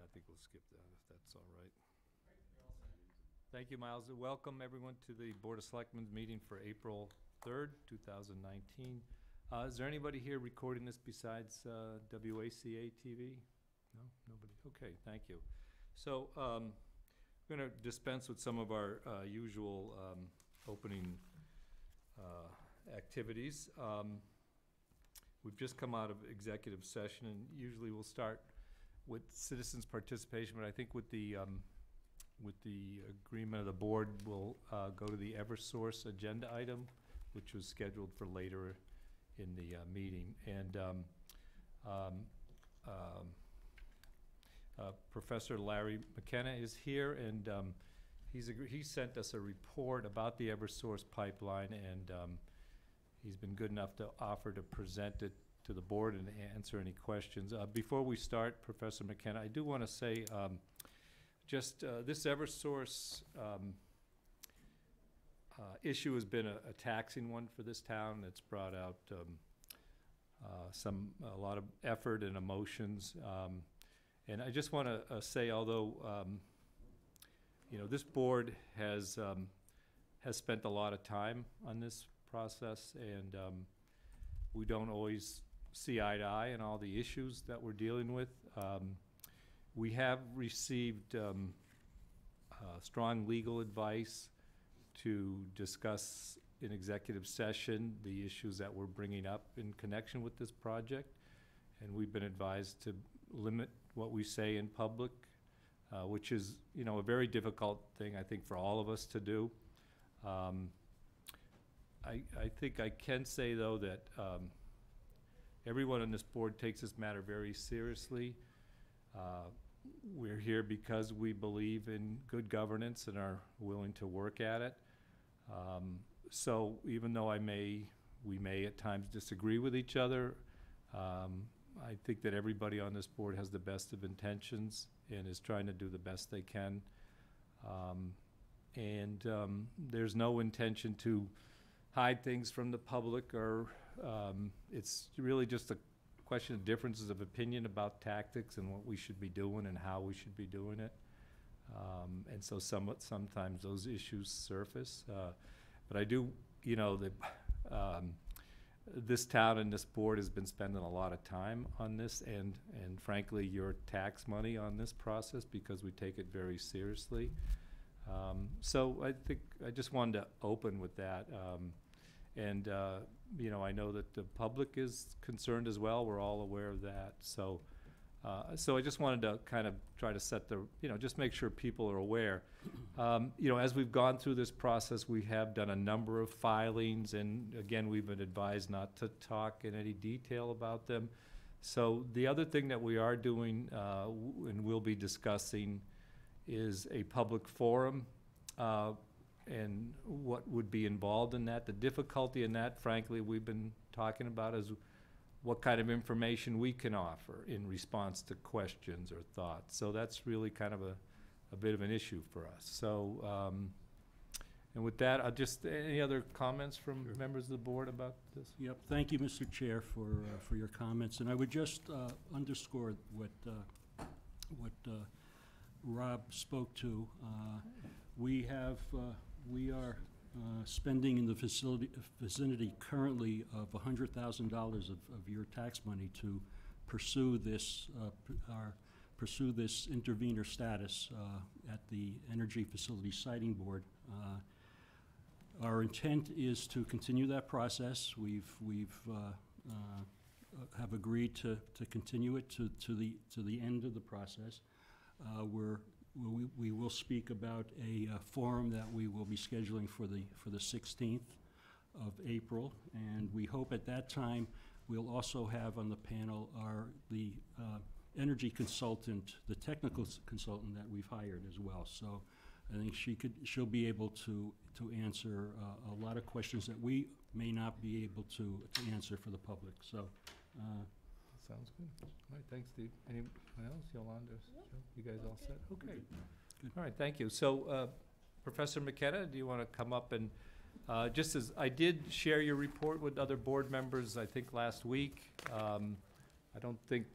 I think we'll skip that if that's all right. Thank you, Miles. Welcome, everyone, to the Board of Selectmen's meeting for April 3rd, 2019. Is there anybody here recording this besides WACA-TV? No? Nobody? Okay, thank you. So I'm going to dispense with some of our usual opening activities. We've just come out of executive session, and usually we'll start with citizens' participation, but I think with the agreement of the board, we'll go to the Eversource agenda item, which was scheduled for later in the meeting. And Professor Larry McKenna is here, and he sent us a report about the Eversource pipeline, and he's been good enough to offer to present it to the board and answer any questions. Before we start, Professor McKenna, I do want to say this Eversource issue has been a taxing one for this town. It's brought out a lot of effort and emotions. And I just want to say, although this board has spent a lot of time on this process, and we don't always see eye to eye on all the issues that we're dealing with. We have received strong legal advice to discuss in executive session the issues that we're bringing up in connection with this project, and we've been advised to limit what we say in public, which is a very difficult thing, I think, for all of us to do. I think I can say, though, that everyone on this board takes this matter very seriously. We're here because we believe in good governance and are willing to work at it. So even though we may at times disagree with each other, I think that everybody on this board has the best of intentions and is trying to do the best they can. There's no intention to hide things from the public, or it's really just a question of differences of opinion about tactics and what we should be doing and how we should be doing it. And so sometimes those issues surface. But I do, this town and this board has been spending a lot of time on this, and frankly, your tax money on this process, because we take it very seriously. So I think I just wanted to open with that. I know that the public is concerned as well. We're all aware of that. So I just wanted to kind of try to set the, just make sure people are aware. As we've gone through this process, we have done a number of filings, and again, we've been advised not to talk in any detail about them. So the other thing that we are doing, and we'll be discussing, is a public forum, and what would be involved in that. The difficulty in that, frankly, we've been talking about is what kind of information we can offer in response to questions or thoughts. So that's really kind of a bit of an issue for us. So, and with that, any other comments from members of the board about this? Yep, thank you, Mr. Chair, for your comments. And I would just underscore what Rob spoke to. We are spending in the vicinity currently of $100,000 of your tax money to pursue this intervenor status at the Energy Facility Siting Board. Our intent is to continue that process. We've have agreed to continue it to the end of the process. We will speak about a forum that we will be scheduling for the 16th of April, and we hope at that time we'll also have on the panel the energy consultant, the technical consultant that we've hired as well. So I think she'll be able to answer a lot of questions that we may not be able to answer for the public. So. Sounds good. All right, thanks, Steve. Anyone else? Yolanda? Joe? You guys all set? Okay. Good. All right, thank you. So, Professor McKenna, do you want to come up and, just as I did share your report with other board members, I think last week, I don't think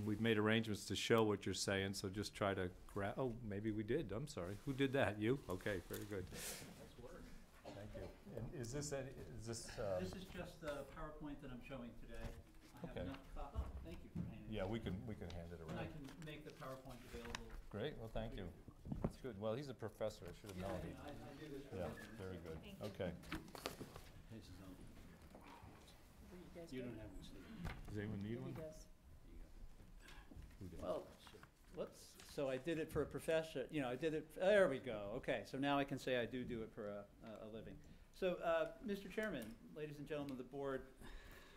we've made arrangements to show what you're saying, so just try to oh, maybe we did, I'm sorry. Who did that? You? Okay, very good. Nice work. Thank you. And is this, This is just the PowerPoint that I'm showing today. I Okay. have enough oh, thank you for handing it. yeah, we can hand it And I around. can make the PowerPoint available. Great, well, thank you. That's good. Well, he's a professor, I should have known. I do this for Yeah, a living. very good. Okay. This is on. Were you guys You good? don't have one, Steve. Does anyone need one? He does. Who does? Well, so I did it for a profession, you know, I did it, there we go, okay, so now I can say I do it for a living. So, Mr. Chairman, ladies and gentlemen of the board,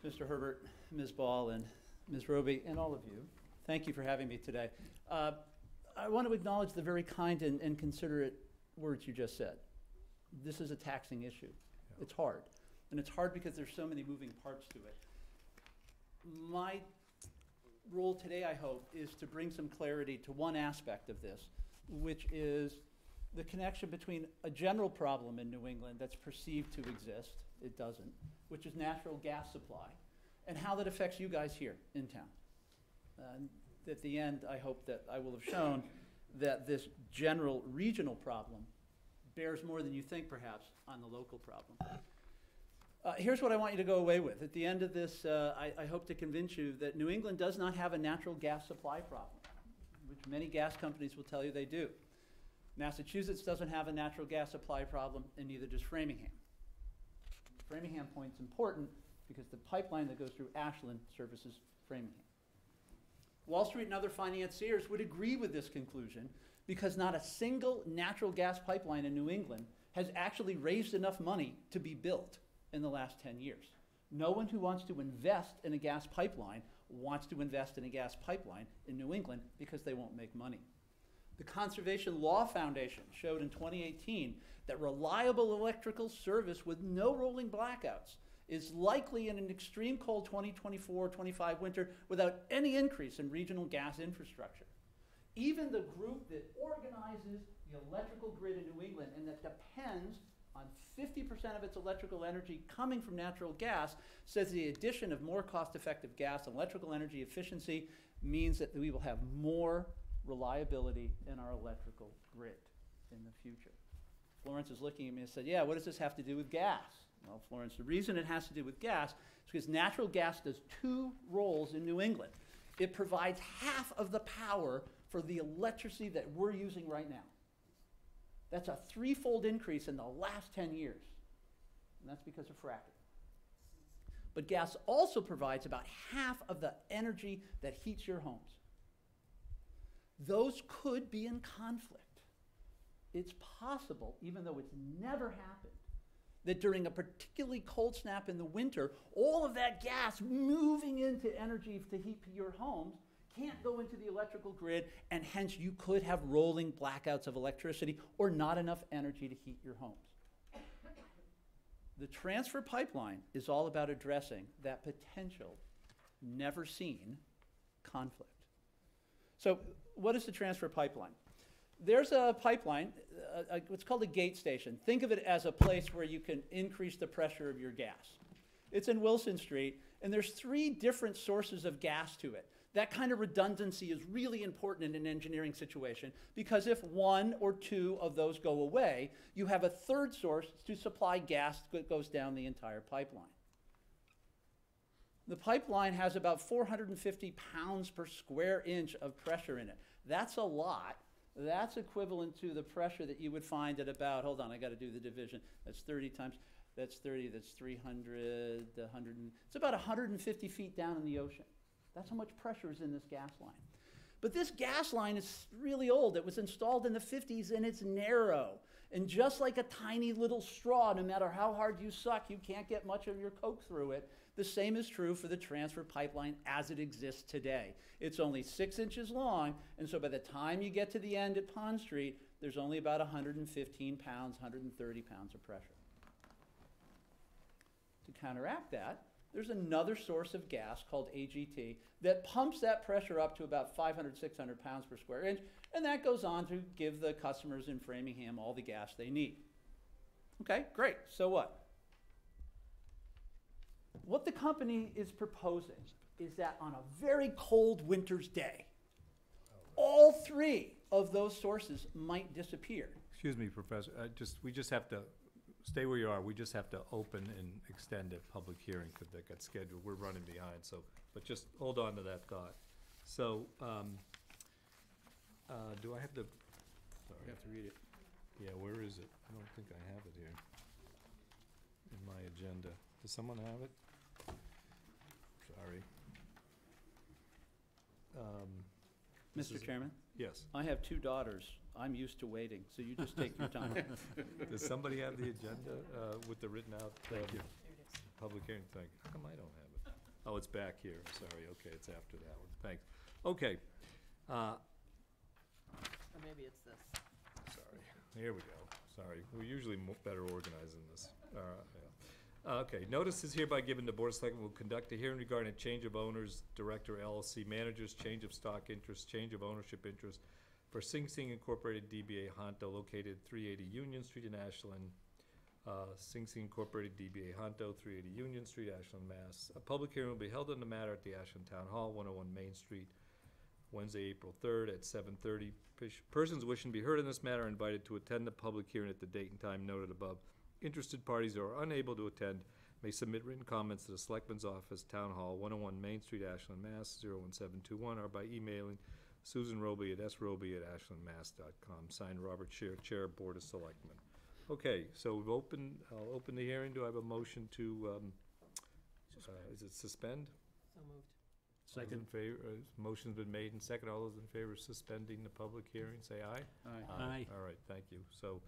Mr. Herbert, Ms. Ball, and Ms. Roby, and all of you, thank you for having me today. I want to acknowledge the very kind and considerate words you just said. This is a taxing issue. Yeah. It's hard, and it's hard because there's so many moving parts to it. My role today, I hope, is to bring some clarity to one aspect of this, which is the connection between a general problem in New England that's perceived to exist, it doesn't, which is natural gas supply, and how that affects you guys here in town. And at the end, I hope that I will have shown that this general regional problem bears more than you think, perhaps, on the local problem. Here's what I want you to go away with. At the end of this, I hope to convince you that New England does not have a natural gas supply problem, which many gas companies will tell you they do. Massachusetts doesn't have a natural gas supply problem, and neither does Framingham. Framingham Point's important because the pipeline that goes through Ashland services Framingham. Wall Street and other financiers would agree with this conclusion because not a single natural gas pipeline in New England has actually raised enough money to be built in the last 10 years. No one who wants to invest in a gas pipeline wants to invest in a gas pipeline in New England because they won't make money. The Conservation Law Foundation showed in 2018 that reliable electrical service with no rolling blackouts is likely in an extreme cold 2024-25 winter without any increase in regional gas infrastructure. Even the group that organizes the electrical grid in New England and that depends on 50% of its electrical energy coming from natural gas says the addition of more cost-effective gas and electrical energy efficiency means that we will have more reliability in our electrical grid in the future. Florence is looking at me and said, yeah, what does this have to do with gas? Well, Florence, the reason it has to do with gas is because natural gas does two roles in New England. It provides half of the power for the electricity that we're using right now. That's a threefold increase in the last 10 years, and that's because of fracking. But gas also provides about half of the energy that heats your homes. Those could be in conflict. It's possible, even though it's never happened, that during a particularly cold snap in the winter, all of that gas moving into energy to heat your homes can't go into the electrical grid, and hence you could have rolling blackouts of electricity or not enough energy to heat your homes. The transfer pipeline is all about addressing that potential, never seen conflict. So what is the transfer pipeline? There's a pipeline, it's called a gate station. Think of it as a place where you can increase the pressure of your gas. It's in Wilson Street, and there's 3 different sources of gas to it. That kind of redundancy is really important in an engineering situation because if 1 or 2 of those go away, you have a third source to supply gas that goes down the entire pipeline. The pipeline has about 450 pounds per square inch of pressure in it. That's a lot. That's equivalent to the pressure that you would find at about, hold on, I got to do the division. That's 30 times, that's 30, that's 300, 100, it's about 150 feet down in the ocean. That's how much pressure is in this gas line. But this gas line is really old. It was installed in the 50s and it's narrow. And just like a tiny little straw, no matter how hard you suck, you can't get much of your Coke through it. The same is true for the transfer pipeline as it exists today. It's only 6 inches long, and so by the time you get to the end at Pond Street, there's only about 115 pounds, 130 pounds of pressure. To counteract that, there's another source of gas called AGT that pumps that pressure up to about 500, 600 pounds per square inch, and that goes on to give the customers in Framingham all the gas they need. Okay, great, so what? What the company is proposing is that on a very cold winter's day, all three of those sources might disappear. Excuse me, Professor, we just have to, stay where you are, we just have to open and extend a public hearing because that got scheduled, we're running behind, so, but just hold on to that thought. So, do I have to, sorry. You have to read it. Yeah, where is it? I don't think I have it here in my agenda. Does someone have it? Sorry. This Mr. is- Chairman, Yes. I have two daughters. I'm used to waiting, so you just take your time. Does somebody have the agenda with the written out? Thank you. There it is. Public hearing, thank you. How come I don't have it? Oh, it's back here, sorry, okay, it's after that one, thanks. Okay, Or maybe it's this. sorry, here we go, sorry, we're usually better organized than this. Okay, notice is hereby given the Board of Selectmen will conduct a hearing regarding a change of owners, director, LLC managers, change of stock interest, change of ownership interest for Sing Sing Incorporated DBA Hanto located 380 Union Street in Ashland. Sing Sing Incorporated DBA Hanto, 380 Union Street, Ashland, Mass. A public hearing will be held on the matter at the Ashland Town Hall, 101 Main Street, Wednesday, April 3rd at 7:30. Persons wishing to be heard in this matter are invited to attend the public hearing at the date and time noted above. Interested parties who are unable to attend may submit written comments to the Selectman's Office, Town Hall, 101 Main Street, Ashland, Mass. 01721, or by emailing Susan Roby at sroby@ashlandmass.com. Signed, Robert Scherer, Chair, Board of Selectmen. Okay, so we've opened, I'll open the hearing. Do I have a motion to, is it suspend? So moved. All those in favor, motion's been made and second. All those in favor of suspending the public hearing, say aye. Aye. All right, thank you. So,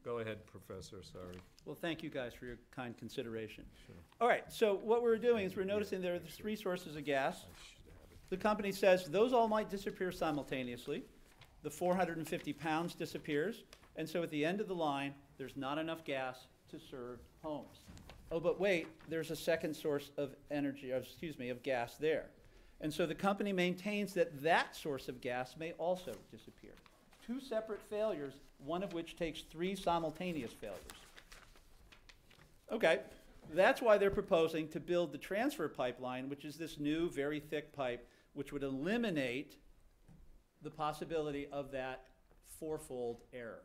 go ahead, Professor, sorry. Well, thank you guys for your kind consideration. Sure. All right, so what we're doing is we're noticing there are three sources of gas. I should have it. The company says those all might disappear simultaneously. The 450 pounds disappears, and so at the end of the line, there's not enough gas to serve homes. Oh, but wait, there's a second source of energy, of gas there. And so the company maintains that that source of gas may also disappear. Two separate failures, one of which takes three simultaneous failures. Okay, that's why they're proposing to build the transfer pipeline, which is this new, very thick pipe, which would eliminate the possibility of that fourfold error.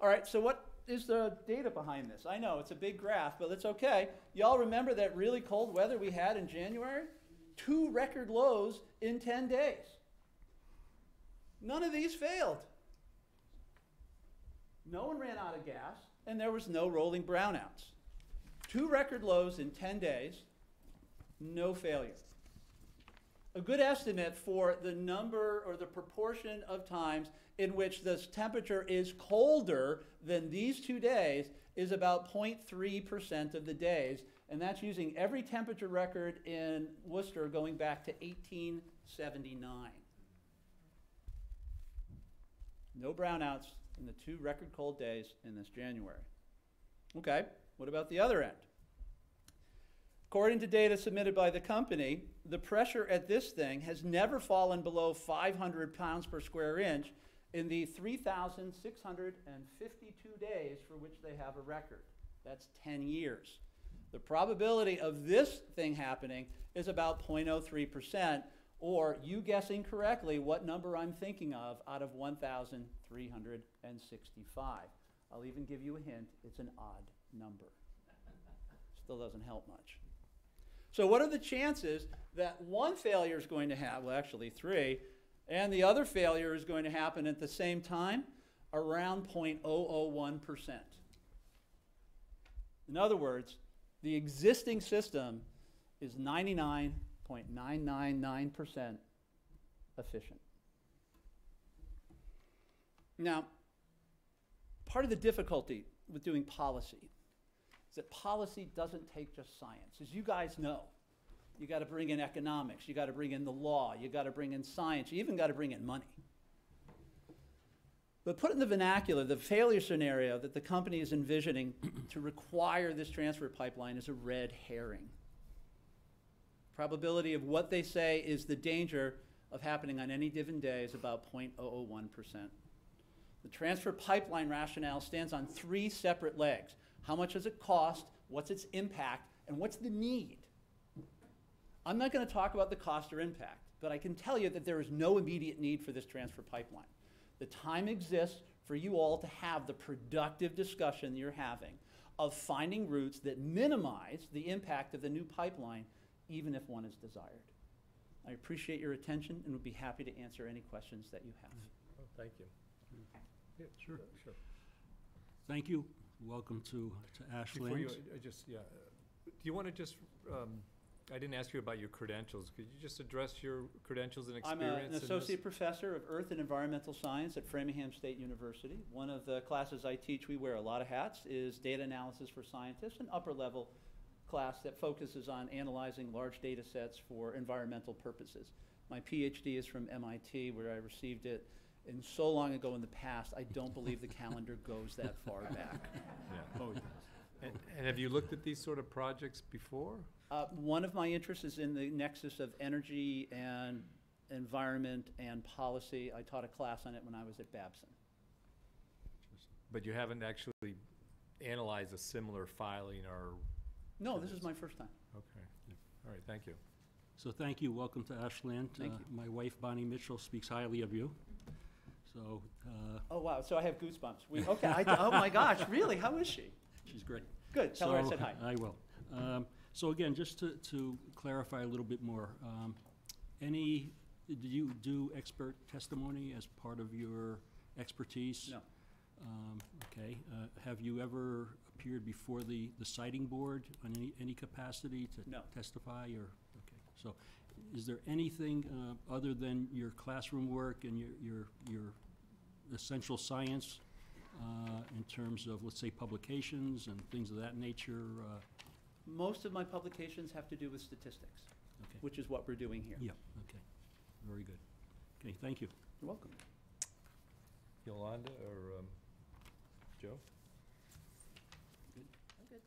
All right, so what is the data behind this? I know it's a big graph, but it's okay. Y'all remember that really cold weather we had in January? 2 record lows in 10 days. None of these failed. No one ran out of gas, and there was no rolling brownouts. 2 record lows in 10 days, no failure. A good estimate for the number or the proportion of times in which this temperature is colder than these 2 days is about 0.3% of the days, and that's using every temperature record in Worcester going back to 1879. No brownouts in the 2 record cold days in this January. Okay, what about the other end? According to data submitted by the company, the pressure at this thing has never fallen below 500 pounds per square inch in the 3,652 days for which they have a record. That's 10 years. The probability of this thing happening is about 0.03%, or you guessing correctly what number I'm thinking of out of 1,365. I'll even give you a hint, it's an odd number. Still doesn't help much. So what are the chances that one failure is going to happen, well actually 3, and the other failure is going to happen at the same time? Around 0.001%. In other words, the existing system is 99.999% efficient. Now, part of the difficulty with doing policy is that policy doesn't take just science. As you guys know, you got to bring in economics, you got to bring in the law, you got to bring in science, you even got to bring in money. But put in the vernacular, the failure scenario that the company is envisioning to require this transfer pipeline is a red herring. Probability of what they say is the danger of happening on any given day is about 0.001%. The transfer pipeline rationale stands on 3 separate legs. How much does it cost? What's its impact? And what's the need? I'm not going to talk about the cost or impact, but I can tell you that there is no immediate need for this transfer pipeline. The time exists for you all to have the productive discussion you're having of finding routes that minimize the impact of the new pipeline, even if one is desired. I appreciate your attention and would be happy to answer any questions that you have. Oh, thank you. Yeah, Sure. Sure. Thank you. Welcome to Ashland. Before you, do you want to just, I didn't ask you about your credentials. Could you just address your credentials and I'm experience an in this? associate professor of Earth and Environmental Science at Framingham State University. One of the classes I teach, we wear a lot of hats, is data analysis for scientists, an upper level class that focuses on analyzing large data sets for environmental purposes. My PhD is from MIT, where I received it. And so long ago in the past, I don't believe the calendar goes that far back. Yeah. Oh, And have you looked at these sort of projects before? One of my interests is in the nexus of energy and environment and policy. I taught a class on it when I was at Babson. But you haven't actually analyzed a similar filing or? No, this is my first time. Okay. All right, thank you. So thank you. Welcome to Ashland. Thank you. My wife, Bonnie Mitchell, speaks highly of you. So Oh, wow, so I have goosebumps. Okay, oh my gosh, really? How is she? she's great. Good, tell her I said hi. I will. So again, just to clarify a little bit more, did you do expert testimony as part of your expertise? No. Okay. Have you ever appeared before the siting board on any capacity to No. testify or? Okay. So is there anything other than your classroom work and your essential science in terms of, let's say, publications and things of that nature? Most of my publications have to do with statistics, Okay. which is what we're doing here. Yeah, okay. Very good. Okay, thank you. You're welcome. Yolanda or Joe? I'm good.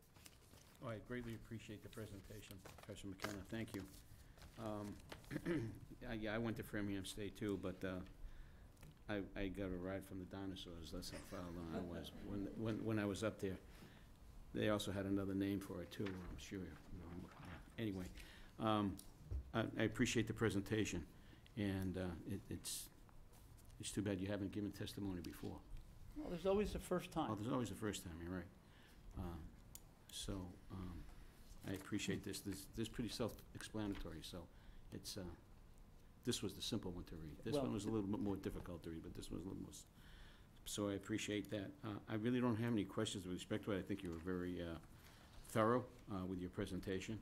Oh, I greatly appreciate the presentation, Professor McKenna. Thank you. Yeah, I went to Framingham State too, but I got a ride from the dinosaurs. That's how far along I was when I was up there. They also had another name for it too, I'm sure you know. Anyway, I appreciate the presentation, and it's too bad you haven't given testimony before. Well, there's always the first time. Oh, there's always the first time, you're right. So, I appreciate this. This is pretty self-explanatory, so it's, this was the simple one to read. This Well, one was a little bit more difficult to read, but this was a little more, so I appreciate that. I really don't have any questions with respect to it. I think you were very thorough with your presentation,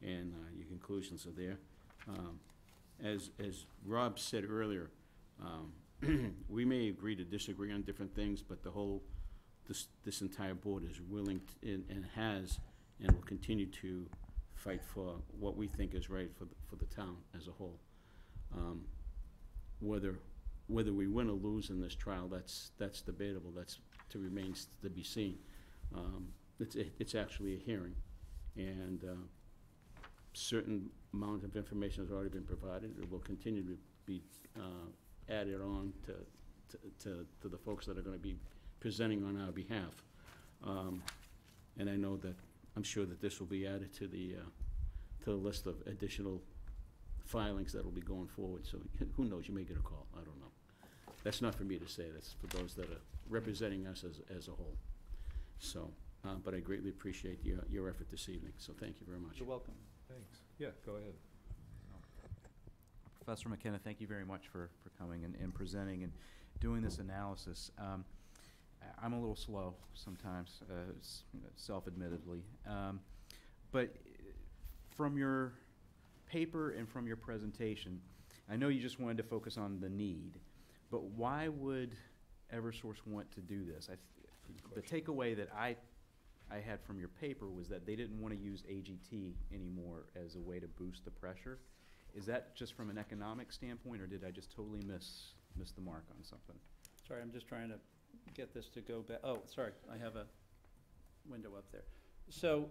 and your conclusions are there. As Rob said earlier, we may agree to disagree on different things, but this entire board is willing and has and will continue to fight for what we think is right for the town as a whole. Whether we win or lose in this trial, that's debatable. That's remains to be seen. It's actually a hearing, and certain amount of information has already been provided. It will continue to be added on to the folks that are going to be presenting on our behalf. And I know that, I'm sure that this will be added to the list of additional filings that will be going forward. So who knows, you may get a call, I don't know. That's not for me to say, that's for those that are representing us as a whole. So, but I greatly appreciate your effort this evening, so thank you very much. You're welcome. Thanks. Yeah, go ahead. Professor McKenna, thank you very much for coming and presenting and doing this analysis. I'm a little slow sometimes, self-admittedly. But from your paper and from your presentation, I know you just wanted to focus on the need, but why would Eversource want to do this? The takeaway that I had from your paper was that they didn't want to use AGT anymore as a way to boost the pressure. Is that just from an economic standpoint, or did I just totally miss the mark on something? Sorry, I'm just trying to get this to go back. Oh, sorry, I have a window up there. So,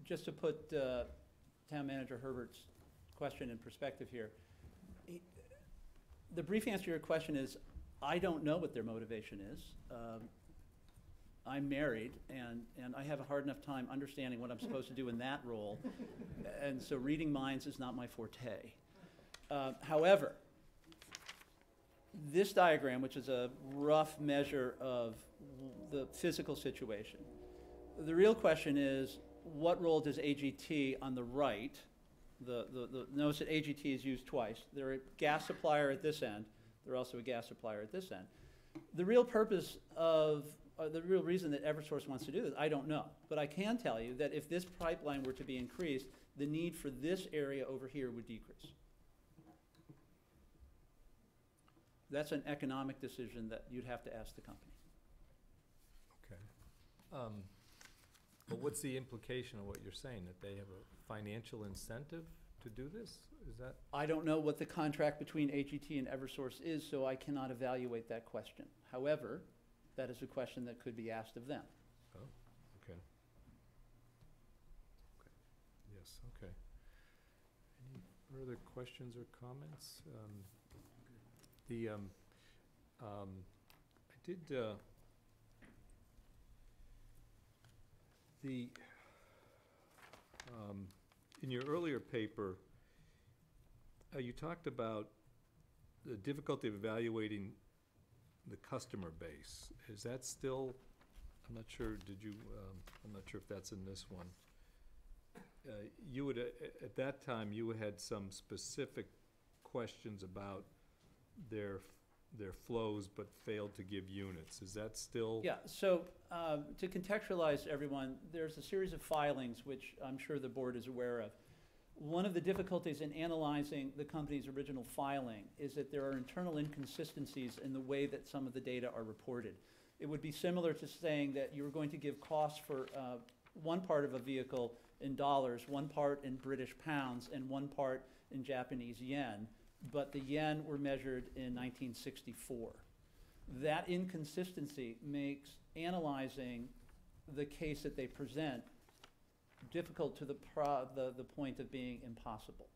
just to put Town Manager Herbert's question in perspective here, the brief answer to your question is, I don't know what their motivation is. I'm married, and I have a hard enough time understanding what I'm supposed to do in that role, and so reading minds is not my forte. However, this diagram, which is a rough measure of the physical situation, the real question is, what role does AGT on the right, notice that AGT is used twice. They're a gas supplier at this end. They're also a gas supplier at this end. The real purpose of, the real reason that Eversource wants to do this, I don't know. But I can tell you that if this pipeline were to be increased, the need for this area over here would decrease. That's an economic decision that you'd have to ask the company. Okay. But what's the implication of what you're saying, that they have a financial incentive to do this? Is that? I don't know what the contract between AGT and Eversource is, so I cannot evaluate that question. However, that is a question that could be asked of them. Oh, okay. Yes, okay. Any further questions or comments? I did, in your earlier paper, you talked about the difficulty of evaluating the customer base. Is that still, I'm not sure, I'm not sure if that's in this one. You would, at that time, you had some specific questions about their flows, but failed to give units. Is that still? Yeah, so to contextualize everyone, there's a series of filings which I'm sure the board is aware of. One of the difficulties in analyzing the company's original filing is that there are internal inconsistencies in the way that some of the data are reported. It would be similar to saying that you were going to give costs for one part of a vehicle in dollars, one part in British pounds, and one part in Japanese yen, but the yen were measured in 1964. That inconsistency makes analyzing the case that they present difficult to the point of being impossible.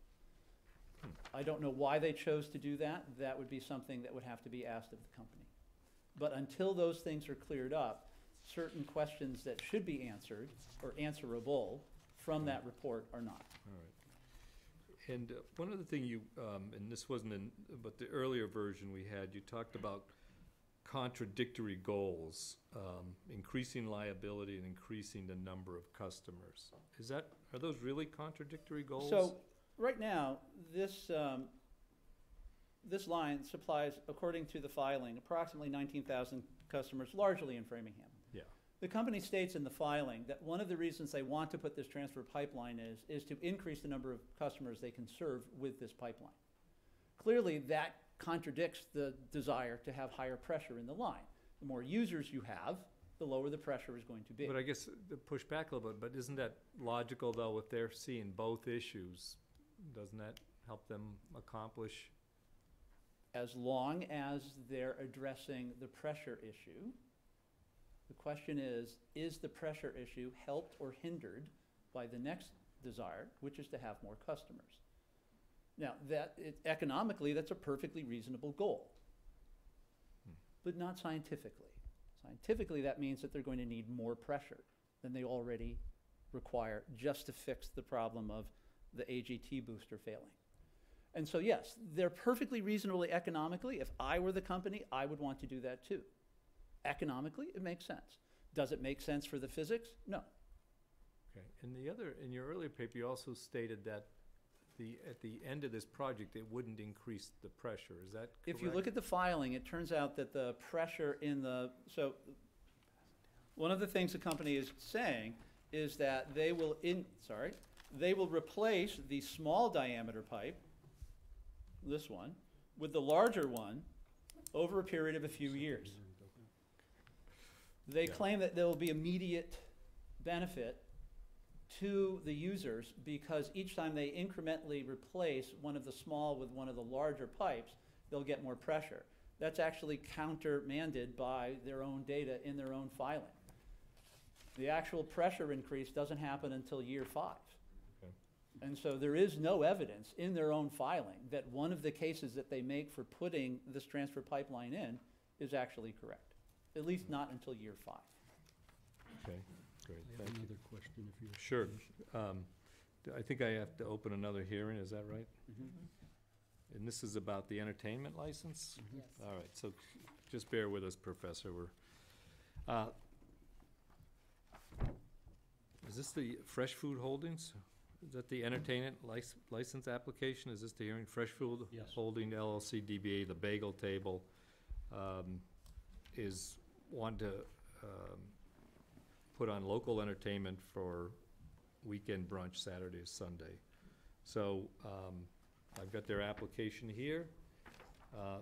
I don't know why they chose to do that. That would be something that would have to be asked of the company. But until those things are cleared up, certain questions that should be answered or answerable from that report are not. All right. And one other thing you, and this wasn't in, but the earlier version we had, you talked about contradictory goals, increasing liability and increasing the number of customers. Are those really contradictory goals? So right now, this line supplies, according to the filing, approximately 19,000 customers, largely in Framingham. Yeah. The company states in the filing that one of the reasons they want to put this transfer pipeline is to increase the number of customers they can serve with this pipeline. Clearly, that contradicts the desire to have higher pressure in the line. The more users you have, the lower the pressure is going to be. But I guess to push back a little bit, but isn't that logical though, if they're seeing both issues, doesn't that help them accomplish? As long as they're addressing the pressure issue, the question is the pressure issue helped or hindered by the next desire, which is to have more customers? Now, economically, that's a perfectly reasonable goal, but not scientifically. Scientifically, that means that they're going to need more pressure than they already require just to fix the problem of the AGT booster failing. And so, yes, they're perfectly reasonably economically. If I were the company, I would want to do that too. Economically, it makes sense. Does it make sense for the physics? No. Okay, and in your earlier paper, you also stated that at the end of this project, it wouldn't increase the pressure. Is that correct? If you look at the filing, it turns out that the pressure so one of the things the company is saying is that they will replace the small diameter pipe, this one, with the larger one over a period of a few years. They claim that there will be immediate benefit to the users because each time they incrementally replace one of the small with one of the larger pipes, they'll get more pressure. That's actually countermanded by their own data in their own filing. The actual pressure increase doesn't happen until year 5. Okay. And so there is no evidence in their own filing that one of the cases that they make for putting this transfer pipeline in is actually correct, at least not until year 5. Great, I have thank you. another question if you. Sure. I think I have to open another hearing, is that right? And this is about the entertainment license? Yes. All right, so just bear with us, Professor. Is this the Fresh Food Holdings? Is that the entertainment license application? Is this the hearing? Fresh Food Yes. Holding LLC DBA, the Bagel Table, is want to put on local entertainment for weekend brunch, Saturday, Sunday. So I've got their application here.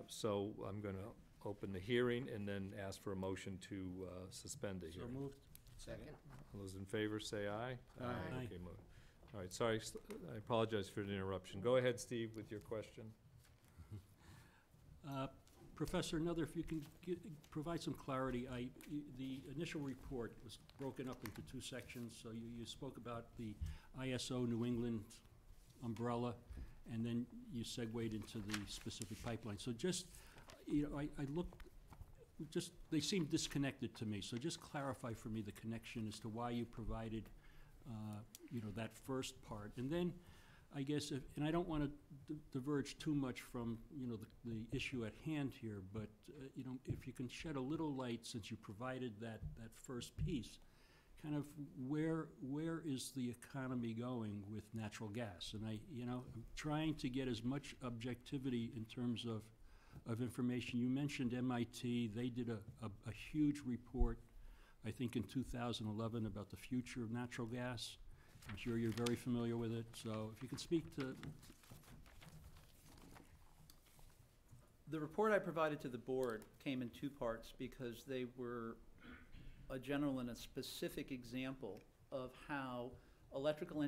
So I'm going to open the hearing and then ask for a motion to suspend the So hearing. moved. Second. All those in favor say aye. Aye. Aye. Okay, move. All right, sorry, I apologize for the interruption. Go ahead, Steve, with your question. Professor, if you can provide some clarity, the initial report was broken up into two sections. So you spoke about the ISO New England umbrella, and then you segued into the specific pipeline. So just, I looked, they seem disconnected to me. So just clarify for me the connection as to why you provided, that first part. And then, I guess, and I don't want to diverge too much from, the issue at hand here, but, if you can shed a little light, since you provided that first piece, kind of where is the economy going with natural gas? And I'm trying to get as much objectivity in terms of information. You mentioned MIT. They did a huge report, I think in 2011, about the future of natural gas. I'm sure you're very familiar with it, so if you could speak to. The report I provided to the board came in two parts because they were a general and a specific example of how electrical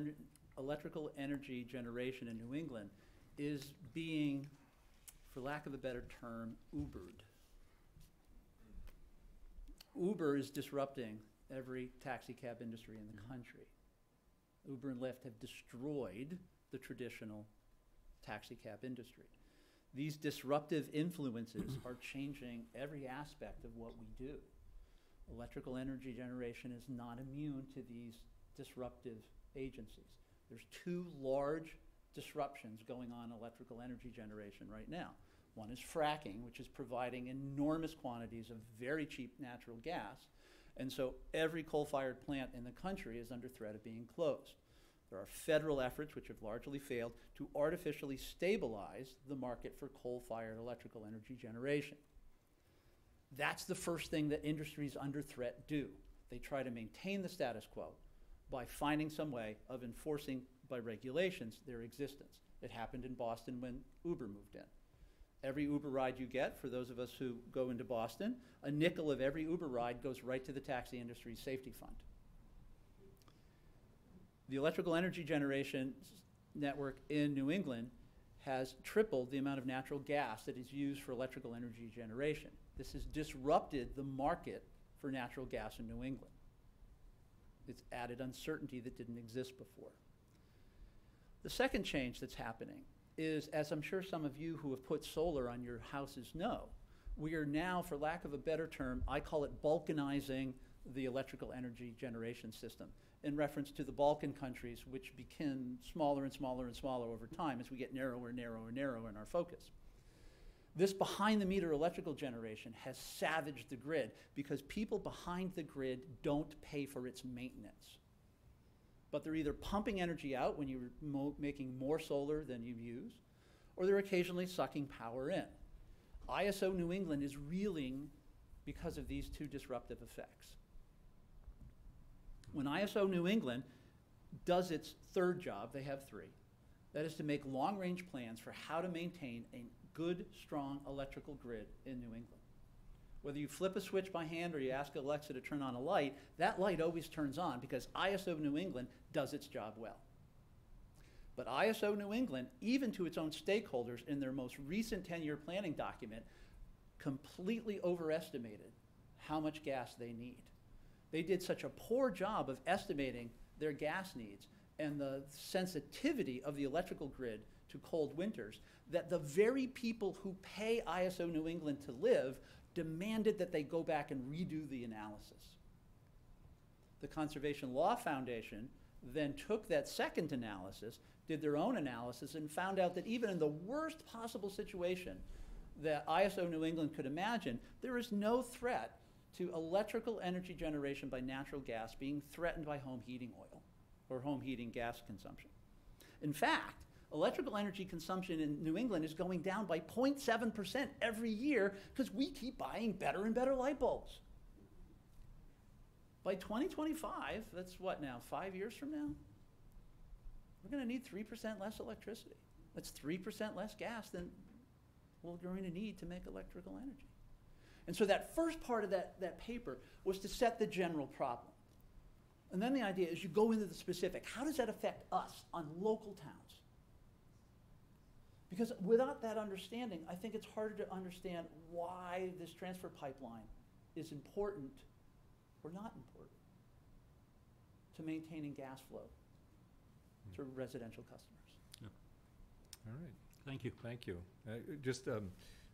energy generation in New England is being, for lack of a better term, Ubered. Uber is disrupting every taxi cab industry in the country. Uber and Lyft have destroyed the traditional taxi cab industry. These disruptive influences are changing every aspect of what we do. Electrical energy generation is not immune to these disruptive agencies. There's two large disruptions going on in electrical energy generation right now. One is fracking, which is providing enormous quantities of very cheap natural gas. And so every coal-fired plant in the country is under threat of being closed. There are federal efforts, which have largely failed, to artificially stabilize the market for coal-fired electrical energy generation. That's the first thing that industries under threat do. They try to maintain the status quo by finding some way of enforcing by regulations their existence. It happened in Boston when Uber moved in. Every Uber ride you get, for those of us who go into Boston, a nickel of every Uber ride goes right to the taxi industry's safety fund. The electrical energy generation network in New England has tripled the amount of natural gas that is used for electrical energy generation. This has disrupted the market for natural gas in New England. It's added uncertainty that didn't exist before. The second change that's happening is, as I'm sure some of you who have put solar on your houses know, we are now, for lack of a better term, I call it balkanizing the electrical energy generation system, in reference to the Balkan countries, which become smaller and smaller and smaller over time as we get narrower and narrower and narrower in our focus. This behind-the-meter electrical generation has savaged the grid because people behind the grid don't pay for its maintenance. But they're either pumping energy out when you're making more solar than you use, or they're occasionally sucking power in. ISO New England is reeling because of these two disruptive effects. When ISO New England does its third job, they have three, that is to make long-range plans for how to maintain a good, strong electrical grid in New England. Whether you flip a switch by hand or you ask Alexa to turn on a light, that light always turns on because ISO New England does its job well. But ISO New England, even to its own stakeholders in their most recent 10-year planning document, completely overestimated how much gas they need. They did such a poor job of estimating their gas needs and the sensitivity of the electrical grid to cold winters that the very people who pay ISO New England to live demanded that they go back and redo the analysis. The Conservation Law Foundation then took that second analysis, did their own analysis, and found out that even in the worst possible situation that ISO New England could imagine, there is no threat to electrical energy generation by natural gas being threatened by home heating oil or home heating gas consumption. In fact, electrical energy consumption in New England is going down by 0.7% every year because we keep buying better and better light bulbs. By 2025, that's what now, 5 years from now? We're going to need 3% less electricity. That's 3% less gas than we're going to need to make electrical energy. And so that first part of that paper was to set the general problem. And then the idea is you go into the specific. How does that affect us on local towns? Because without that understanding, I think it's harder to understand why this transfer pipeline is important or not important to maintaining gas flow to residential customers. All right, Thank you. thank you.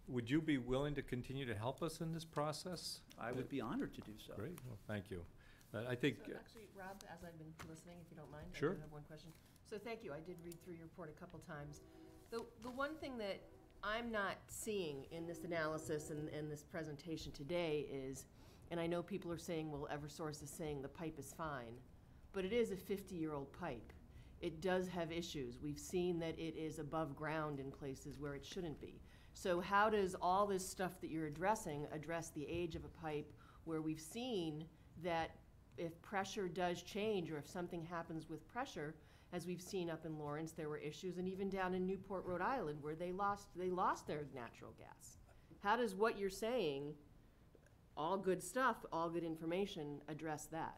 Would you be willing to continue to help us in this process? I would be honored to do so. Great, well, thank you. I think, So actually, Rob, as I've been listening, if you don't mind, Sure. I do have one question. So thank you, I did read through your report a couple times. The one thing that I'm not seeing in this analysis and this presentation today is, and I know people are saying, well, Eversource is saying the pipe is fine, but it is a 50-year-old pipe. It does have issues. We've seen that it is above ground in places where it shouldn't be. So how does all this stuff that you're addressing address the age of a pipe where we've seen that if pressure does change or if something happens with pressure, as we've seen up in Lawrence, there were issues, and even down in Newport, Rhode Island, where they lost their natural gas. How does what you're saying, all good stuff, all good information, address that?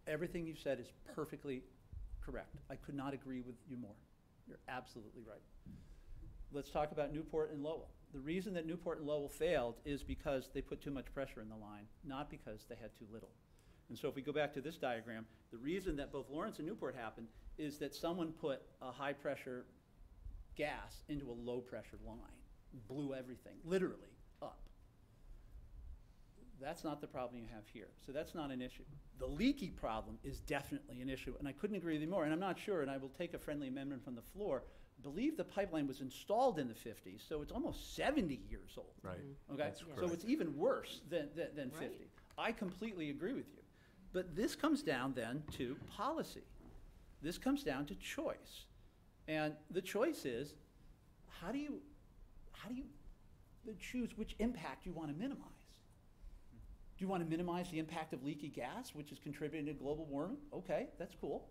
Everything you said is perfectly correct. I could not agree with you more. You're absolutely right. Let's talk about Newport and Lowell. The reason that Newport and Lowell failed is because they put too much pressure in the line, not because they had too little. And so if we go back to this diagram, the reason that both Lawrence and Newport happened is that someone put a high pressure gas into a low pressure line, blew everything, literally, up. That's not the problem you have here. So that's not an issue. The leaky problem is definitely an issue, and I couldn't agree with you more. And I'm not sure, and I will take a friendly amendment from the floor. I believe the pipeline was installed in the 50s, so it's almost 70 years old. right, Okay, That's so correct. it's even worse than 50. Right. I completely agree with you. But this comes down then to policy. This comes down to choice. And the choice is, how do you choose which impact you want to minimize? Do you want to minimize the impact of leaky gas, which is contributing to global warming? Okay, that's cool.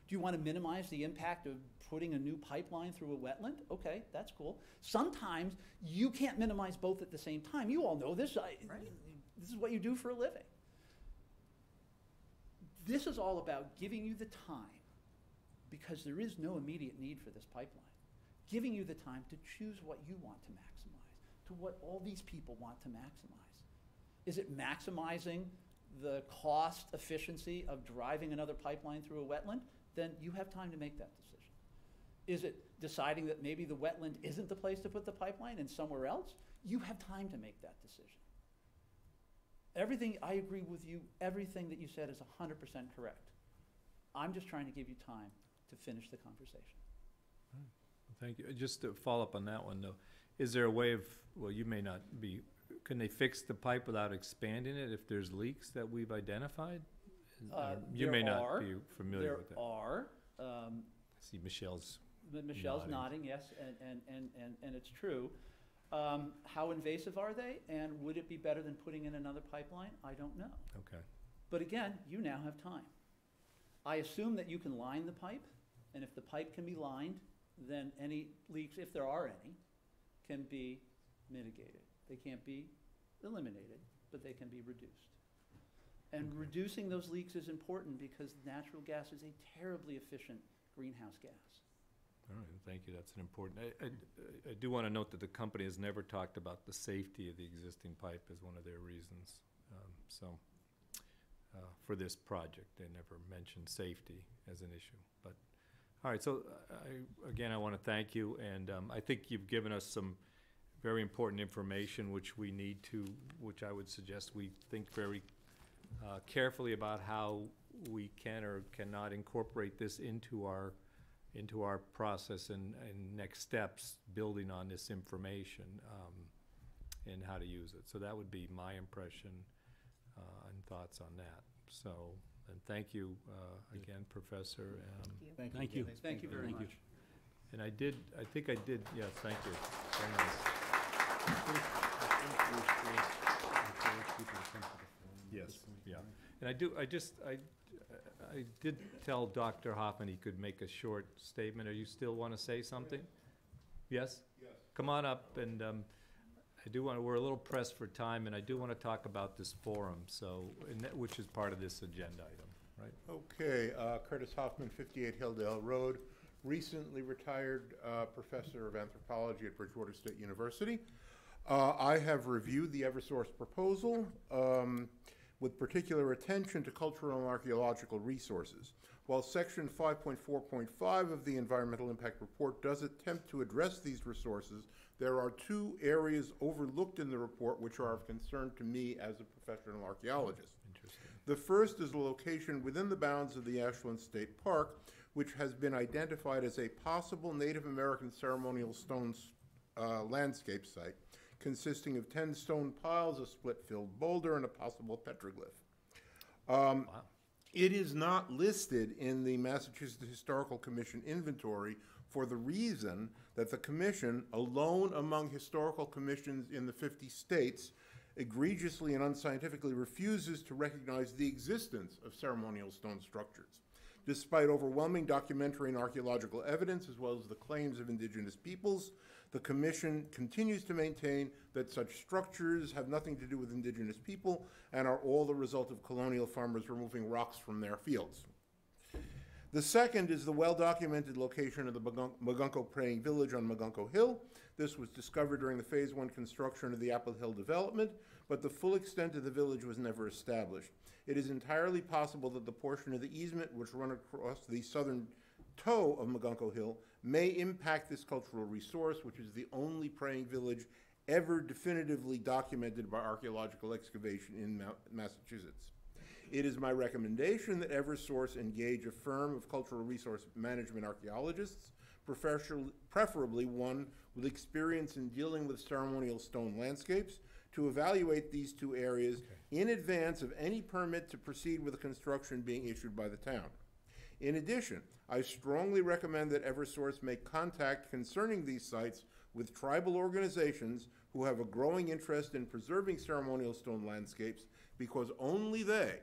Do you want to minimize the impact of putting a new pipeline through a wetland? Okay, that's cool. Sometimes you can't minimize both at the same time. You all know this. This is what you do for a living. This is all about giving you the time, because there is no immediate need for this pipeline, giving you the time to choose what you want to maximize, to what all these people want to maximize. Is it maximizing the cost efficiency of driving another pipeline through a wetland? Then you have time to make that decision. Is it deciding that maybe the wetland isn't the place to put the pipeline and somewhere else? You have time to make that decision. Everything, I agree with you, everything that you said is 100% correct. I'm just trying to give you time to finish the conversation. Thank you. Just to follow up on that one, though, is there a way of, well, you may not be, can they fix the pipe without expanding it if there's leaks that we've identified? You may not be familiar with that. There are. See, Michelle's Michelle's nodding. nodding, yes, and it's true. How invasive are they, and would it be better than putting in another pipeline? I don't know. Okay, But again, you now have time. I assume that you can line the pipe, and if the pipe can be lined, then any leaks, if there are any, can be mitigated. They can't be eliminated, but they can be reduced. And Okay. reducing those leaks is important because natural gas is a terribly efficient greenhouse gas. all right, thank you, that's an important, I do want to note that the company has never talked about the safety of the existing pipe as one of their reasons. For this project, they never mentioned safety as an issue, but, all right, so I want to thank you, and I think you've given us some very important information which we need to, which I would suggest we think very carefully about how we can or cannot incorporate this into our process and next steps, building on this information, and how to use it. So that would be my impression and thoughts on that. So, and thank you again, Professor. Thank you. Thank you. Thank you very Thank you. much. And I think I did, yes, thank you. Very nice. Yes, yeah. And I did tell Dr. Hoffman he could make a short statement. Are you still want to say something? Yes? Yes. Come on up, and we're a little pressed for time, and I do want to talk about this forum, so, which is part of this agenda item, right? Okay, Curtis Hoffman, 58 Hilldale Road, recently retired professor of anthropology at Bridgewater State University. I have reviewed the Eversource proposal with particular attention to cultural and archaeological resources. While section 5.4.5 of the Environmental Impact Report does attempt to address these resources, there are two areas overlooked in the report which are of concern to me as a professional archaeologist. Interesting. The first is the location within the bounds of the Ashland State Park, which has been identified as a possible Native American ceremonial stone landscape site, consisting of 10 stone piles, a split-filled boulder, and a possible petroglyph. Wow. It is not listed in the Massachusetts Historical Commission inventory for the reason that the commission, alone among historical commissions in the 50 states, egregiously and unscientifically refuses to recognize the existence of ceremonial stone structures. Despite overwhelming documentary and archaeological evidence, as well as the claims of indigenous peoples, the commission continues to maintain that such structures have nothing to do with indigenous people and are all the result of colonial farmers removing rocks from their fields. The second is the well-documented location of the Magunko Praying Village on Magunko Hill. This was discovered during the Phase 1 construction of the Apple Hill development, but the full extent of the village was never established. It is entirely possible that the portion of the easement which run across the southern toe of Magunko Hill may impact this cultural resource, which is the only praying village ever definitively documented by archaeological excavation in Massachusetts. It is my recommendation that Eversource engage a firm of cultural resource management archaeologists, preferably one with experience in dealing with ceremonial stone landscapes, to evaluate these two areas in advance of any permit to proceed with the construction being issued by the town. In addition, I strongly recommend that Eversource make contact concerning these sites with tribal organizations who have a growing interest in preserving ceremonial stone landscapes, because only they,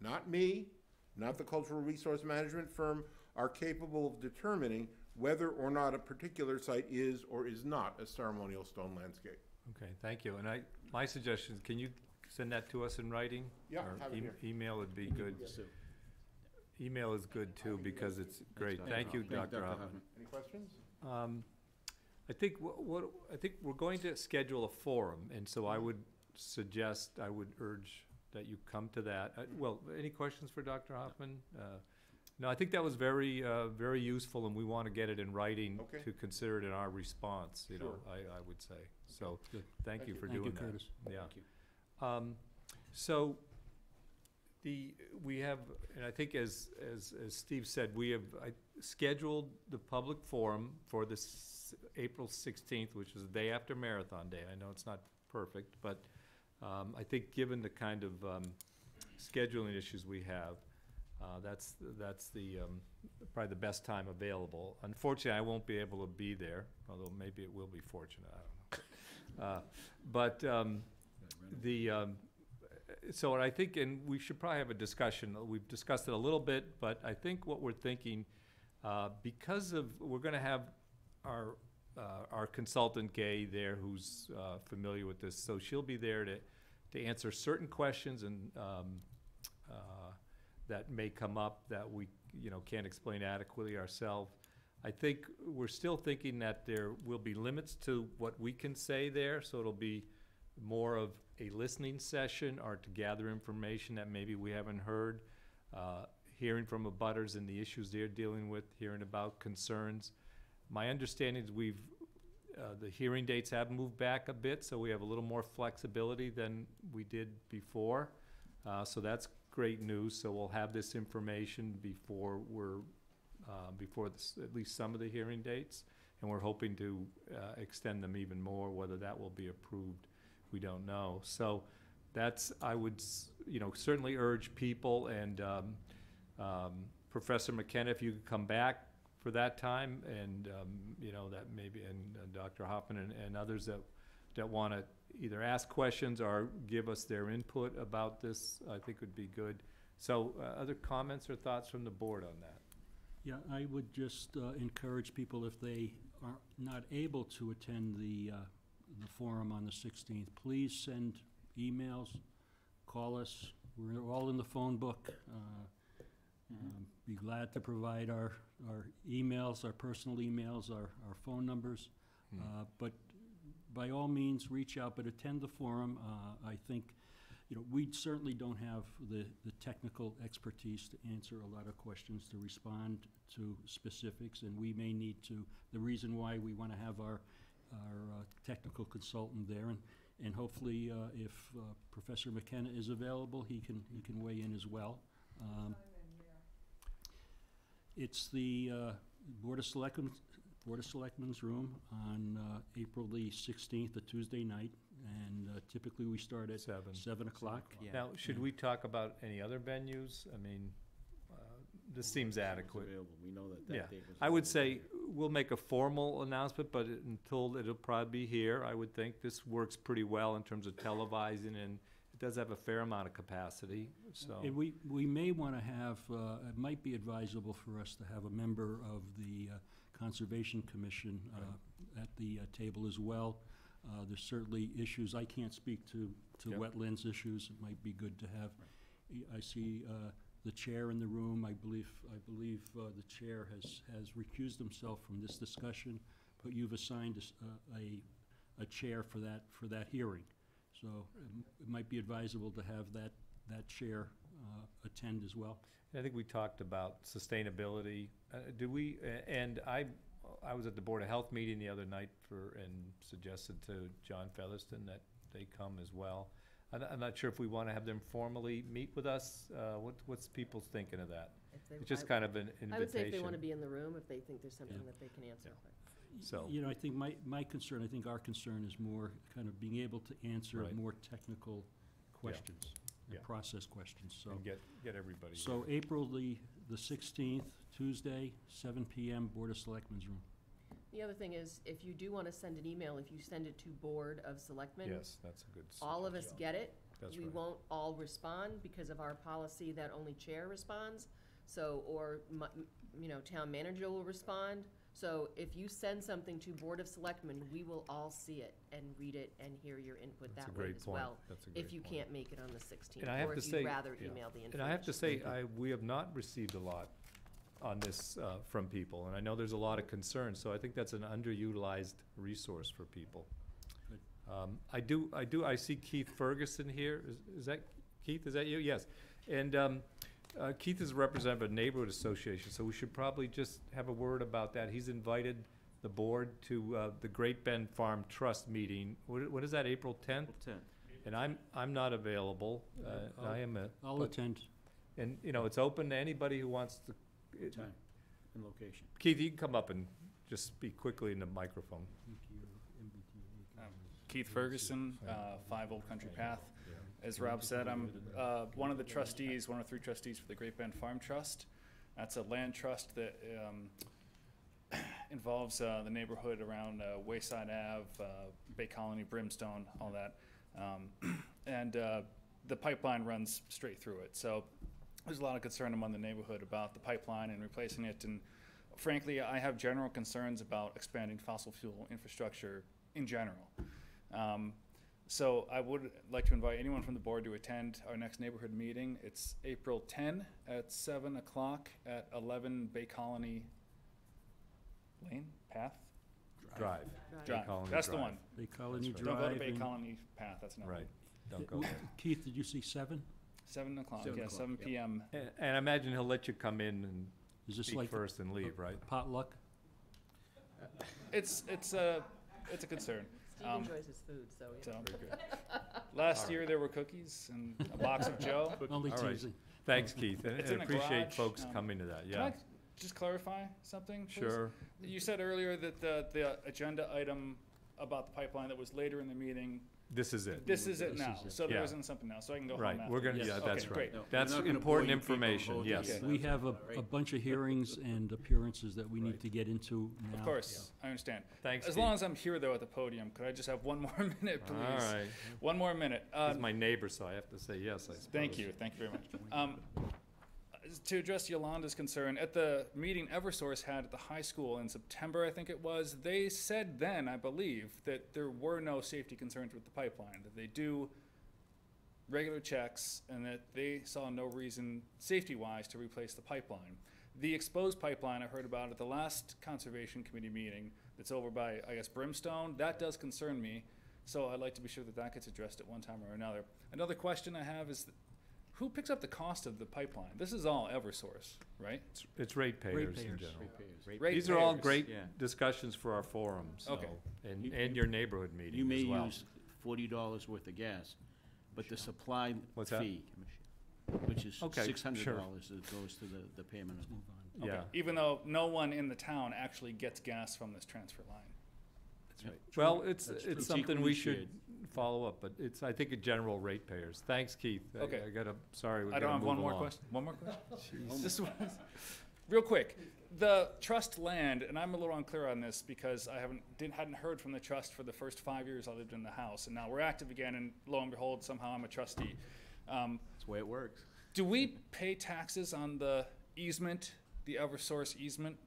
not me, not the cultural resource management firm, are capable of determining whether or not a particular site is or is not a ceremonial stone landscape. Okay, thank you. And my suggestion is, can you send that to us in writing? Yeah, Or have it here. email would be good. Yes, sir. Email is good too, because it's great. Dr. Thank you, Hoffman. Thank Dr. Hoffman. Any questions? I think I think we're going to schedule a forum, and so I would urge that you come to that. Well, any questions for Dr. Hoffman? No, I think that was very, very useful, and we want to get it in writing Okay. to consider it in our response, you know, Sure. I would say. So, Good. thank you for Thank you, doing that. Curtis. Yeah. Thank you. So, we have, and I think as Steve said, we have scheduled the public forum for this April 16th, which is the day after Marathon Day. I know it's not perfect, but I think given the kind of scheduling issues we have, that's the probably the best time available. Unfortunately, I won't be able to be there, although maybe it will be fortunate, I don't know. So I think, and we should probably have a discussion, we've discussed it a little bit, but I think what we're thinking, because we're gonna have our consultant Gay there, who's familiar with this, so she'll be there to answer certain questions and that may come up that we can't explain adequately ourselves. I think we're still thinking that there will be limits to what we can say there, so it'll be more of a listening session or to gather information that maybe we haven't heard, hearing from abutters and the issues they're dealing with, hearing about concerns. My understanding is the hearing dates have moved back a bit, so we have a little more flexibility than we did before. So that's great news. So we'll have this information before before at least some of the hearing dates. And we're hoping to extend them even more. Whether that will be approved, we don't know. So that's, I would, certainly urge people, and Professor McKenna, if you could come back for that time, and, that maybe, and Dr. Hoffman and others that want to either ask questions or give us their input about this, I think would be good. So other comments or thoughts from the board on that? Yeah, I would just encourage people, if they are not able to attend the forum on the 16th, please send emails, call us. We're all in the phone book. Be glad to provide our emails, our personal emails, our phone numbers. But by all means, reach out, but attend the forum. I think, we certainly don't have the technical expertise to answer a lot of questions, to respond to specifics, and we may need to. The reason why we want to have our technical consultant there, and hopefully, if Professor McKenna is available, he can weigh in as well. It's the Board of Selectmen's room on April the 16th, a Tuesday night, and typically we start at 7 o'clock. Yeah. Now, should we talk about any other venues? I mean, this seems adequate. Available. We know that Yeah, date was I would available. say we'll make a formal announcement, but until it'll probably be here, I would think. This works pretty well in terms of televising, and it does have a fair amount of capacity, so. And we may want to have, it might be advisable for us to have a member of the Conservation Commission at the table as well. There's certainly issues, I can't speak to Yep. wetlands issues. It might be good to have. I see the chair in the room. I believe the chair has recused himself from this discussion, but you've assigned a chair for that hearing. So it might be advisable to have that chair attend as well. I think we talked about sustainability. And I was at the Board of Health meeting the other night and suggested to John Featherston that they come as well. I'm not sure if we want to have them formally meet with us. What's people's thinking of that? It's just kind of an invitation. I would say if they want to be in the room, if they think there's something that they can answer. So. I think my concern, I think our concern is more kind of being able to answer Right. more technical questions, Yeah. process questions, so. And get everybody. So April the 16th, Tuesday, 7 PM, Board of Selectmen's room. The other thing is, if you do want to send an email, if you send it to Board of Selectmen, Yes, that's a good. all of us get it. That's We right. won't all respond because of our policy that only chair responds. So, or, town manager will respond. So if you send something to Board of Selectmen, we will all see it and read it and hear your input That's a that way great as point. well. That's a great If you point. can't make it on the 16th, And I have or to if say- you'd rather yeah. email the information. And I have to say, we have not received a lot on this from people, and I know there's a lot of concern, so I think that's an underutilized resource for people. Good. I see Keith Ferguson here. Is that, Keith, is that you? Yes. And Keith is a representative of a neighborhood association, so we should probably just have a word about that. He's invited the board to the Great Bend Farm Trust meeting. What is that, April 10th? April 10th. And I'm not available. I am I'll but- attend. And, it's open to anybody who wants to. Time and location. Keith, you can come up and just speak quickly in the microphone. Keith Ferguson, 5 Old Country Path. As Rob said, I'm one of the trustees, one of 3 trustees for the Great Bend Farm Trust. That's a land trust that involves the neighborhood around Wayside Ave, Bay Colony, Brimstone, all that. And the pipeline runs straight through it. So there's a lot of concern among the neighborhood about the pipeline and replacing it. And frankly, I have general concerns about expanding fossil fuel infrastructure in general. So I would like to invite anyone from the board to attend our next neighborhood meeting. It's April 10 at 7 o'clock at 11 Bay Colony Lane, Path? Drive. Drive. Colony That's the Drive. one. Bay Colony That's Drive. Don't go to Bay and- Colony Path, that's another Right. one. Don't go there. Keith, did you see 7? 7 o'clock, 7 yeah, o'clock, 7 yep. PM. And I imagine he'll let you come in and Is this speak like first and leave, right? potluck? It's a concern. Steve enjoys his food, so, yeah. So, Last year, there were cookies and a box of Joe. Only All right. teasing. Thanks, Keith, and It's I in the appreciate garage, folks coming to that, Can yeah. I just clarify something, please? Sure. You said earlier that the agenda item about the pipeline that was later in the meeting, This is it. this is it This now. is it. So there Yeah. isn't something else, so I can go home Right, after. we're gonna, this. yeah, Okay, that's great. right. No, That's we're not gonna important bore you people, information, hold you yes. to that. We have a Right. bunch of hearings and appearances that we need Right. to get into now. Of course, I understand. Thanks, As Keith. long as I'm here, though, at the podium, could I just have one more minute, please? All right. One more minute. He's my neighbor, so I have to say yes, I suppose. Thank you very much. To address Yolanda's concern, at the meeting Eversource had at the high school in September, I think it was, they said then, I believe, that there were no safety concerns with the pipeline, that they do regular checks, and that they saw no reason, safety-wise, to replace the pipeline. The exposed pipeline I heard about at the last Conservation Committee meeting, that's over by, I guess, Brimstone, that does concern me, so I'd like to be sure that that gets addressed at one time or another. Another question I have is, who picks up the cost of the pipeline? This is all Eversource, right? It's ratepayers in Ratepayers. general. These are all great Yeah. discussions for our forum, so, Okay. and your neighborhood meeting You may as well. use $40 worth of gas, but the supply What's that? fee, which is Okay, $600, that goes to the payment of. Move on. Okay. Yeah, Even though no one in the town actually gets gas from this transfer line. that's right. Well, it's That's true. it's It's something equally we should shared. follow up, but it's, I think, a general ratepayers. Thanks, Keith. Okay. I gotta, sorry, we I gotta don't have move one more along. question. One more question? This one, real quick. The trust land, and I'm a little unclear on this because I hadn't heard from the trust for the first 5 years I lived in the house, and now we're active again, and lo and behold, somehow I'm a trustee. That's the way it works. Do we pay taxes on the easement, the Eversource easement?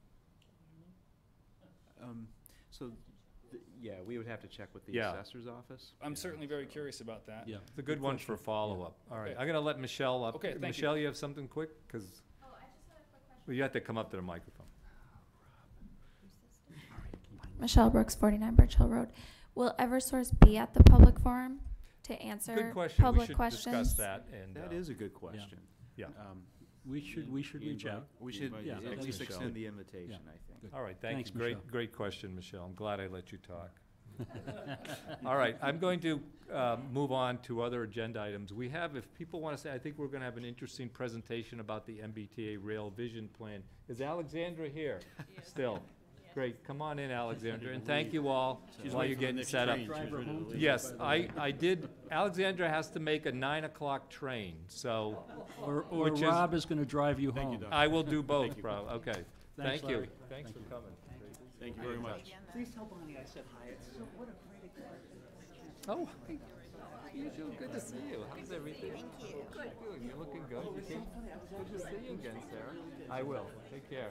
So, yeah, we would have to check with the Yeah. assessor's office. I'm certainly very curious about that. Yeah. It's a good one for follow-up. All right, Okay. I'm gonna let Michelle up. Okay, thank you. Michelle, you have something quick? Because, Oh, I just had a quick question. well, you have to come up to the microphone. Michelle Brooks, 49 Birch Hill Road. Will Eversource be at the public forum to answer Good question. We public should questions? discuss that, and, That is a good question. yeah. We should reach out. We should Yeah, at that's least Michelle. extend the invitation, Yeah. I think. Good. all right, thank Thanks, you. Great, Michelle. great question, Michelle. I'm glad I let you talk. All right, I'm going to move on to other agenda items. We have, if people want to say, I think we're going to have an interesting presentation about the MBTA Rail Vision Plan. Is Alexandra here still? Great, come on in, Alexandra, and thank you all She's while waiting you're for the getting next set up. train. She's ready to leave. Yes, I did, Alexandra has to make a 9 o'clock train, so Or Which is- Rob is going to drive you Thank you, home. Doc. I will do both, Thank you. bro, okay. Thanks, Thank you. Larry. Thanks for Thank you. coming. Thank you very much. Please tell Bonnie I said hi. It's so, what a great experience. Oh, you too. Good to see you. How's everything? Thank you. Good. You're looking good. You came. Good to see you again, Sarah. I will. Take care.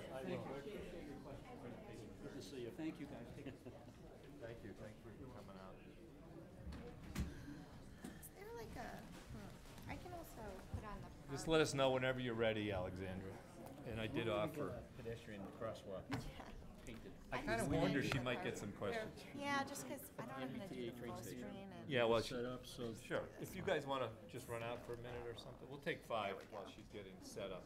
Good to see you. Thank you, guys. Take care. Thank you. Thank you for coming out. Is there like a, I can also put on the. Just let us know whenever you're ready, Alexandra. And I did offer. Pedestrian crosswalk painted. I kind of warned her she might get some questions. Yeah, just because I don't know how to do the train full station. screen and. Yeah, well, Set up so sure. If you guys want to just run out for a minute or something, we'll take 5 while she's getting set up.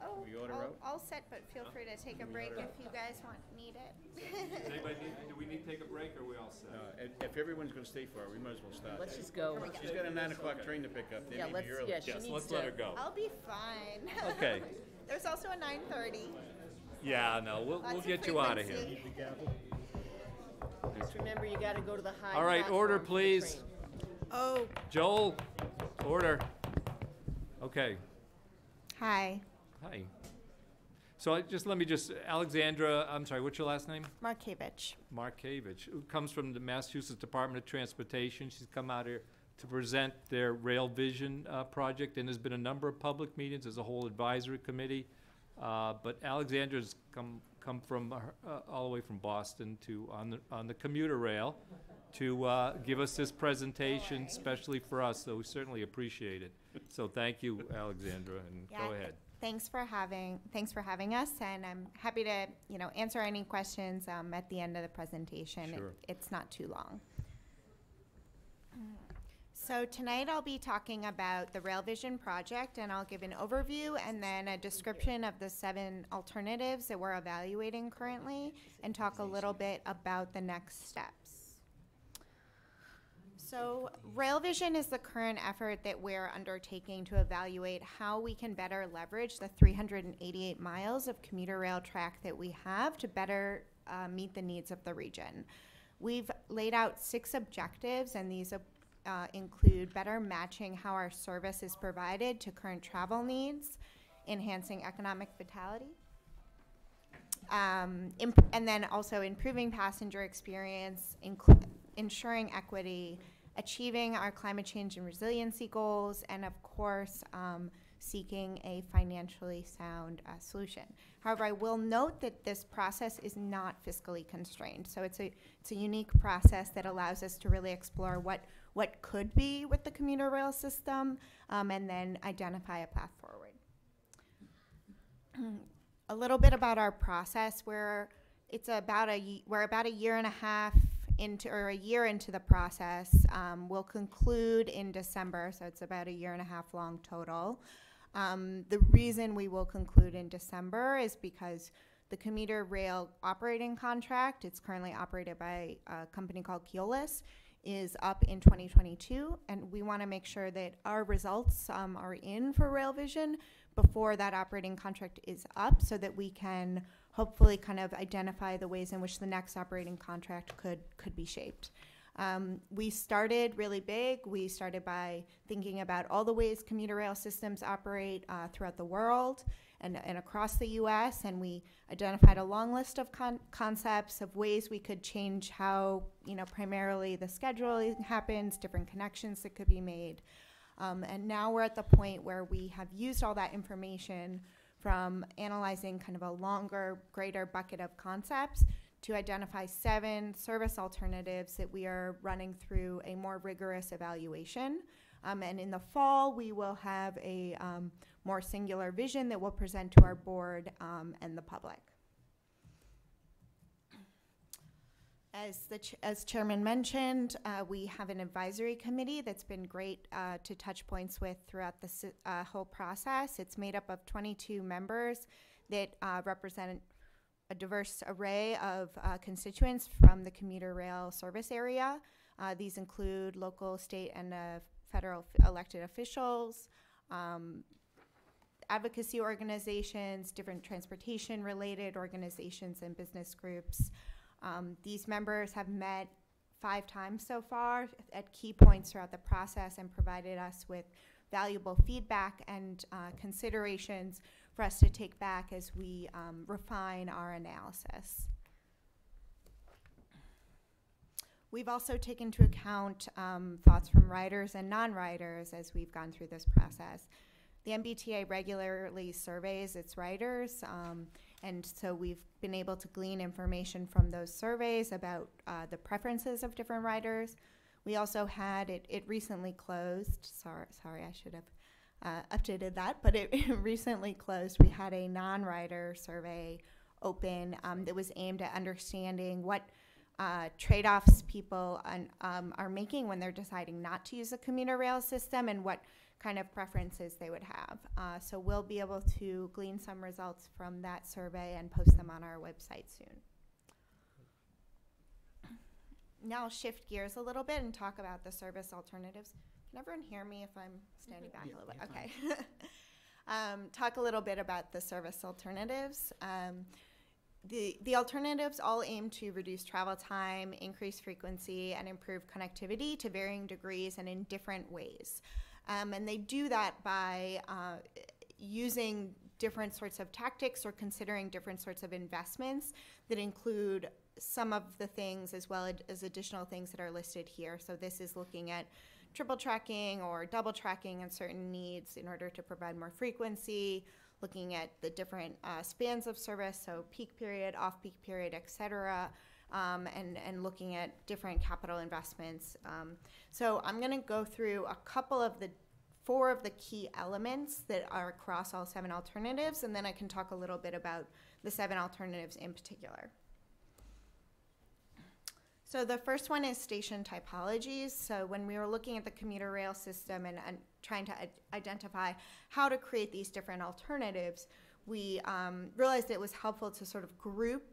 Oh, we order out? I'll set, but feel free to take a break if you guys need it. Does anybody do we need to take a break or are we all set? If everyone's gonna stay for it, we might as well start. Let's just go. She's got a 9 o'clock train to pick up. They Yeah, may be early. yeah, she Yes, needs let's to. let her go. I'll be fine. Okay. There's also a 9:30. Yeah, no, we'll Lots of get you out of here. frequency. Just remember, you gotta go to the high. All right, order, platform for the please. train. Oh, Joel, order. Okay, hi, hi. So let me Alexandra, I'm sorry, what's your last name? Markevich. Markevich, who comes from the Massachusetts Department of Transportation. She's come out here to present their Rail Vision project, and there's been a number of public meetings. There's a whole advisory committee. But Alexandra's come from all the way from Boston to on the commuter rail to give us this presentation, especially for us. So we certainly appreciate it. So thank you, Alexandra, and Yeah, go ahead. Thanks for having us, and I'm happy to answer any questions at the end of the presentation. Sure. It's not too long. So tonight I'll be talking about the Rail Vision project, and I'll give an overview and then a description of the 7 alternatives that we're evaluating currently, and talk a little bit about the next steps. So Rail Vision is the current effort that we're undertaking to evaluate how we can better leverage the 388 miles of commuter rail track that we have to better meet the needs of the region. We've laid out 6 objectives, and these include better matching how our service is provided to current travel needs, enhancing economic vitality, and then also improving passenger experience, ensuring equity, achieving our climate change and resiliency goals, and of course, seeking a financially sound solution. However, I will note that this process is not fiscally constrained. So it's a unique process that allows us to really explore what could be with the commuter rail system, and then identify a path forward. A little bit about our process. We're about a year and a half into, or a year into the process. We'll conclude in December, so it's about a year and a half long total. The reason we will conclude in December is because the commuter rail operating contract, it's currently operated by a company called Keolis, is up in 2022, and we want to make sure that our results are in for Rail Vision before that operating contract is up, so that we can hopefully kind of identify the ways in which the next operating contract could be shaped. We started really big. We started by thinking about all the ways commuter rail systems operate throughout the world and across the U.S., and we identified a long list of concepts of ways we could change how, primarily the scheduling happens, different connections that could be made. And now we're at the point where we have used all that information from analyzing kind of a longer, greater bucket of concepts to identify 7 service alternatives that we are running through a more rigorous evaluation. And in the fall, we will have a more singular vision that we'll present to our board and the public. As Chairman mentioned, we have an advisory committee that's been great to touch points with throughout the whole process. It's made up of 22 members that represent a diverse array of constituents from the commuter rail service area. These include local, state, and federal elected officials, advocacy organizations, different transportation-related organizations and business groups. These members have met 5 times so far at key points throughout the process and provided us with valuable feedback and considerations for us to take back as we refine our analysis. We've also taken into account thoughts from riders and non-riders as we've gone through this process. The MBTA regularly surveys its riders, and so we've been able to glean information from those surveys about the preferences of different riders. We also had, it recently closed, sorry, I should have updated that, but it recently closed. We had a non-rider survey open that was aimed at understanding what trade-offs people are making when they're deciding not to use a commuter rail system and what kind of preferences they would have. So we'll be able to glean some results from that survey and post them on our website soon. Now I'll shift gears a little bit and talk about the service alternatives. Can everyone hear me if I'm standing back a little bit? Okay. Talk a little bit about the service alternatives. The alternatives all aim to reduce travel time, increase frequency, and improve connectivity to varying degrees and in different ways. And they do that by using different sorts of tactics or considering different sorts of investments that include some of the things as well as additional things that are listed here. So this is looking at triple tracking or double tracking on certain needs in order to provide more frequency, looking at the different spans of service, so peak period, off-peak period, et cetera, and looking at different capital investments. So I'm going to go through a couple of the 4 of the key elements that are across all 7 alternatives, and then I can talk a little bit about the 7 alternatives in particular. So the first one is station typologies. So when we were looking at the commuter rail system and trying to identify how to create these different alternatives, we realized it was helpful to sort of group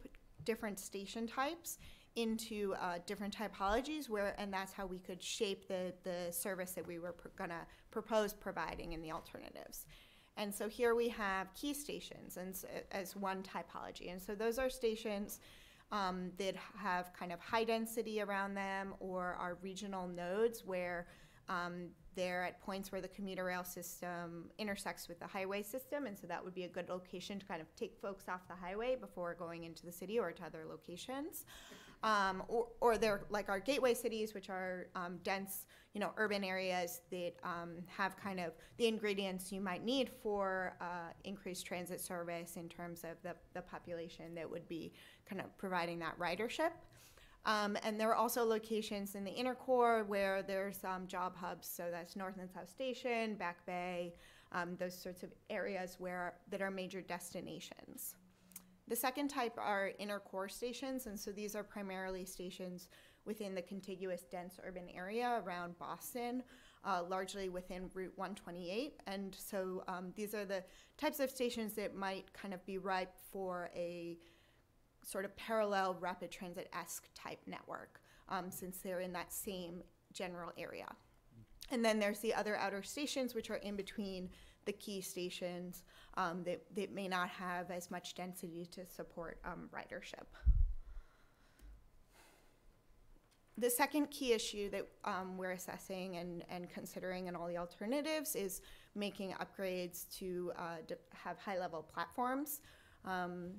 different station types into different typologies and that's how we could shape the service that we were gonna propose providing in the alternatives. And so here we have key stations as one typology. And so those are stations that have kind of high density around them or are regional nodes where they're at points where the commuter rail system intersects with the highway system. And so that would be a good location to kind of take folks off the highway before going into the city or to other locations. Or they're like our gateway cities, which are dense, urban areas that have kind of the ingredients you might need for increased transit service in terms of the population that would be kind of providing that ridership. And there are also locations in the inner core where there's job hubs, so that's North and South Station, Back Bay, those sorts of areas that are major destinations. The second type are inner core stations, and so these are primarily stations within the contiguous dense urban area around Boston, largely within Route 128. And so these are the types of stations that might kind of be ripe for a sort of parallel rapid transit-esque type network, since they're in that same general area. And then there's the other outer stations, which are in between the key stations that may not have as much density to support ridership. The second key issue that we're assessing and considering in all the alternatives is making upgrades to have high-level platforms.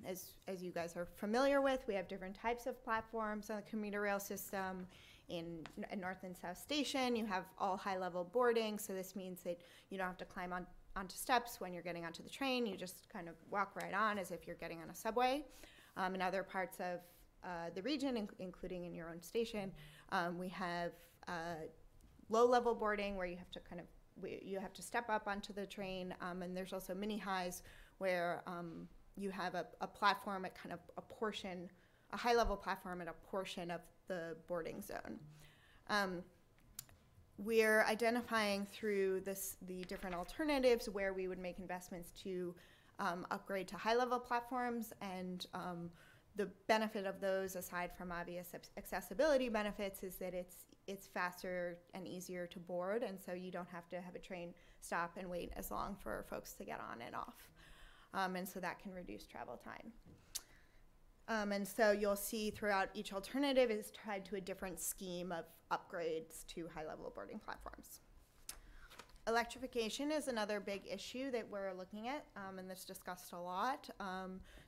As you guys are familiar with, we have different types of platforms on the commuter rail system. In North and South Station, you have all high-level boarding, so this means that you don't have to climb onto steps when you're getting onto the train. You just kind of walk right on as if you're getting on a subway. In other parts of the region, including in your own station, we have low-level boarding where you have to step up onto the train, and there's also mini highs where you have a platform at kind of a high-level platform at a portion of the boarding zone. We're identifying through the different alternatives where we would make investments to upgrade to high-level platforms, and the benefit of those, aside from obvious accessibility benefits, is that it's faster and easier to board, and so you don't have to have a train stop and wait as long for folks to get on and off. And so that can reduce travel time. And so you'll see throughout each alternative is tied to a different scheme of upgrades to high-level boarding platforms. Electrification is another big issue that we're looking at, and that's discussed a lot.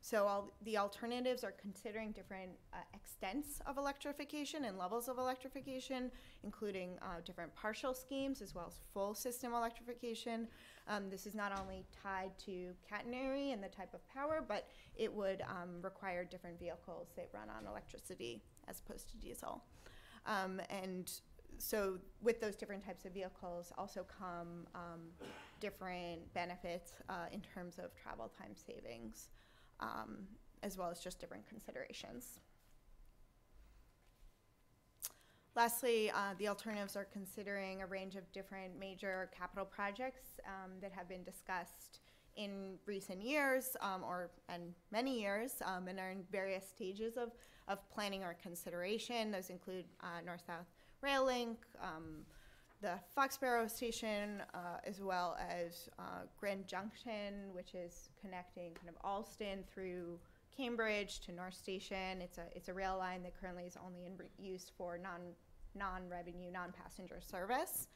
So all the alternatives are considering different extents of electrification and levels of electrification, including different partial schemes as well as full system electrification. This is not only tied to catenary and the type of power, but it would require different vehicles that run on electricity as opposed to diesel. And so with those different types of vehicles also come different benefits in terms of travel time savings, as well as just different considerations. Lastly, the alternatives are considering a range of different major capital projects that have been discussed in recent years and many years and are in various stages of planning or consideration. Those include North-South Rail Link, the Foxborough Station, as well as Grand Junction, which is connecting kind of Alston through Cambridge to North Station. It's a rail line that currently is only in use for non-revenue, non-passenger service,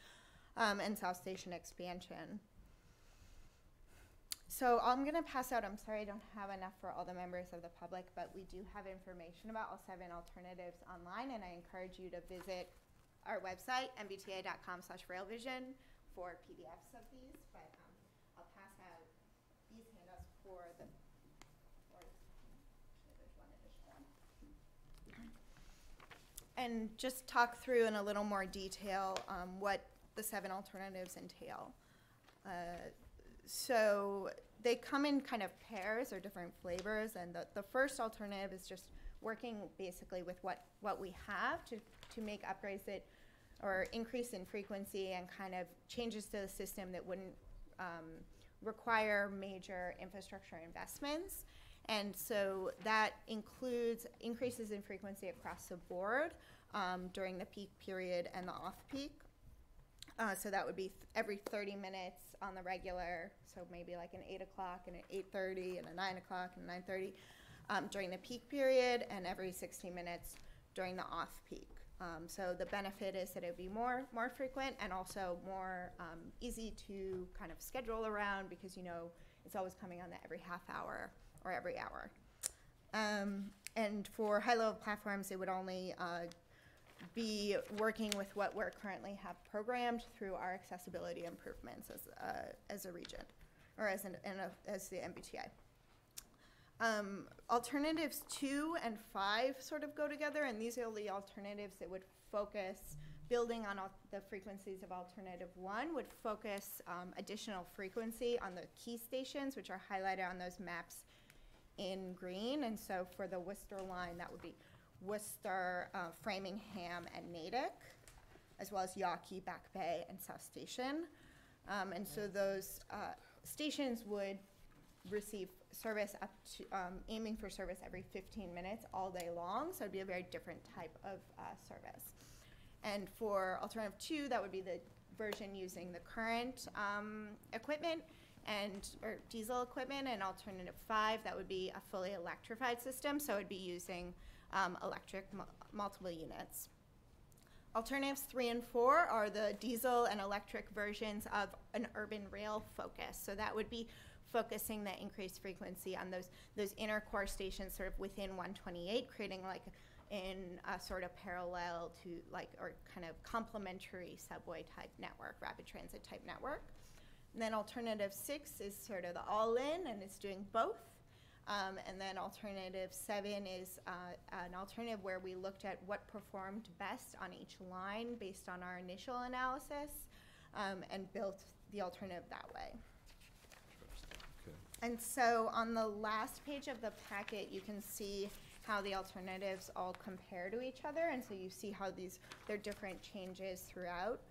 and South Station expansion. So I'm going to pass out, I'm sorry I don't have enough for all the members of the public, but we do have information about all 7 alternatives online, and I encourage you to visit our website, mbta.com/railvision, for PDFs of these, but I'll pass out these handouts for there's one additional one. And just talk through in a little more detail what the 7 alternatives entail. So they come in kind of pairs or different flavors, and the first alternative is just working basically with what we have to make upgrades that or increase in frequency and kind of changes to the system that wouldn't require major infrastructure investments. And so that includes increases in frequency across the board during the peak period and the off-peak. So that would be every 30 minutes on the regular, so maybe like an 8 o'clock and an 8:30 and a 9 o'clock and a 9:30 during the peak period, and every 60 minutes during the off-peak. So the benefit is that it would be more frequent and also more easy to kind of schedule around, because you know it's always coming on every half hour or every hour. And for high-level platforms, it would only be working with what we're currently have programmed through our accessibility improvements as a region, or as the MBTA. Alternatives 2 and 5 sort of go together, and these are the alternatives that would focus, building on the frequencies of alternative 1, would focus additional frequency on the key stations, which are highlighted on those maps in green. And so for the Worcester line, that would be Worcester, Framingham, and Natick, as well as Yawkey, Back Bay, and South Station. And so those stations would receive service up to, aiming for service every 15 minutes all day long, so it'd be a very different type of service. And for alternative 2, that would be the version using the current equipment or diesel equipment, and alternative 5, that would be a fully electrified system, so it'd be using electric multiple units. Alternatives 3 and 4 are the diesel and electric versions of an urban rail focus. So that would be focusing the increased frequency on those inner core stations sort of within 128, creating like in a sort of parallel to like, or kind of complementary subway type network, rapid transit type network. And then alternative 6 is sort of the all-in, and it's doing both. And then alternative 7 is an alternative where we looked at what performed best on each line based on our initial analysis, and built the alternative that way. Okay. And so on the last page of the packet, you can see how the alternatives all compare to each other. And so you see how there are different changes throughout.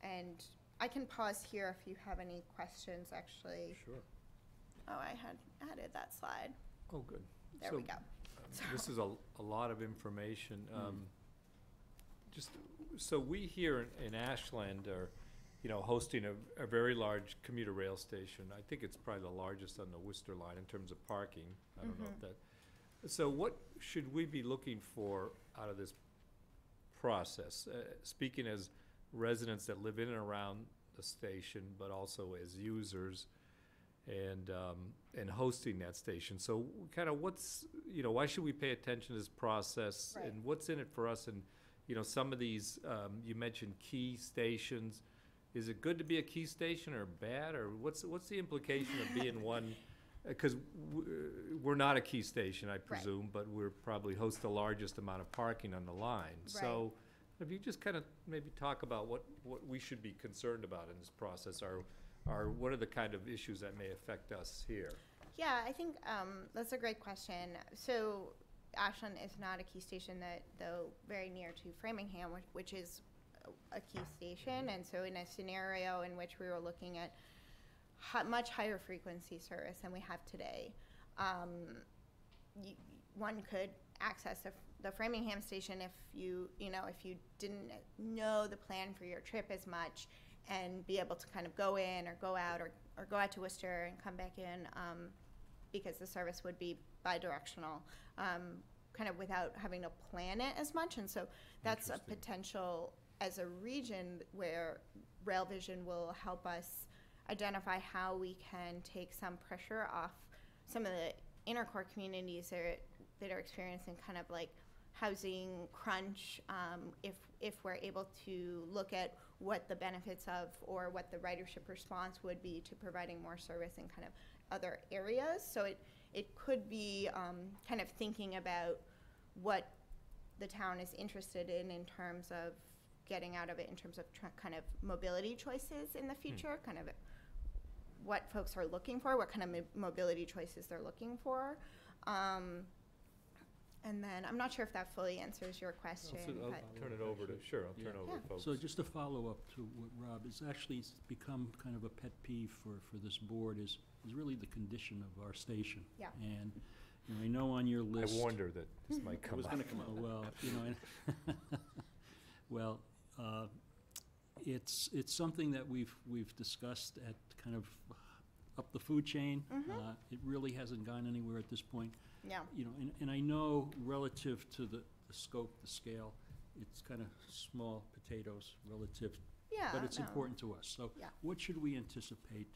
And I can pause here if you have any questions, actually. Sure. Oh, I had added that slide. Oh, good. There So, we go. This is a lot of information. Just, so we here in Ashland are, hosting a very large commuter rail station. I think it's probably the largest on the Worcester line in terms of parking. I don't know if that. So what should we be looking for out of this process? Speaking as residents that live in and around the station, but also as users and hosting that station. So kind of why should we pay attention to this process? Right. And what's in it for us? And, some of these, you mentioned key stations. Is it good to be a key station or bad? Or what's the implication of being one? Because we're not a key station, I presume, but we're probably host the largest amount of parking on the line. Right. So if you just kind of maybe talk about what we should be concerned about in this process, or what are the kind of issues that may affect us here? Yeah, I think that's a great question. So Ashland is not a key station, though very near to Framingham, which is a key station. And so in a scenario in which we were looking at much higher frequency service than we have today, one could access the Framingham station if you didn't know the plan for your trip as much, and be able to kind of go in or go out, or go out to Worcester and come back in, because the service would be bidirectional, kind of without having to plan it as much. And so that's a potential as a region where Rail Vision will help us identify how we can take some pressure off some of the inner core communities that are experiencing kind of like housing crunch, if we're able to look at what the benefits of or what the ridership response would be to providing more service in kind of other areas. So it could be kind of thinking about what the town is interested in terms of getting out of it, in terms of kind of mobility choices in the future, kind of what folks are looking for, what kind of mobility choices they're looking for. And then I'm not sure if that fully answers your question. I'll turn it over to, I'll turn over to folks. So just to follow up to what Rob, it's become kind of a pet peeve for this board, is is really the condition of our station. Yeah. And you know, I know on your I list. warned her that this might It come was up. gonna come up. Well, you know, well, it's something that we've discussed at kind of up the food chain. It really hasn't gone anywhere at this point. Yeah. You know, and I know relative to the scope, the scale, it's kind of small potatoes relative, Yeah. but it's no. important to us. So Yeah. what should we anticipate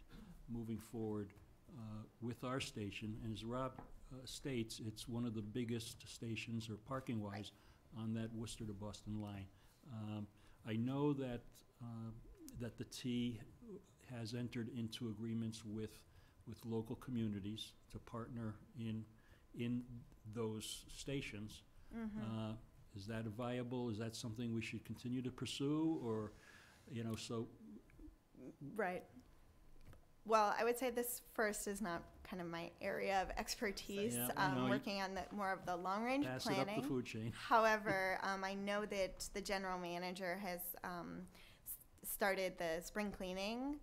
moving forward with our station? And as Rob states, it's one of the biggest stations, or parking-wise, on that Worcester to Boston line. I know that that the T has entered into agreements with local communities to partner in those stations. Is that viable? Is that something we should continue to pursue, or, you know, so? Right. Well, I would say this first is not kind of my area of expertise. Yeah, I know. Working on the more of the long-range Pass planning. it up the food chain. However, I know that the general manager has started the spring cleaning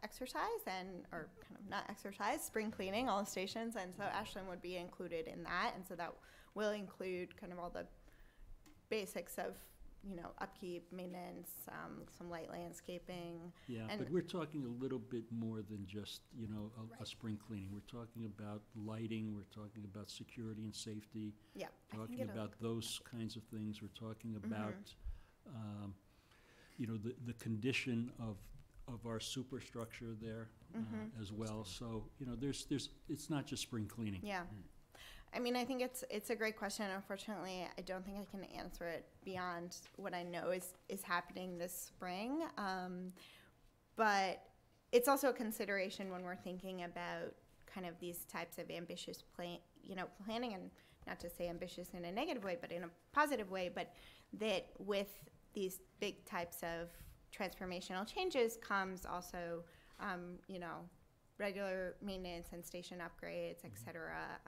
exercise, or kind of not exercise, spring cleaning all the stations, and so Ashland would be included in that, and so that will include kind of all the basics of, you know, upkeep, maintenance, some light landscaping. Yeah, And- but we're talking a little bit more than just, you know, a spring cleaning. We're talking about lighting, we're talking about security and safety, Yeah, I think talking it'll- about those kinds of things. We're talking about, you know, the condition of our superstructure there as well. So, you know, there's, it's not just spring cleaning. Yeah. I mean, I think it's a great question. Unfortunately, I don't think I can answer it beyond what I know is happening this spring. But it's also a consideration when we're thinking about kind of these types of ambitious planning, and not to say ambitious in a negative way, but in a positive way, but that with these big types of transformational changes comes also, you know, regular maintenance and station upgrades, et cetera,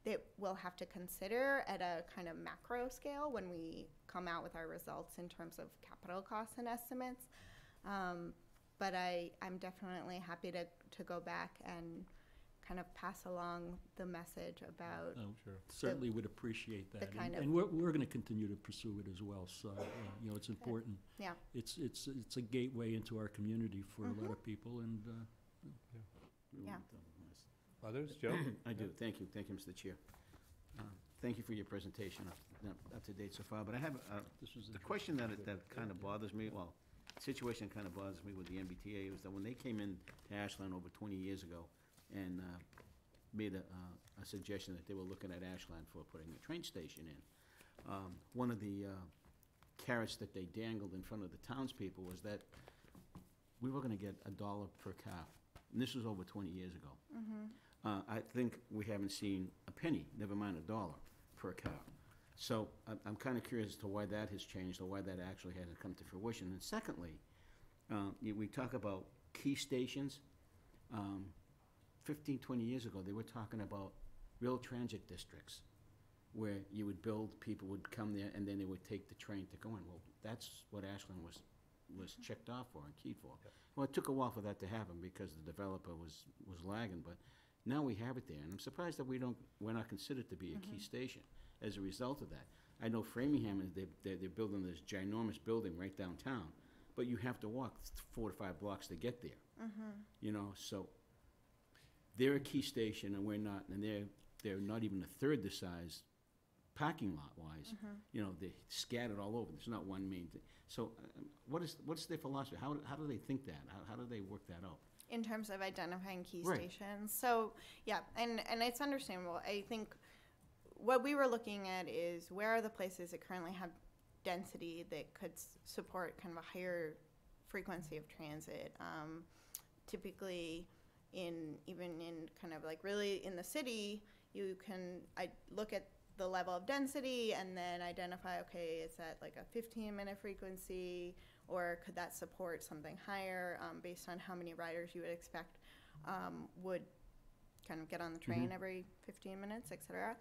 that we'll have to consider at a kind of macro scale when we come out with our results in terms of capital costs and estimates. But I'm definitely happy to go back and kind of pass along the message about Certainly would appreciate that. kind And we're going to continue to pursue it as well. So, you know, it's important. Yeah. It's a gateway into our community for a lot of people, and Yeah. Others, Joe? I do, thank you, Mr. Chair. Thank you for your presentation, up to date so far, but I have, the question that kind of bothers me, well, situation kind of bothers me with the MBTA was that when they came in to Ashland over 20 years ago and made a suggestion that they were looking at Ashland for putting a train station in, one of the carrots that they dangled in front of the townspeople was that we were gonna get $1 per car. And this was over 20 years ago. I think we haven't seen a penny, never mind $1 per car. So I'm kind of curious as to why that has changed, or why that actually hasn't come to fruition. And secondly, we talk about key stations. 15, 20 years ago, they were talking about real transit districts, where you would build, people would come there, and then they would take the train to go in. Well, that's what Ashland was checked off for and keyed for. Well, it took a while for that to happen because the developer was lagging, but now we have it there, and I'm surprised that we're not considered to be a key station as a result of that. I know Framingham, they're building this ginormous building right downtown, but you have to walk 4 to 5 blocks to get there. You know, so they're a key station and we're not, and they're not even a third the size parking lot-wise. You know, they're scattered all over. There's not one main thing. So what's their philosophy? How do they think that? How do they work that out? In terms of identifying key Right. stations. So, yeah, and it's understandable. I think what we were looking at is where are the places that currently have density that could support kind of a higher frequency of transit. Typically, even in kind of like really in the city, you can look at the level of density and then identify, okay, is that like a 15-minute frequency, or could that support something higher based on how many riders you would expect would kind of get on the train every 15 minutes, et cetera.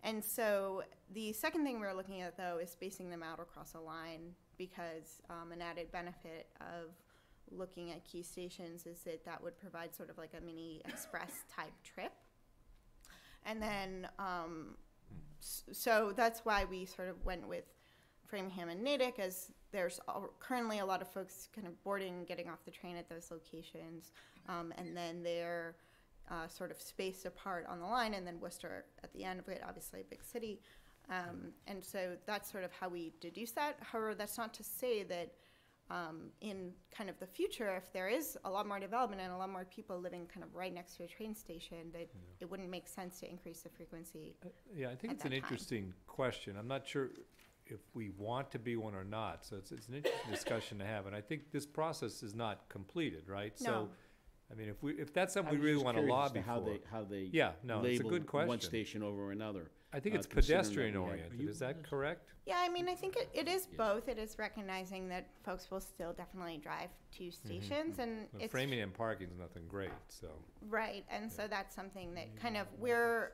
And so the second thing we're looking at, though, is spacing them out across a line, because an added benefit of looking at key stations is that that would provide sort of like a mini express type trip. And then, so that's why we sort of went with Framingham and Natick, as there's currently a lot of folks kind of boarding, getting off the train at those locations. And then they're sort of spaced apart on the line, and then Worcester at the end of it, obviously a big city. And so that's sort of how we deduce that. However, that's not to say that in kind of the future, if there is a lot more development and a lot more people living kind of right next to a train station, that it wouldn't make sense to increase the frequency. Yeah, I think at it's an that time. interesting question. I'm not sure if we want to be one or not, so it's an interesting discussion to have. And I think this process is not completed, right? No. So, I mean, if that's I something we was really just want to curious as lobby how for. how they Yeah, no, it's a label good question. one station over another. I think it's considering that pedestrian we had- oriented, is that correct? Yeah, I mean, I think it is Yeah. both. It is recognizing that folks will still definitely drive to stations, and Well, it's Framingham parking's nothing great, so. right. And so that's something that kind of we're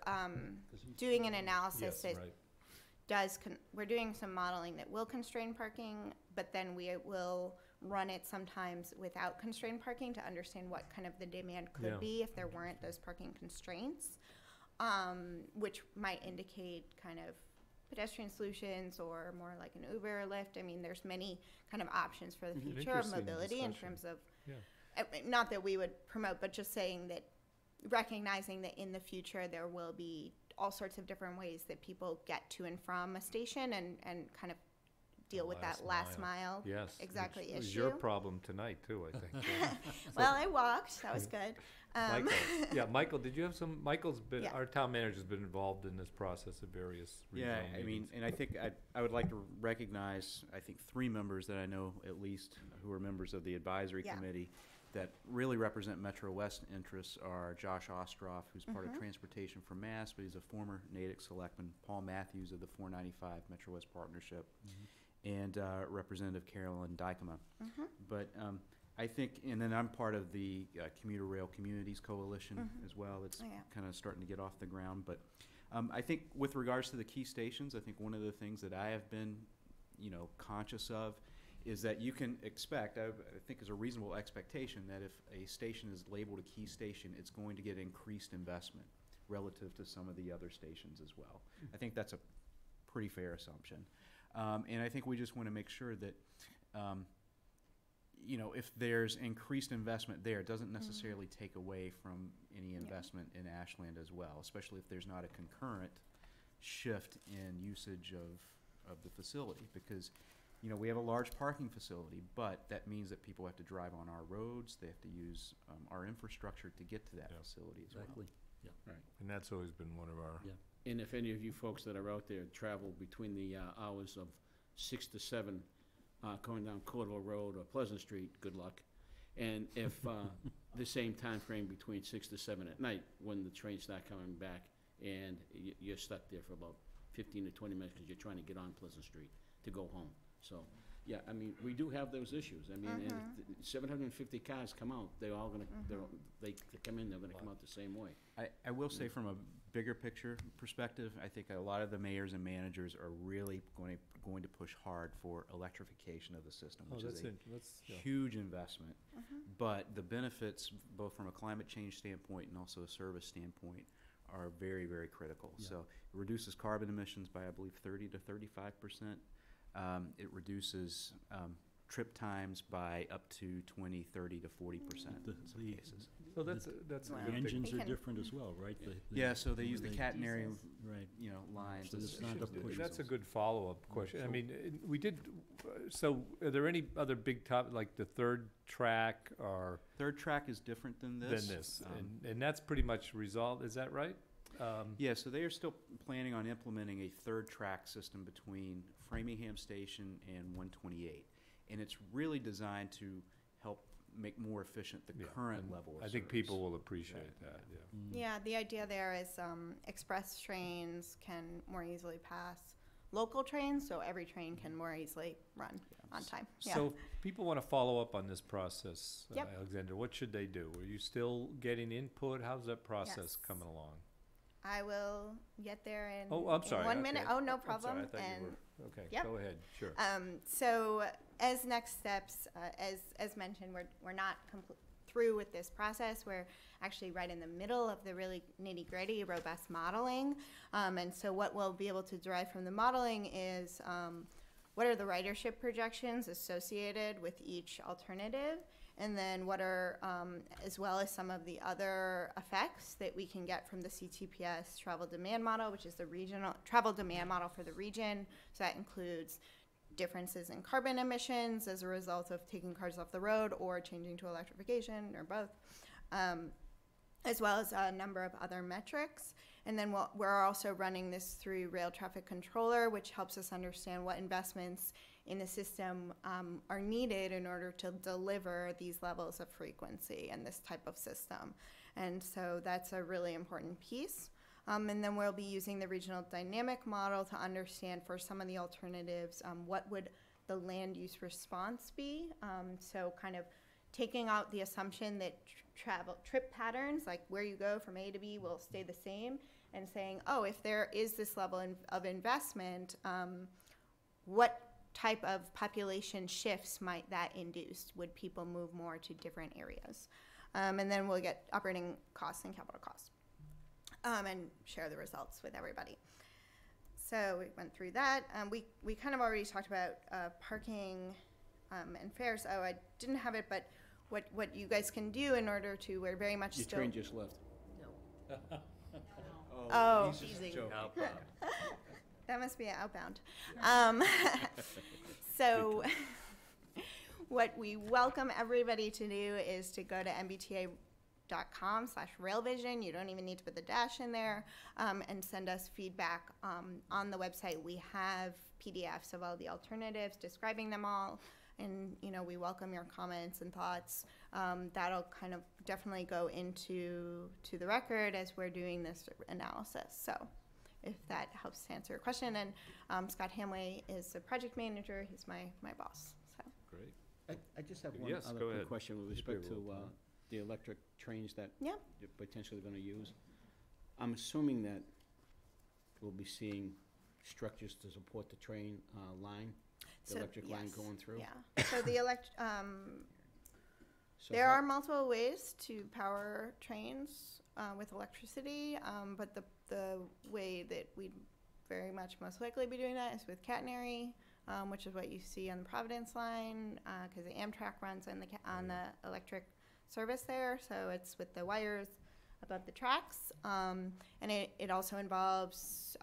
doing an analysis Yes, that right. we're doing some modeling that will constrain parking, but then we will run it sometimes without constrained parking to understand what kind of the demand could Yeah. be if there weren't those parking constraints, which might indicate kind of pedestrian solutions or more like an Uber or Lyft. I mean, there's many kind of options for the An future of interesting mobility in discussion. terms of, Yeah. not that we would promote, but just saying that, recognizing that in the future there will be all sorts of different ways that people get to and from a station, and kind of deal with that last mile. Yes. exactly It was your issue. problem tonight, too, I think. Well, I walked, that was good. Michael, yeah, Michael, did you have Michael's been, Yeah. our town manager's been involved in this process of various Yeah, regional I mean, meetings. and I think I would like to recognize, I think, 3 members that I know at least who are members of the advisory Yeah. committee that really represent Metro West interests are Josh Ostroff, who's part of Transportation for Mass, but he's a former Natick selectman, Paul Matthews of the 495 Metro West Partnership, and Representative Carolyn Dykema. But I think, and then I'm part of the Commuter Rail Communities Coalition as well. It's Oh, yeah. kind of starting to get off the ground. But I think with regards to the key stations, I think one of the things that I have been, conscious of is that you can expect, I think is a reasonable expectation, that if a station is labeled a key station, it's going to get increased investment relative to some of the other stations as well. I think that's a pretty fair assumption. And I think we just want to make sure that, if there's increased investment there, it doesn't necessarily take away from any investment in Ashland as well, especially if there's not a concurrent shift in usage of the facility. Because, we have a large parking facility, but that means that people have to drive on our roads, they have to use our infrastructure to get to that facility as well. Exactly. And that's always been one of our. Yeah. And if any of you folks that are out there travel between the hours of 6 to 7, going down Cordell Road or Pleasant Street, good luck. And if the same time frame between 6 to 7 at night, when the trains start coming back, and you're stuck there for about 15 to 20 minutes because you're trying to get on Pleasant Street to go home. So, yeah, I mean, we do have those issues. I mean, and if 750 cars come out, they're all gonna, they come in, they're gonna come out the same way. I will say from a bigger picture perspective, I think a lot of the mayors and managers are really going to push hard for electrification of the system, Oh, which is a yeah. huge investment. But the benefits, both from a climate change standpoint and also a service standpoint, are very, very critical. Yeah. So it reduces carbon emissions by, I believe, 30 to 35%. It reduces trip times by up to 20, 30 to 40% in some cases. So that's a The good thing. engines We are can- different as well, right? Yeah, so they use the catenary, Right. lines. So it's not a push. That's a good follow-up question. I So- mean, we did, so are there any other big like the third track or Third track is different than this. And that's pretty much resolved, is that right? Yeah, so they are still planning on implementing a third track system between Framingham Station and 128. And it's really designed to help make more efficient the Yeah, current and level of I think service. people will appreciate that, yeah. Yeah, the idea there is express trains can more easily pass local trains, so every train can more easily run on time. Yeah. So if people want to follow up on this process, Yep. Alexander, what should they do? Are you still getting input? How's that process Yes. coming along? I will get there in, Oh, I'm sorry. in 1 okay. minute. Oh, no I'm sorry, problem. I thought And you were, okay, yep. go ahead, sure. So as next steps, as mentioned, we're not through with this process. We're actually right in the middle of the really nitty-gritty robust modeling. And so what we'll be able to derive from the modeling is what are the ridership projections associated with each alternative, and then what are, as well as some of the other effects that we can get from the CTPS travel demand model, which is the regional travel demand model for the region. So that includes differences in carbon emissions as a result of taking cars off the road or changing to electrification, or both, as well as a number of other metrics. And then we're also running this through Rail Traffic Controller, which helps us understand what investments in the system are needed in order to deliver these levels of frequency and this type of system. And so that's a really important piece. And then we'll be using the regional dynamic model to understand for some of the alternatives, what would the land use response be? So kind of taking out the assumption that trip patterns, like where you go from A to B, will stay the same, and saying, oh, if there is this level of investment, what type of population shifts might that induce? Would people move more to different areas? And then we'll get operating costs and capital costs, and share the results with everybody. So we went through that. We kind of already talked about parking and fares. Oh, I didn't have it, but what you guys can do in order to, we're very much Your still. train just left. No. Oh. Teasing. That must be outbound. So what we welcome everybody to do is to go to mbta.com/railvision. You don't even need to put the dash in there, and send us feedback. On the website, we have PDFs of all the alternatives, describing them all. And, we welcome your comments and thoughts. That'll kind of definitely go into the record as we're doing this analysis. So if that helps to answer your question. And Scott Hamway is the project manager. He's my boss. So Great. I just have one Yes, other go quick ahead. question with Keep it respect to real time. the electric trains that Yeah. you're potentially going to use. I'm assuming that we'll be seeing structures to support the train line, the So, electric line yes. going through. Yeah. So the So there how- are multiple ways to power trains with electricity, but the way that we'd very much most likely be doing that is with catenary, which is what you see on the Providence line, because the Amtrak runs on the electric service there. So it's with the wires above the tracks, and it also involves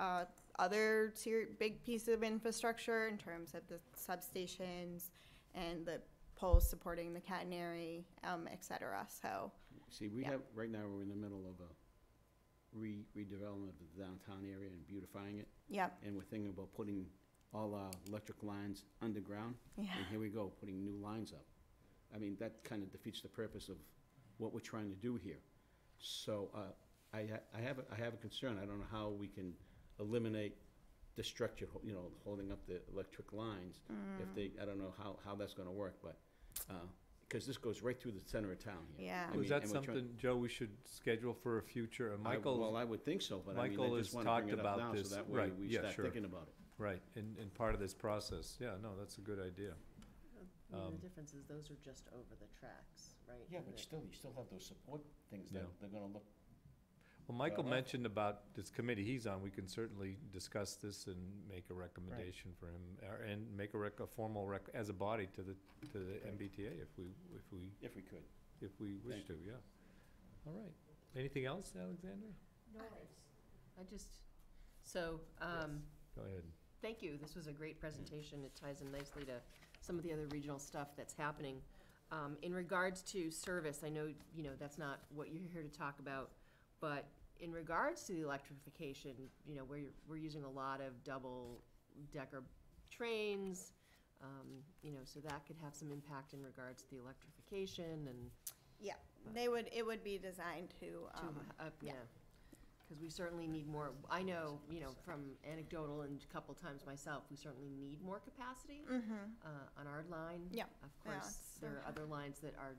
other big pieces of infrastructure in terms of the substations and the poles supporting the catenary, et cetera. So, See, we yeah. have, right now, we're in the middle of a redevelopment of the downtown area and beautifying it. yeah, And we're thinking about putting all our electric lines underground. yeah. And here we go, putting new lines up. I mean, that kind of defeats the purpose of what we're trying to do here. So I have a concern. I don't know how we can eliminate the structure, holding up the electric lines. If they, I don't know how that's going to work, but, because this goes right through the center of town here. Yeah. I Was mean, that and we're something, Joe, we should schedule for a future, Michael? Well, I would think so, but I mean, Michael I has just want to bring talked it up about now, this. so that way Right, we yeah, start sure. thinking about it. Right, in part of this process. Yeah, no, that's a good idea. The difference is those are just over the tracks, right? Yeah, And but it- still, you still have those support things Yeah. that they're gonna look. Well, Michael Well, mentioned about this committee he's on. We can certainly discuss this and make a recommendation for him, and make a formal as a body to the MBTA if we If we could. wish Thank to, yeah. All right. Anything else, Alexander? No, so, Go ahead. thank you. This was a great presentation. It ties in nicely to some of the other regional stuff that's happening. In regards to service, I know, that's not what you're here to talk about, but in regards to the electrification, we're using a lot of double-decker trains, so that could have some impact in regards to the electrification and Yeah, it would be designed to, yeah. Because we certainly need more, I know, from anecdotal and a couple times myself, we certainly need more capacity on our line. Yeah. Of Yeah, course, it's there are other lines that are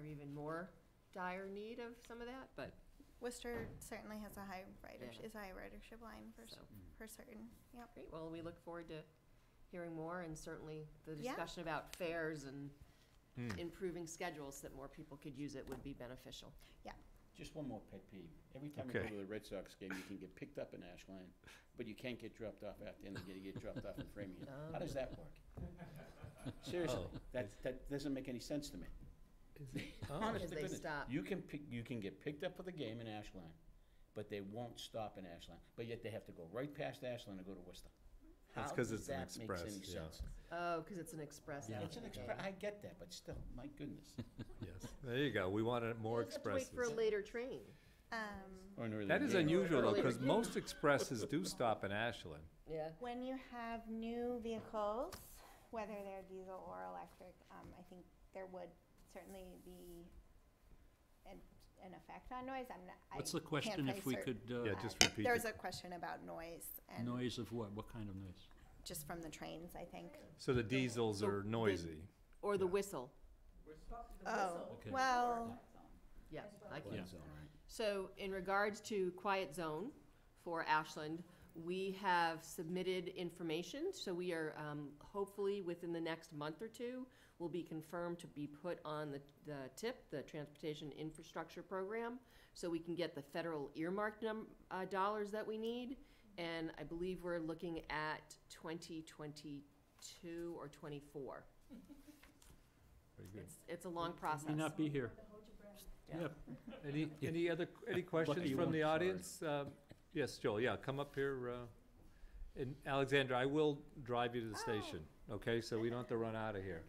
even more dire need of some of that, but Worcester certainly has a high ridership, Yeah. is a high ridership line for, So. for certain, yep. Great, well, we look forward to hearing more, and certainly the Yeah. discussion about fares and Hmm. improving schedules that more people could use it would be beneficial. Just one more pet peeve. Every time you go Okay. to the Red Sox game, you can get picked up in Ashland, but you can't get dropped off after, and you get dropped off in Framingham. How does that work? Seriously, Oh. that doesn't make any sense to me. Oh. Honest Because to they goodness. stop. You can get picked up for the game in Ashland, but they won't stop in Ashland. But yet they have to go right past Ashland and go to Worcester. That's How 'cause does it's an that make express, any yeah. sense? Oh, because it's an express. Yeah. It's an express, I get that, but still, my goodness. Yes, there you go. We wanted more You'll have to wait expresses. for a later train. Or an early That is game. unusual though, Earlier because game. most expresses do stop in Ashland. Yeah. When you have new vehicles, whether they're diesel or electric, I think there would certainly be an effect on noise. I'm not, What's the I can't question, if say we certain. could, Yeah, just repeat There's it. a question about noise and noise of what? What kind of noise? just from the trains, I think. So the diesels So are the- noisy. Or the Yeah. whistle. Oh, Okay. well, Yeah, I can. Yeah. That's all right. So in regards to quiet zone for Ashland, we have submitted information, so we are, hopefully within the next month or two, will be confirmed to be put on the TIP, the Transportation Infrastructure Program, so we can get the federal earmarked dollars that we need, and I believe we're looking at 2022 or 24. Very good. It's a long process. May not be here. Yeah. Yeah. Any questions you from the weren't, sorry. audience? Yes, Joel, yeah, come up here. And Alexandra, I will drive you to the station, okay? So we don't have to run out of here.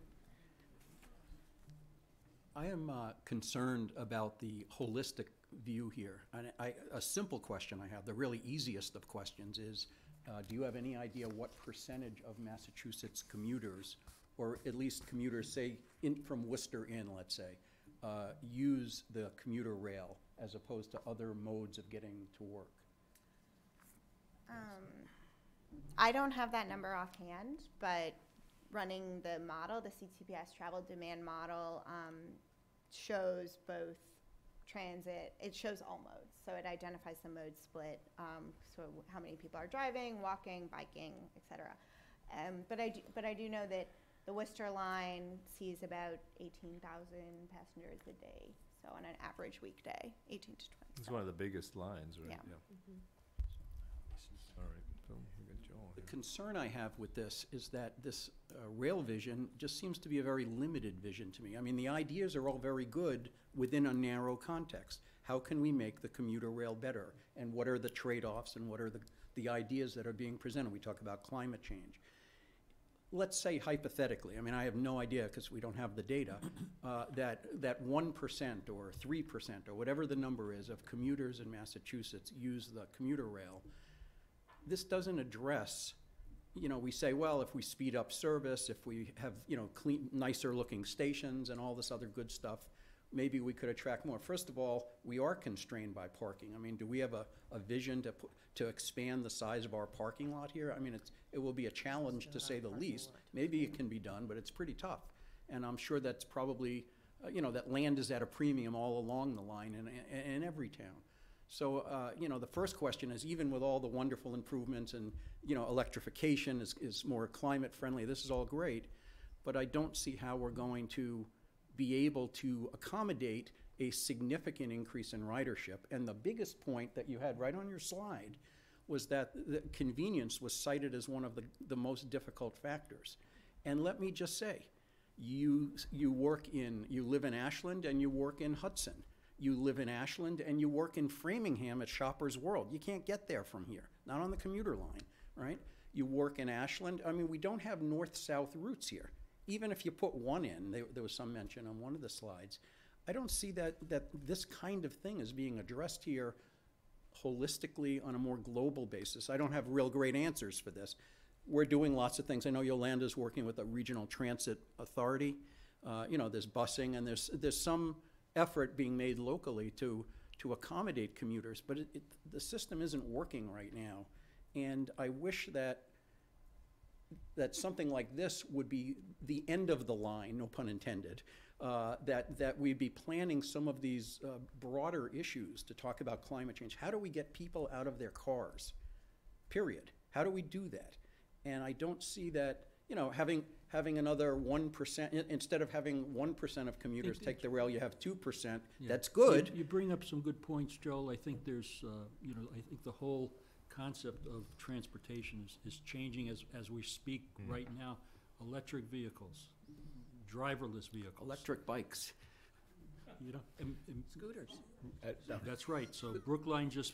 I am concerned about the holistic view here. And a simple question I have, the really easiest of questions is, do you have any idea what percentage of Massachusetts commuters, or at least commuters, say, from Worcester in, let's say, use the commuter rail as opposed to other modes of getting to work? I don't have that number offhand, but running the model, the CTPS travel demand model, shows both transit, it shows all modes. So it identifies the mode split, so how many people are driving, walking, biking, et cetera. But I do know that the Worcester line sees about 18,000 passengers a day. So on an average weekday, 18 to 20. It's one of the biggest lines, right? Yeah. All right, so we got Joel The here. concern I have with this is that this rail vision just seems to be a very limited vision to me. I mean, the ideas are all very good within a narrow context. How can we make the commuter rail better? And what are the trade-offs and what are the ideas that are being presented? We talk about climate change. Let's say hypothetically, I mean, I have no idea because we don't have the data, that 1% or 3% or whatever the number is of commuters in Massachusetts use the commuter rail. This doesn't address, we say, well, if we speed up service, if we have, clean, nicer looking stations and all this other good stuff, maybe we could attract more. First of all, we are constrained by parking. I mean, do we have a vision to expand the size of our parking lot here? I mean, it will be a challenge to say the least. Maybe it can be done, but it's pretty tough. And I'm sure that's probably, that land is at a premium all along the line in every town. So, the first question is, even with all the wonderful improvements and, electrification is more climate friendly, this is all great, but I don't see how we're going to be able to accommodate a significant increase in ridership. And the biggest point that you had right on your slide was that the convenience was cited as one of the most difficult factors. And let me just say, you live in Ashland and you work in Hudson. You live in Ashland and you work in Framingham at Shoppers World. You can't get there from here, not on the commuter line, right? You work in Ashland. I mean, we don't have north-south routes here. Even if you put one in, there was some mention on one of the slides, I don't see that this kind of thing is being addressed here holistically on a more global basis. I don't have real great answers for this. We're doing lots of things. I know Yolanda's working with a regional transit authority. There's busing and there's some effort being made locally to accommodate commuters, but the system isn't working right now. And I wish that something like this would be the end of the line, no pun intended, that we'd be planning some of these broader issues to talk about climate change. How do we get people out of their cars? Period. How do we do that? And I don't see that, you know, having another 1%, instead of having 1% of commuters take the rail, you have 2%. Yeah. That's good. You bring up some good points, Joel. I think there's, you know, I think the whole concept of transportation is changing as we speak right now. Electric vehicles, driverless vehicles. Electric bikes. You know, Scooters. that's right. So Brookline just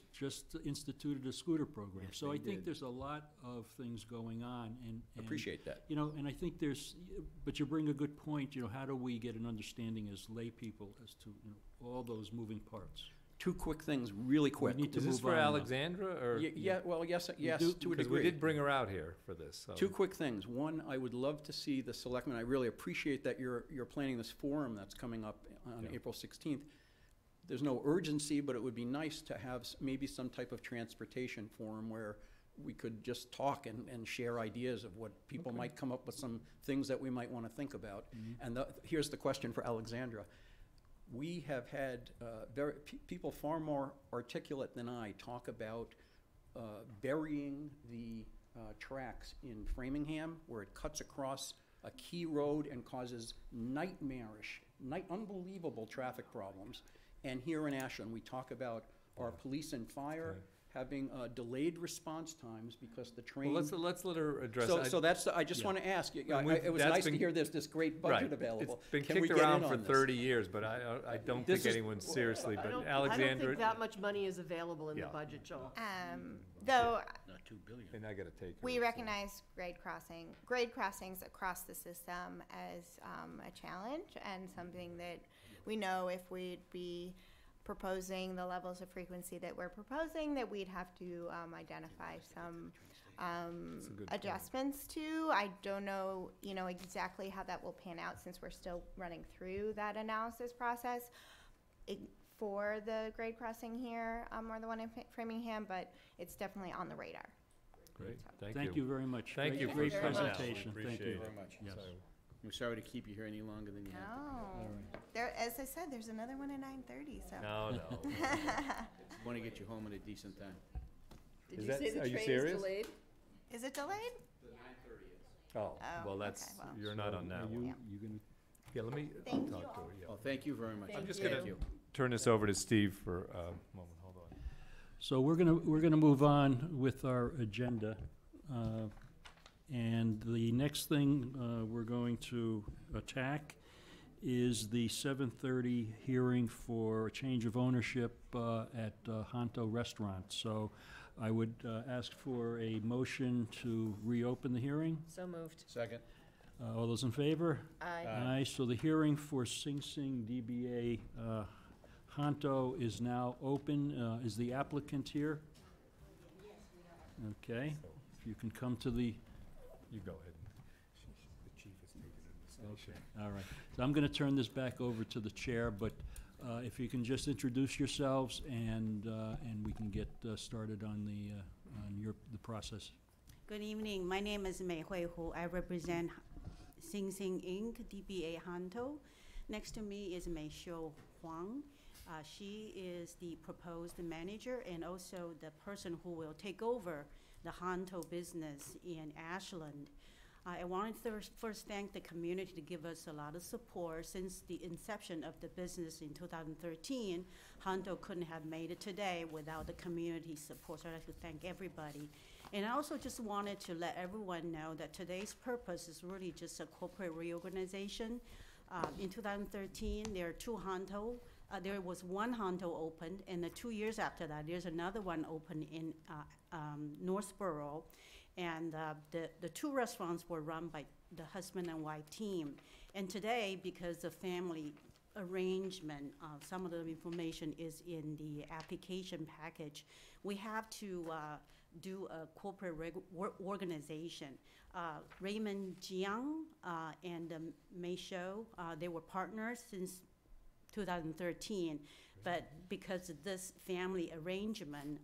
instituted a scooter program. Yes, So they I think did. there's a lot of things going on, and Appreciate that. you know, and I think but you bring a good point. You know, how do we get an understanding as lay people as to, you know, all those moving parts? Two quick things, really quick. need to Is this move for on now. Alexandra, or? Yeah, well, yes, yes, do- to a Because degree. we did bring her out here for this, so. Two quick things. One, I would love to see the selectmen, I really appreciate that you're planning this forum that's coming up on Yeah. April 16th. There's no urgency, but it would be nice to have maybe some type of transportation forum where we could just talk and share ideas of what people might come up with, some things that we might want to think about. And here's the question for Alexandra. We have had people far more articulate than I talk about burying the tracks in Framingham, where it cuts across a key road and causes unbelievable traffic problems. And here in Ashland, we talk about our police and fire having delayed response times because the train. Well, let's let her address it. So that's, I just Yeah. want to ask you, And it was that's nice to been- hear there's this great Right. budget available. It's been Can we kicked get in around on for this? 30 years, but I don't This think is- anyone seriously, I but don't Alexandra. think that much money is available in the Yeah. budget, Joel. Though Not 2 billion. And I gotta take her. we so. recognize grade crossings across the system as a challenge and something that we know if we'd be proposing the levels of frequency that we're proposing, that we'd have to identify some That's a good point. adjustments to. I don't know, you know, exactly how that will pan out since we're still running through that analysis process for the grade crossing here, or the one in Framingham, but it's definitely on the radar. Great, Thank you very much. Thank you Great for very much. presentation. Thank Appreciate you. it. much. Yes. We're sorry to keep you here any longer than you have. No. There, as I said, there's another one at 9:30, so. No. Want to get you home at a decent time. Did Is you that- say the are you train is serious? delayed? Is it delayed? Oh, Oh, well, okay, that's, well. you're not on that Are one. you gonna? Yeah, let me, I'll Thank talk you to her, all. yeah. Oh, thank you very much. Thank just you. gonna turn this over to Steve for a moment, hold on. So we're gonna move on with our agenda. And the next thing we're going to attack is the 7:30 hearing for a change of ownership at Hanto Restaurant. So I would ask for a motion to reopen the hearing. So moved. Second. All those in favor? Aye. Aye, so the hearing for Sing Sing DBA Hanto is now open. Is the applicant here? Okay, if you can come to the, You go ahead. The chief is taking it. okay, all right. So I'm gonna turn this back over to the chair, but if you can just introduce yourselves and we can get started on the process. Good evening. My name is Mei Hui Hu. I represent Sing Sing Inc., DBA Hanto. Next to me is Mei Xiu Huang. She is the proposed manager and also the person who will take over the Hanto business in Ashland. I wanted to first thank the community to give us a lot of support since the inception of the business in 2013. Hanto couldn't have made it today without the community support, so I'd like to thank everybody. And I also just wanted to let everyone know that today's purpose is really just a corporate reorganization. In 2013, there are two Hanto. There was one Hanto opened, and 2 years after that, there's another one opened in Northborough. And the two restaurants were run by the husband and wife team. And today, because of family arrangement, some of the information is in the application package, we have to do a corporate organization. Raymond Jiang and Mei Xiu, they were partners since 2013, but because of this family arrangement,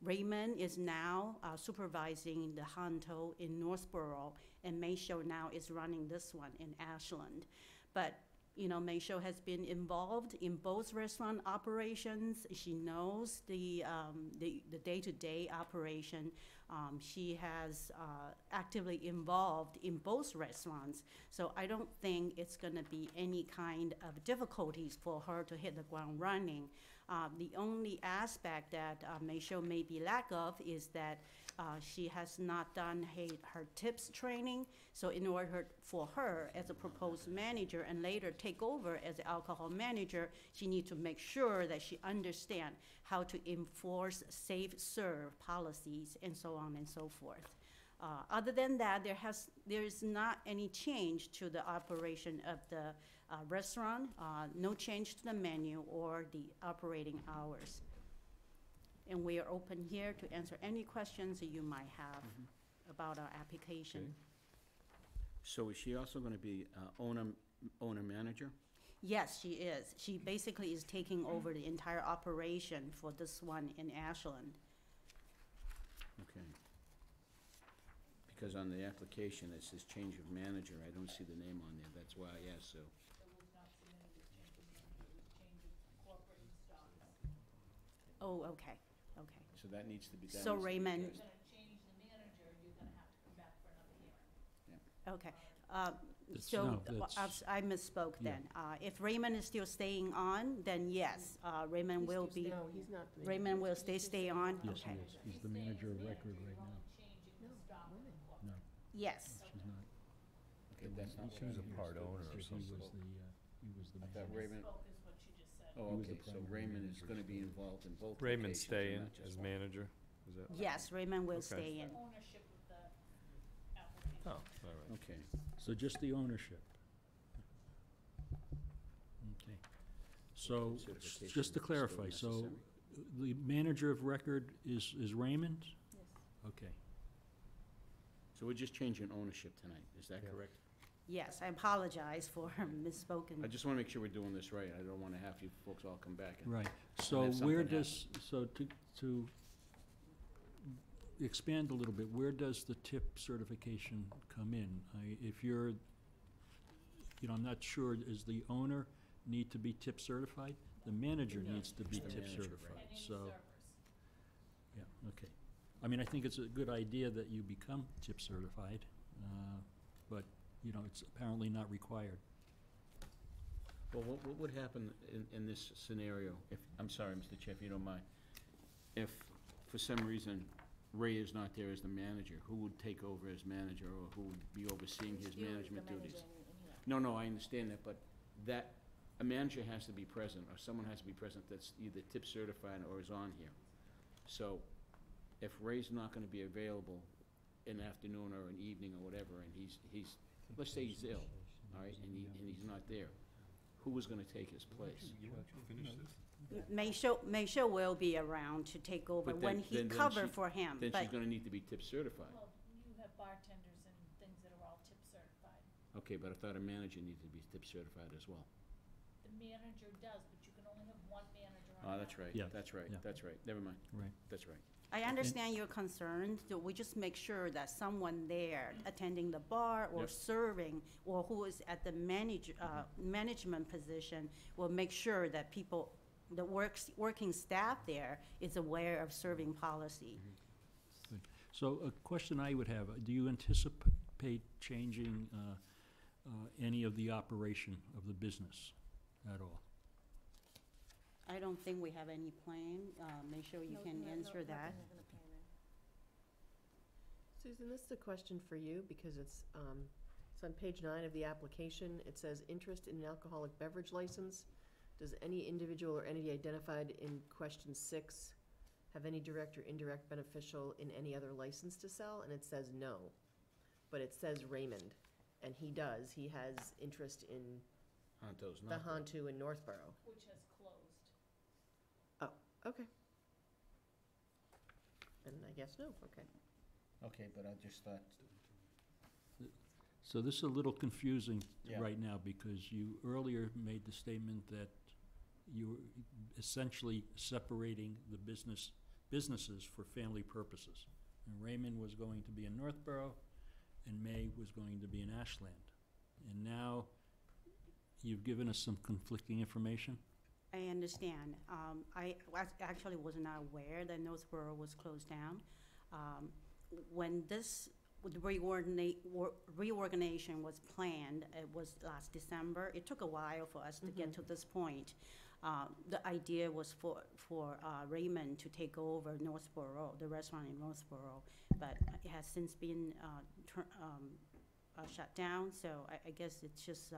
Raymond is now supervising the Hanto in Northborough, and Mei Xiu now is running this one in Ashland. But You know, Meisho has been involved in both restaurant operations. She knows the day-to-day operation. She has actively involved in both restaurants. So I don't think it's going to be any kind of difficulties for her to hit the ground running. The only aspect that Meisho may be lack of is that she has not done her tips training. So in order for her as a proposed manager and later take over as an alcohol manager, she needs to make sure that she understands how to enforce safe serve policies and so on and so forth. Other than that, there is not any change to the operation of the restaurant, no change to the menu or the operating hours. And we are open here to answer any questions that you might have about our application. Okay. So is she also going to be owner-manager? Yes, she is. She basically is taking over the entire operation for this one in Ashland. Okay. Because on the application, it says change of manager. I don't see the name on there. That's why I asked, so. Oh, okay, okay. So that needs to be done. So Raymond. Okay. So I misspoke then. If Raymond is still staying on, then yes, Raymond will be. No, he's not. Raymond will stay on? Yes, he Okay. is. He's the manager of record right now. No, Yes. she's not. Okay, that's not She was a part owner or He something. was the I thought manager. Raymond. He Oh, was the okay, so primary Raymond is manager, gonna be so- involved in both Raymond locations stay and in not just as one. manager, is that? Yes, Raymond will Okay. stay in. Oh, all right. Okay. So just the ownership. Okay. So, Certification just to is still clarify, so necessary. the manager of record is Raymond? Yes. Okay. So we're just changing ownership tonight, is that Yeah. correct? Yes, I apologize for misspoken. I just wanna make sure we're doing this right. I don't wanna have you folks all come back and. Right. So if where something does, so to expand a little bit, where does the tip certification come in? If you're, I'm not sure, does the owner need to be tip certified? The manager No. needs to be It's the tip manager, certified, right. so. Yeah, okay. I mean, I think it's a good idea that you become tip certified, but, it's apparently not required. Well, what would happen in this scenario if, I'm sorry, Mr. Chair, if you don't mind, if for some reason Ray is not there as the manager, who would take over as manager or who would be overseeing his management duties? No, I understand that, but a manager has to be present or someone has to be present that's either tip certified or is on here. So if Ray's not gonna be available in the afternoon or an evening or whatever, and he's, let's say he's ill, all right, and he's not there, who is gonna take his place? Meisho will be around to take over But when then- he then cover she- for him, Then but she's gonna need to be tip certified. Well, you have bartenders and things that are all tip certified. Okay, but I thought a manager needed to be tip certified as well. The manager does, but you can only have one manager on. Oh, an that's right, Yeah. that's right, Yeah. that's right, never mind, Right. that's right. I understand your concerns, that we just make sure that someone there attending the bar or Yep. serving, or who is at the management position, will make sure that people, the working staff there is aware of serving policy. Good. So a question I would have, do you anticipate changing any of the operation of the business at all? I don't think we have any plan. Make sure you can answer that. Susan, this is a question for you because it's on page 9 of the application. It says interest in an alcoholic beverage license. Does any individual or entity identified in question 6 have any direct or indirect beneficial in any other license to sell? And it says no, but it says Raymond, and he does. He has interest in Hanto's the not. there. Hanto in Northborough. Which has closed. Okay. And I guess no, okay. Okay, but I just thought, So this is a little confusing Yeah. right now because you earlier made the statement that you were essentially separating the businesses for family purposes. And Raymond was going to be in Northborough and May was going to be in Ashland. And now you've given us some conflicting information. I understand. Actually was not aware that Northborough was closed down. When this reorganization was planned, it was last December. It took a while for us to get to this point. The idea was for Raymond to take over Northborough, the restaurant in Northborough, but it has since been shut down. So I guess it's just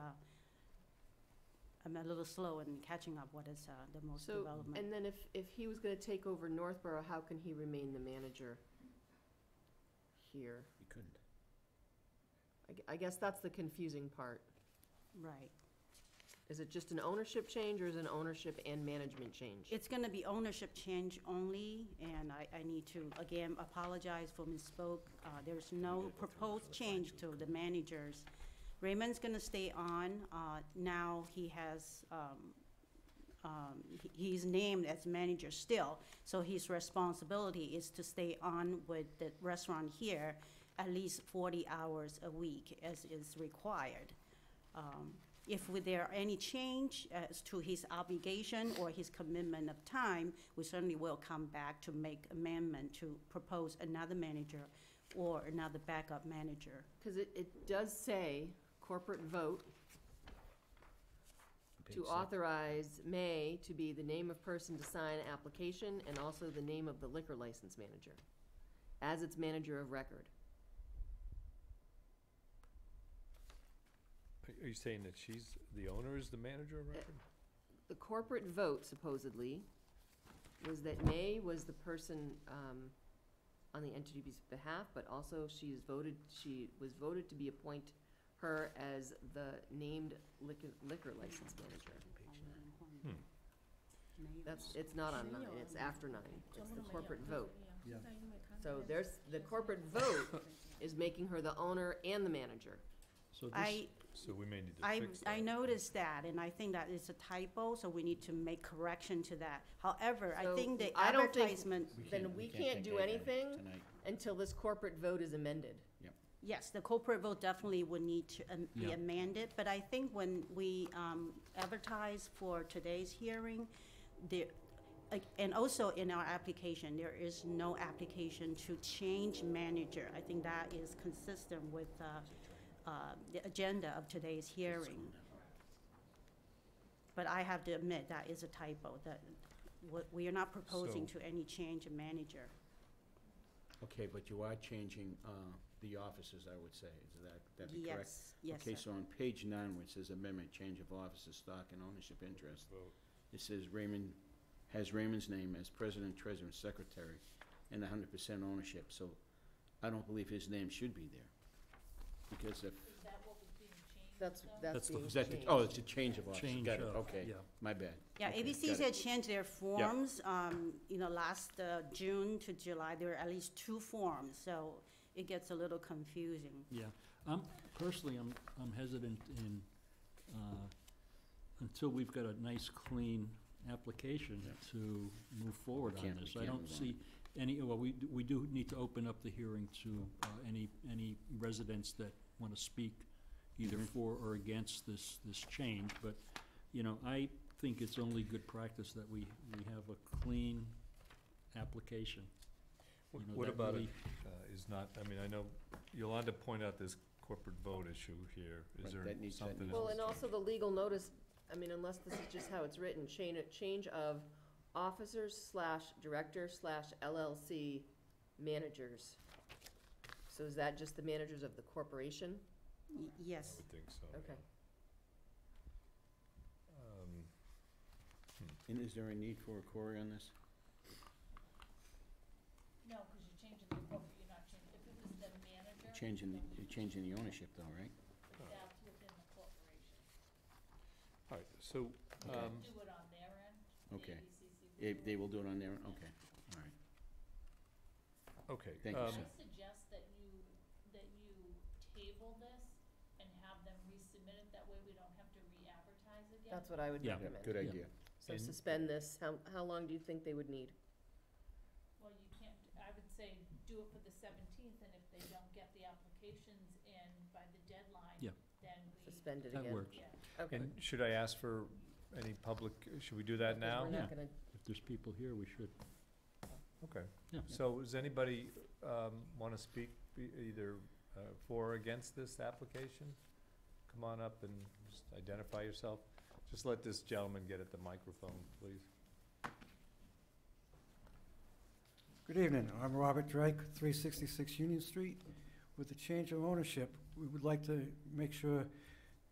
I'm a little slow in catching up what is the most development. And then if he was gonna take over Northborough, how can he remain the manager here? You couldn't. I guess that's the confusing part. Right. Is it just an ownership change, or is it an ownership and management change? It's gonna be ownership change only, and I need to, again, apologize for misspoke. There's no proposed change to the managers. Raymond's gonna stay on. Now he has, he's named as manager still, so his responsibility is to stay on with the restaurant here at least 40 hours a week as is required. If there are any change as to his obligation or his commitment of time, we certainly will come back to make amendment to propose another manager or another backup manager. Because it does say corporate vote Page to 6. authorize May to be the name of person to sign application and also the name of the liquor license manager as its manager of record. Are you saying that she's, the owner is the manager of record? The corporate vote supposedly was that May was the person on the entity's behalf, but also she was voted to be appoint her as the named liquor license manager. It's not on 9, it's after 9. It's the corporate vote. Yeah. So the corporate vote is making her the owner and the manager. So this, So we may need to fix that. I noticed that, and I think that is a typo, so we need to make correction to that. However, I So think the I don't think- advertisement, Then we can't do anything Tonight. until this corporate vote is amended. yes, the corporate vote definitely would need to be Yeah. amended, but I think when we advertise for today's hearing, and also in our application, there is no application to change manager. I think that is consistent with the agenda of today's hearing. But I have to admit, that is a typo, that we are not proposing So- to any change of manager. Okay, but you are changing the offices, I would say. Is that be correct? Yes, yes, Okay, sir. so on page 9, where it says amendment, change of offices, stock, and ownership interest, it says Raymond, has Raymond's name as president, treasurer, and secretary, and 100% ownership. So I don't believe his name should be there. Because if, Is that what was being changed? That's That's the- being is that, changed. oh, it's a change of office. change Got it, of, okay. yeah. My bad. Yeah, Okay, ABCs got had it. changed their forms, last June to July, there were at least 2 forms, so it gets a little confusing. Yeah, personally, I'm hesitant in, until we've got a nice, clean application Yeah. to move forward We on can't- this. we I can't don't move on. see any, well, we do need to open up the hearing to any residents that want to speak either for or against this change, but, I think it's only good practice that we have a clean application. What that about it really- is not, I mean, I know Yolanda pointed out this corporate vote issue here. Right, Is there that needs- that something needs- Well, else? and also the legal notice, I mean, unless this is just how it's written, change of officers/director/LLC managers. So is that just the managers of the corporation? I Yes, would think so. Okay. And is there a need for a query on this? No, because you're changing the corporate, you're not changing, if it was the manager. You're changing the ownership though, right? That's within the corporation. All right, so, Okay. Do it on their end. the Okay. ABCC They will do it on their, okay, all right. okay. Thank you, I sir. suggest that you table this and have them resubmit it, that way we don't have to re-advertise again. That's what I would Yeah. recommend. Good idea. So And- suspend this, how long do you think they would need? Well, you can't, I would say do it for the 17th, and if they don't get the applications in by the deadline, Yeah. then we. Suspend it That again? works. Yeah. Okay. And should I ask for any public, should we do that now? We're not gonna, If there's people here, we should. Okay. Yeah. So does anybody want to speak either for or against this application? Come on up and just identify yourself. Just let this gentleman get at the microphone, please. Good evening. I'm Robert Drake, 366 Union Street. With the change of ownership, we would like to make sure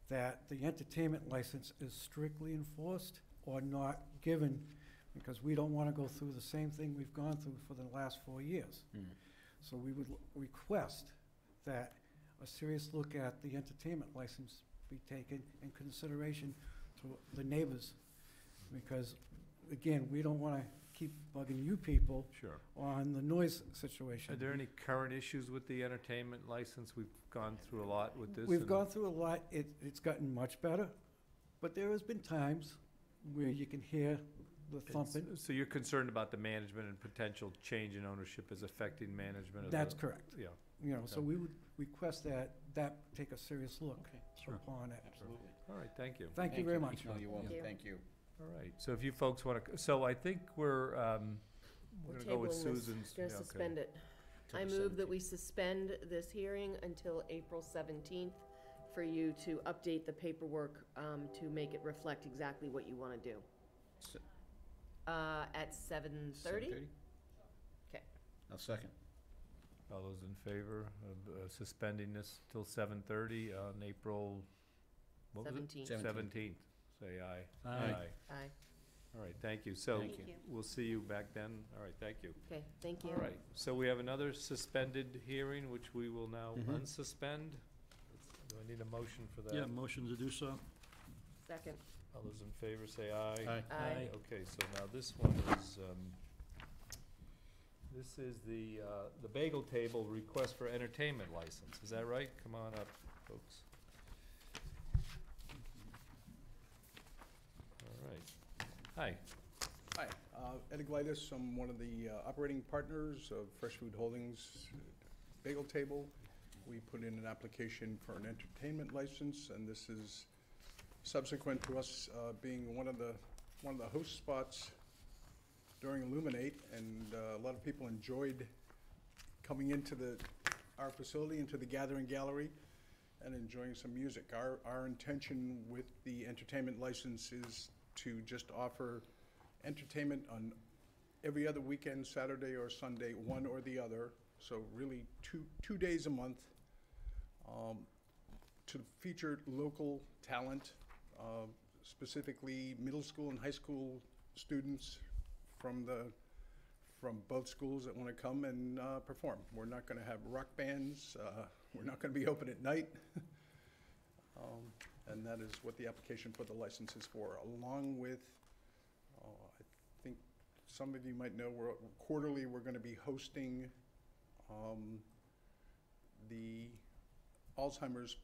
that the entertainment license is strictly enforced or not given, because we don't want to go through the same thing we've gone through for the last 4 years. So we would request that a serious look at the entertainment license be taken in consideration to the neighbors. Because, again, we don't want to keep bugging you people Sure. on the noise situation. Are there any current issues with the entertainment license? We've gone through a lot with this. We've and- gone through a lot. It's gotten much better, but there has been times where you can hear the thumping. So you're concerned about the management and potential change in ownership is affecting management of the? That's correct. Yeah. You know, so Okay. we would request that take a serious look Okay. Sure. upon it. Absolutely. All right, thank you. Thank you very much. No, you're welcome. Thank you. Thank you. All right, so if you folks want to, so I think we're gonna go with tabling this. Susan's. Gonna yeah, okay. suspend it. Till I the move that 17th. we suspend this hearing until April 17th for you to update the paperwork to make it reflect exactly what you want to do. S- At 7:30? 7:30? Okay. I'll second. All those in favor of suspending this till 7:30 on April, what was it? 17th. 17th, say aye. Aye. Aye. All right, thank you. So Thank you. we'll see you back then. All right, thank you. Okay, thank you. All right, so we have another suspended hearing, which we will now Mhm. unsuspend. Do I need a motion for that? Yeah, motion to do so? Second. All those in favor say aye. Aye. Aye. Okay, so now this one is, this is the Bagel Table request for entertainment license. Is that right? Come on up, folks. All right. Hi. Hi, Ed Iglesias. I'm one of the operating partners of Fresh Food Holdings Bagel Table. We put in an application for an entertainment license, and this is subsequent to us being one of the host spots during Illuminate, and a lot of people enjoyed coming into our facility, into the Gathering Gallery, and enjoying some music. Our intention with the entertainment license is to just offer entertainment on every other weekend, Saturday or Sunday, one or the other. So really two days a month, to feature local talent, specifically middle school and high school students from both schools that want to come and perform. We're not going to have rock bands. We're not going to be open at night. And that is what the application for the license is for, along with, I think some of you might know, quarterly we're going to be hosting the Alzheimer's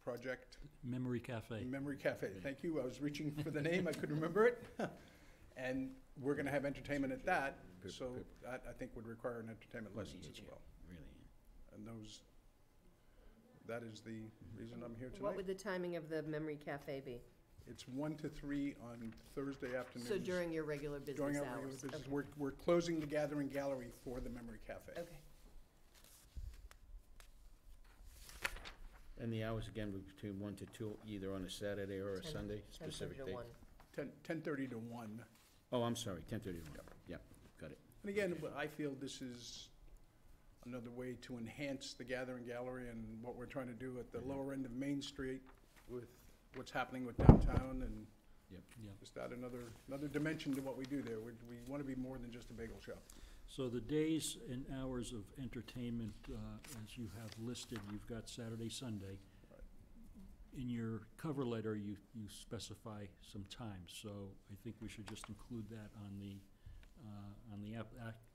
Project. Memory Cafe. Memory Cafe, thank you. I was reaching for the name, I couldn't remember it. And we're going to have entertainment at that, so that I think would require an entertainment license as well. Really. And that is the reason I'm here What tonight. would the timing of the Memory Cafe be? It's 1 to 3 on Thursday afternoons. So during your regular During business our regular hours? business. Okay. We're closing the Gathering Gallery for the Memory Cafe. Okay. And the hours again were between 1 to 2, either on a Saturday or a 10 Sunday, 10:30 specific to date? 1. 10:30 to 1. Oh, I'm sorry, 10:30 to 1. Yep, got it. And again, I feel this is another way to enhance the Gathering Gallery and what we're trying to do at the lower end of Main Street with what's happening with downtown, and Yep. Yep. just add another dimension to what we do there. We want to be more than just a bagel shop. So the days and hours of entertainment, as you have listed, you've got Saturday, Sunday. Right. In your cover letter, you specify some times, so I think we should just include that on the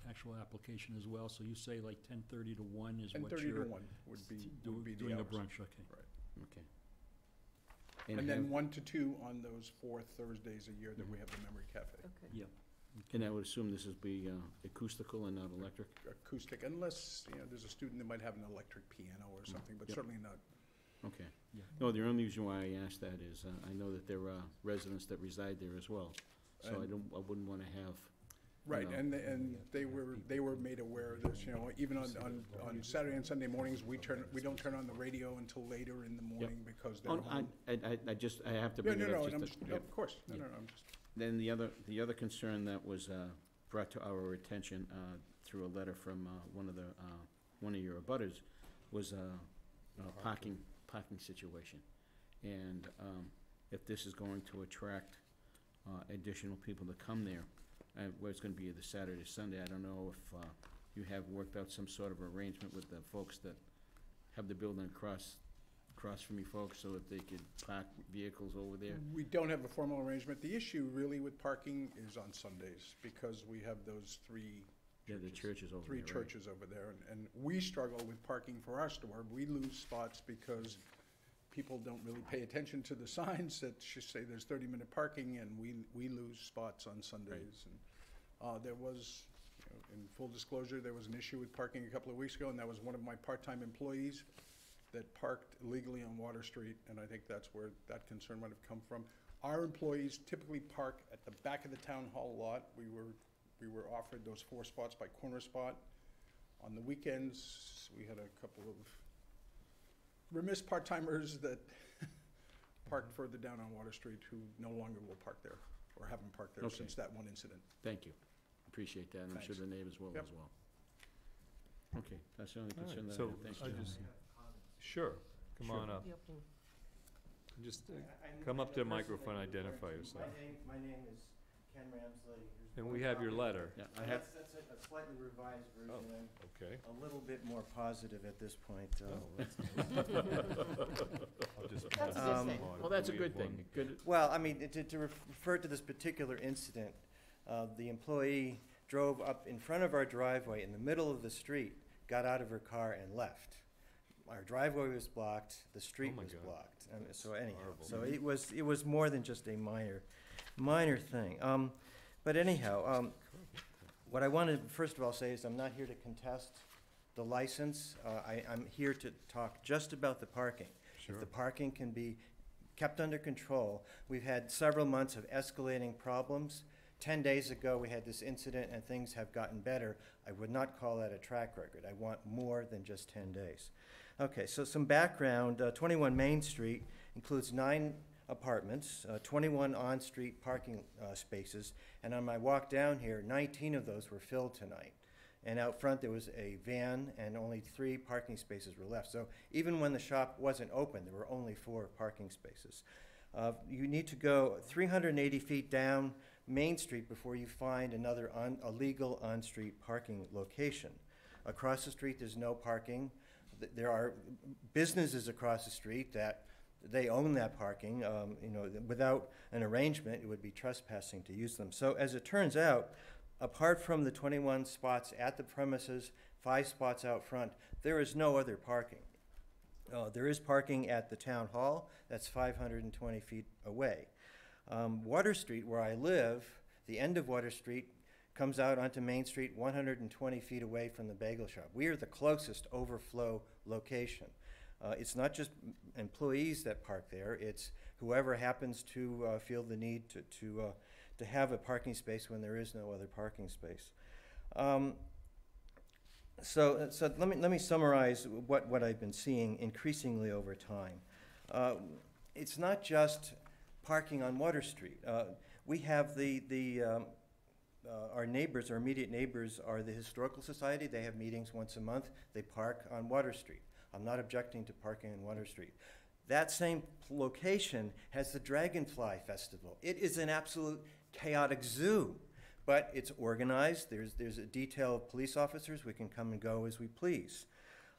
actual application as well. So you say like 10:30 to 1 is what 10:30 you're to 1 would be the doing a hours. brunch, okay. Okay. And then have- 1 to 2 on those 4 Thursdays a year that we have the Memory Cafe. Okay. Yep. And I would assume this would be acoustical and not electric? Acoustic, unless, there's a student that might have an electric piano or something, but Yep. certainly not Okay. Yeah. No, the only reason why I asked that is, I know that there are residents that reside there as well. So I wouldn't wanna have. Right, know. and they were made aware of this, even on Saturday and Sunday mornings, we don't turn on the radio until later in the morning because they're Oh, home. I have to Yeah, bring it no, up. and I'm, just to- of course, Yeah. I'm just. Then the other concern that was brought to our attention through a letter from one of your abutters was parking situation. And if this is going to attract additional people to come there, where it's gonna be either Saturday or Sunday, I don't know if you have worked out some sort of arrangement with the folks that have the building across from you folks, so that they could park vehicles over there? We don't have a formal arrangement. The issue really with parking is on Sundays, because we have those three The churches over there, three right? churches over there, and we struggle with parking for our store. We lose spots because people don't really pay attention to the signs that just say there's 30-minute parking, and we lose spots on Sundays. And there was, in full disclosure, there was an issue with parking a couple of weeks ago, and that was one of my part-time employees that parked illegally on Water Street, and I think that's where that concern might have come from. Our employees typically park at the back of the town hall lot. We were offered those 4 spots by Corner Spot. On the weekends, we had a couple of remiss part-timers that parked further down on Water Street who no longer will park there, or haven't parked there Okay. since that one incident. Thank you. Appreciate that, and I'm sure Thanks. the neighbors will Yep. as well. Okay, that's the only All right, concern that I so have. Thanks, I John. just- Sure, come Sure. on up. The opening. Just come up to the microphone, identify yourself. My name is Ken Ramsley. Here's And one we have your copy. letter. Yeah, I have, That's a slightly revised version, Oh. and Okay. a little bit more positive at this point. I'll just That's a pass good it thing. on. well, that's a We good have thing. one. Good, Well, I mean, to refer to this particular incident, the employee drove up in front of our driveway in the middle of the street, got out of her car and left. Our driveway was blocked, the street my was God. blocked. So anyhow, horrible. so it was more than just a minor thing. But anyhow, what I want to first of all say is I'm not here to contest the license. I'm here to talk just about the parking. Sure. If the parking can be kept under control, we've had several months of escalating problems. 10 days ago, we had this incident and things have gotten better. I would not call that a track record. I want more than just 10 days. Okay, so some background. 21 Main Street includes 9 apartments, 21 on-street parking spaces, and on my walk down here, 19 of those were filled tonight. And out front, there was a van, and only 3 parking spaces were left. So even when the shop wasn't open, there were only 4 parking spaces. You need to go 380 feet down Main Street before you find another a legal on-street parking location. Across the street, there's no parking. There are businesses across the street that they own that parking. Without an arrangement, it would be trespassing to use them. So as it turns out, apart from the 21 spots at the premises, 5 spots out front, there is no other parking. There is parking at the town hall. That's 520 feet away. Water Street, where I live, the end of Water Street comes out onto Main Street 120 feet away from the bagel shop. We are the closest overflow location. It's not just employees that park there, it's whoever happens to feel the need to have a parking space when there is no other parking space. So let me summarize what I've been seeing increasingly over time. It's not just parking on Water Street. We have our neighbors, our immediate neighbors, are the Historical Society. They have meetings once a month. They park on Water Street. I'm not objecting to parking on Water Street. That same location has the Dragonfly Festival. It is an absolute chaotic zoo, but it's organized. There's a detail of police officers. We can come and go as we please.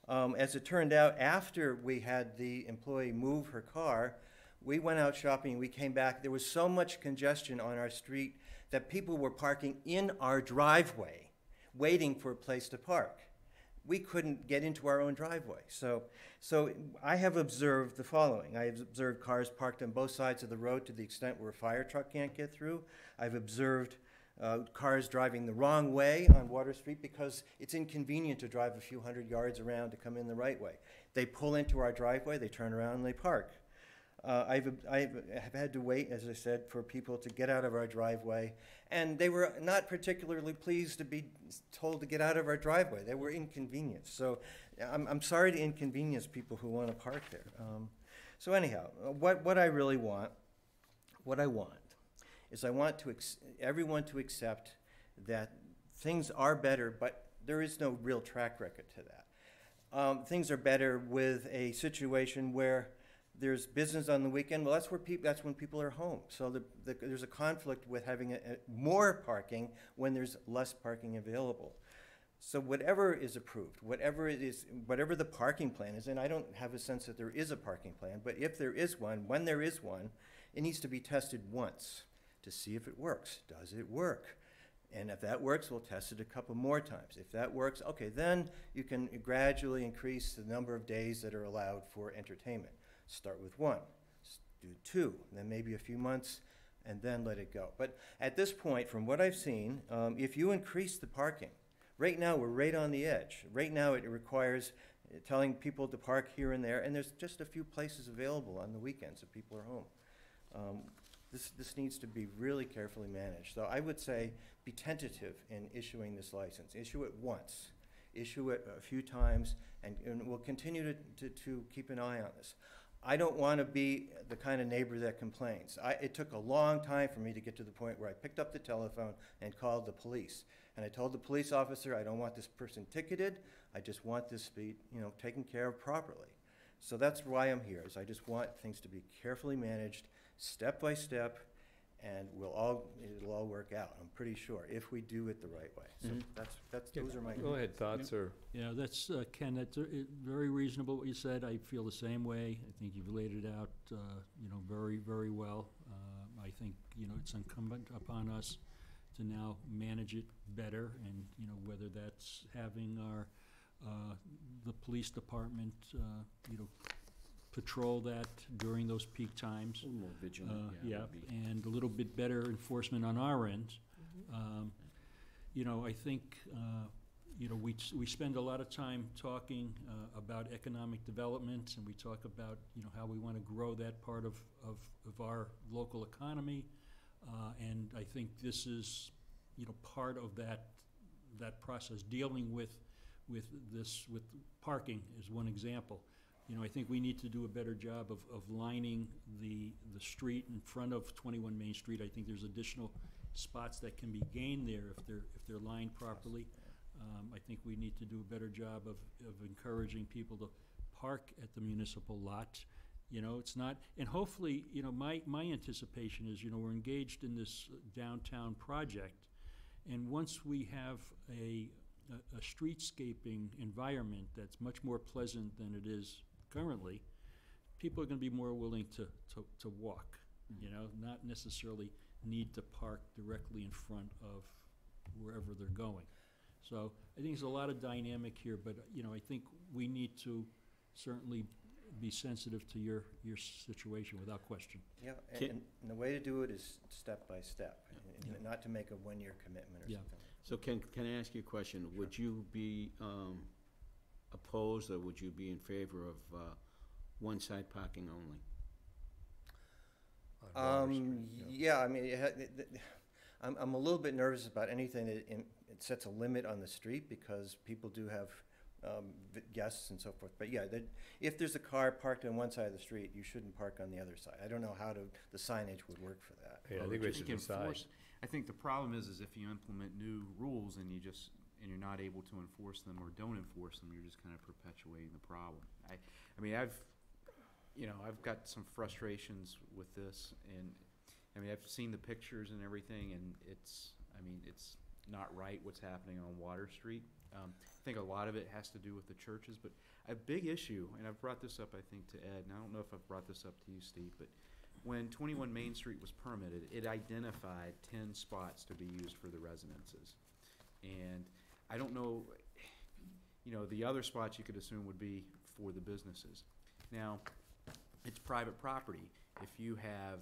As it turned out, after we had the employee move her car, we went out shopping, we came back. There was so much congestion on our street that people were parking in our driveway, waiting for a place to park. We couldn't get into our own driveway. So I have observed the following. I have observed cars parked on both sides of the road to the extent where a fire truck can't get through. I've observed cars driving the wrong way on Water Street because it's inconvenient to drive a few hundred yards around to come in the right way. They pull into our driveway, they turn around and they park. I have had to wait, as I said, for people to get out of our driveway, and they were not particularly pleased to be told to get out of our driveway. They were inconvenienced. So I'm sorry to inconvenience people who want to park there. So anyhow, what I really want, is I want everyone to accept that things are better, but there is no real track record to that. Things are better with a situation where there's business on the weekend. Well, that's when people are home. So there's a conflict with having more parking when there's less parking available. So whatever is approved, whatever the parking plan is, and I don't have a sense that there is a parking plan, but if there is one, when there is one, it needs to be tested once to see if it works. Does it work? And if that works, we'll test it a couple more times. If that works, okay, then you can gradually increase the number of days that are allowed for entertainment. Start with one, do two, then maybe a few months, and then let it go. But at this point, from what I've seen, if you increase the parking, right now we're right on the edge. Right now it requires telling people to park here and there, and there's just a few places available on the weekends if people are home. This needs to be really carefully managed. So I would say be tentative in issuing this license. Issue it once, issue it a few times, and we'll continue to keep an eye on this. I don't want to be the kind of neighbor that complains. It took a long time for me to get to the point where I picked up the telephone and called the police. And I told the police officer, I don't want this person ticketed. I just want this to be, taken care of properly. So that's why I'm here, is I just want things to be carefully managed, step by step, and it'll all work out, I'm pretty sure, if we do it the right way. So those are my... Go ahead, thoughts or... Yeah, that's, Ken, that's very reasonable what you said. I feel the same way. I think you've laid it out, very, very well. I think, it's incumbent upon us to now manage it better, and, whether that's having the police department, patrol that during those peak times. A little more vigilant, and a little bit better enforcement on our end. I think, we spend a lot of time talking about economic development, and we talk about, how we want to grow that part of our local economy. And I think this is, part of that process. Dealing with parking is one example. I think we need to do a better job of lining the street in front of 21 Main Street. I think there's additional spots that can be gained there if they're lined properly. I think we need to do a better job of encouraging people to park at the municipal lot. It's not, and hopefully, my anticipation is, we're engaged in this downtown project, and once we have a streetscaping environment that's much more pleasant than it is currently, people are going to be more willing to walk, not necessarily need to park directly in front of wherever they're going. So I think there's a lot of dynamic here, but I think we need to certainly be sensitive to your situation without question. Yeah, and the way to do it is step by step, and not to make a one-year commitment or something. So can I ask you a question? Sure. Would you be opposed, or would you be in favor of one-side parking only? Yeah, I mean, I'm a little bit nervous about anything that it sets a limit on the street, because people do have guests and so forth. But yeah, if there's a car parked on one side of the street, you shouldn't park on the other side. I don't know how the signage would work for that. Yeah, I think we should decide. I think the problem is if you implement new rules and you're not able to enforce them or don't enforce them, you're just kind of perpetuating the problem. I mean, I've got some frustrations with this, and I've seen the pictures and everything, and it's not right what's happening on Water Street. I think a lot of it has to do with the churches, but a big issue, and I've brought this up, I think, to Ed, and I don't know if I've brought this up to you, Steve, but when 21 Main Street was permitted, it identified 10 spots to be used for the residences. And I don't know, the other spots you could assume would be for the businesses. Now, it's private property. If you have,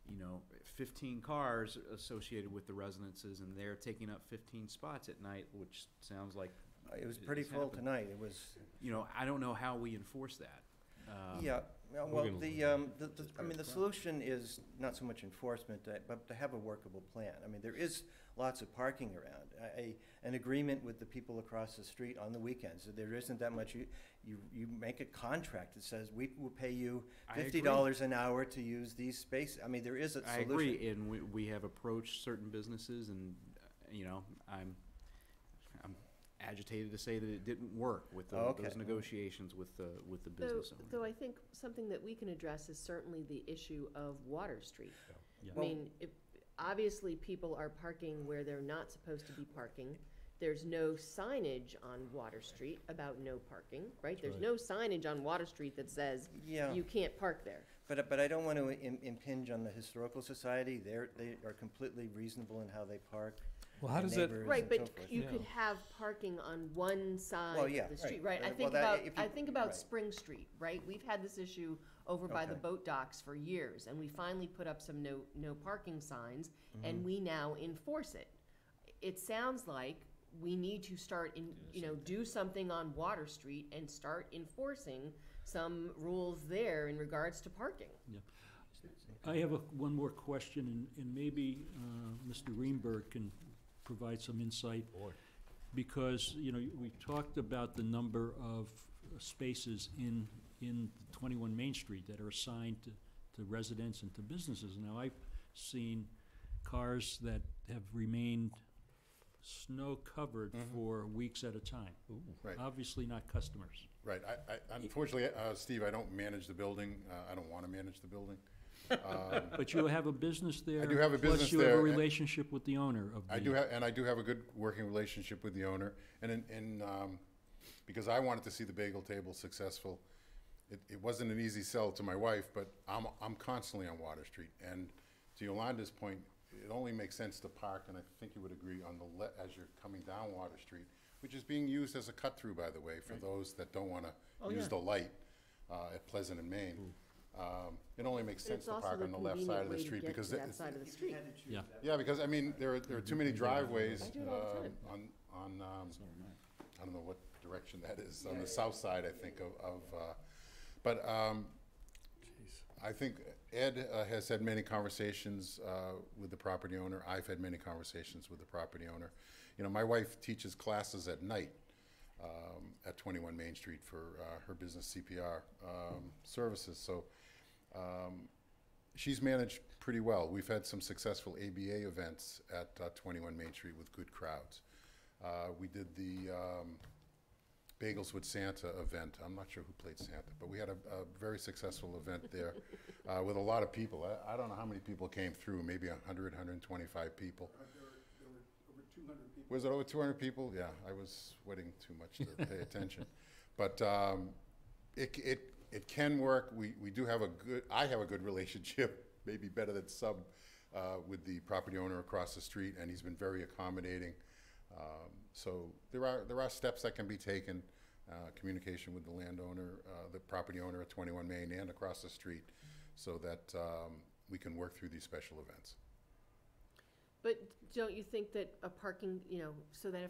you know, 15 cars associated with the residences, and they're taking up 15 spots at night, which sounds like It was pretty it's full happened. tonight. It was, You know, I don't know how we enforce that. yeah, well, We're gonna- I mean, the solution is not so much enforcement, but to have a workable plan. I mean, there is lots of parking around. An agreement with the people across the street on the weekends. There isn't that much, you make a contract that says, we will pay you I $50 an hour to use these spaces. I mean, there is a I solution. agree, and we have approached certain businesses, and, you know, I'm agitated to say that it didn't work with Okay. those negotiations with the business owner. Though I think something that we can address is certainly the issue of Water Street. Yeah. I mean, obviously, people are parking where they're not supposed to be parking. There's no signage on Water Street about no parking, right? There's right. no signage on Water Street that says Yeah. you can't park there. But I don't want to impinge on the Historical Society. They are completely reasonable in how they park. Well, how their does that- neighbors Right, and but so forth. you Yeah. could have parking on one side Well, yeah, of the street, right. right? I Well, think that- about, if you- I think about right. Spring Street, right? We've had this issue over by the Okay. boat docks for years, and we finally put up some no parking signs, Mm-hmm. and we now enforce it. It sounds like we need to start do something on Water Street and start enforcing some rules there in regards to parking. I have one more question, and maybe Mr. Greenberg can provide some insight. Because, you know, we talked about the number of spaces in 21 Main Street that are assigned to residents and to businesses. Now, I've seen cars that have remained snow-covered for weeks at a time. Right. Obviously not customers. Right. I unfortunately, Steve, I don't manage the building. I don't want to manage the building. But you have a business there. I do have a business Plus you have there, a and- relationship with the owner of the. I do have a good working relationship with the owner, and because I wanted to see the bagel table successful, it wasn't an easy sell to my wife, but I'm constantly on Water Street, and to Yolanda's point, it only makes sense to park, and I think you would agree, on as you're coming down Water Street, which is being used as a cut-through, by the way, for those that don't want to use the light at Pleasant and Main. It only makes But sense it's to also park the on the left side convenient of the way to street, get because to that side of the street. Yeah. yeah, because, I mean, there are too many driveways I do it all the time. on, I don't know what direction that is, on the south side, I think, but I think Ed has had many conversations with the property owner. I've had many conversations with the property owner. You know, my wife teaches classes at night at 21 Main Street for her business CPR services, so she's managed pretty well. We've had some successful ABA events at 21 Main Street with good crowds. We did the Bagels with Santa event. I'm not sure who played Santa, but we had a very successful event there with a lot of people. I don't know how many people came through, maybe 100, 125 people. There were over 200 people. Was it over 200 people? Yeah, I was sweating too much to pay attention. But it can work. We do have I have a good relationship, maybe better than some, with the property owner across the street, and he's been very accommodating. So there are steps that can be taken, communication with the landowner, the property owner at 21 Main and across the street, so that we can work through these special events. But don't you think that a parking, so that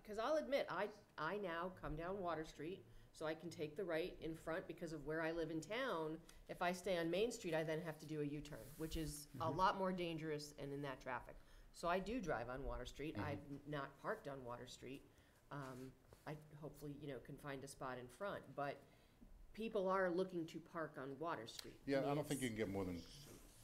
because I'll admit, I now come down Water Street, so I can take the right in front because of where I live in town. If I stay on Main Street, I then have to do a U-turn, which is a lot more dangerous and in that traffic. So I do drive on Water Street. I've not parked on Water Street. I hopefully, can find a spot in front, but people are looking to park on Water Street. Yeah, mean, I don't think you it's- can get more than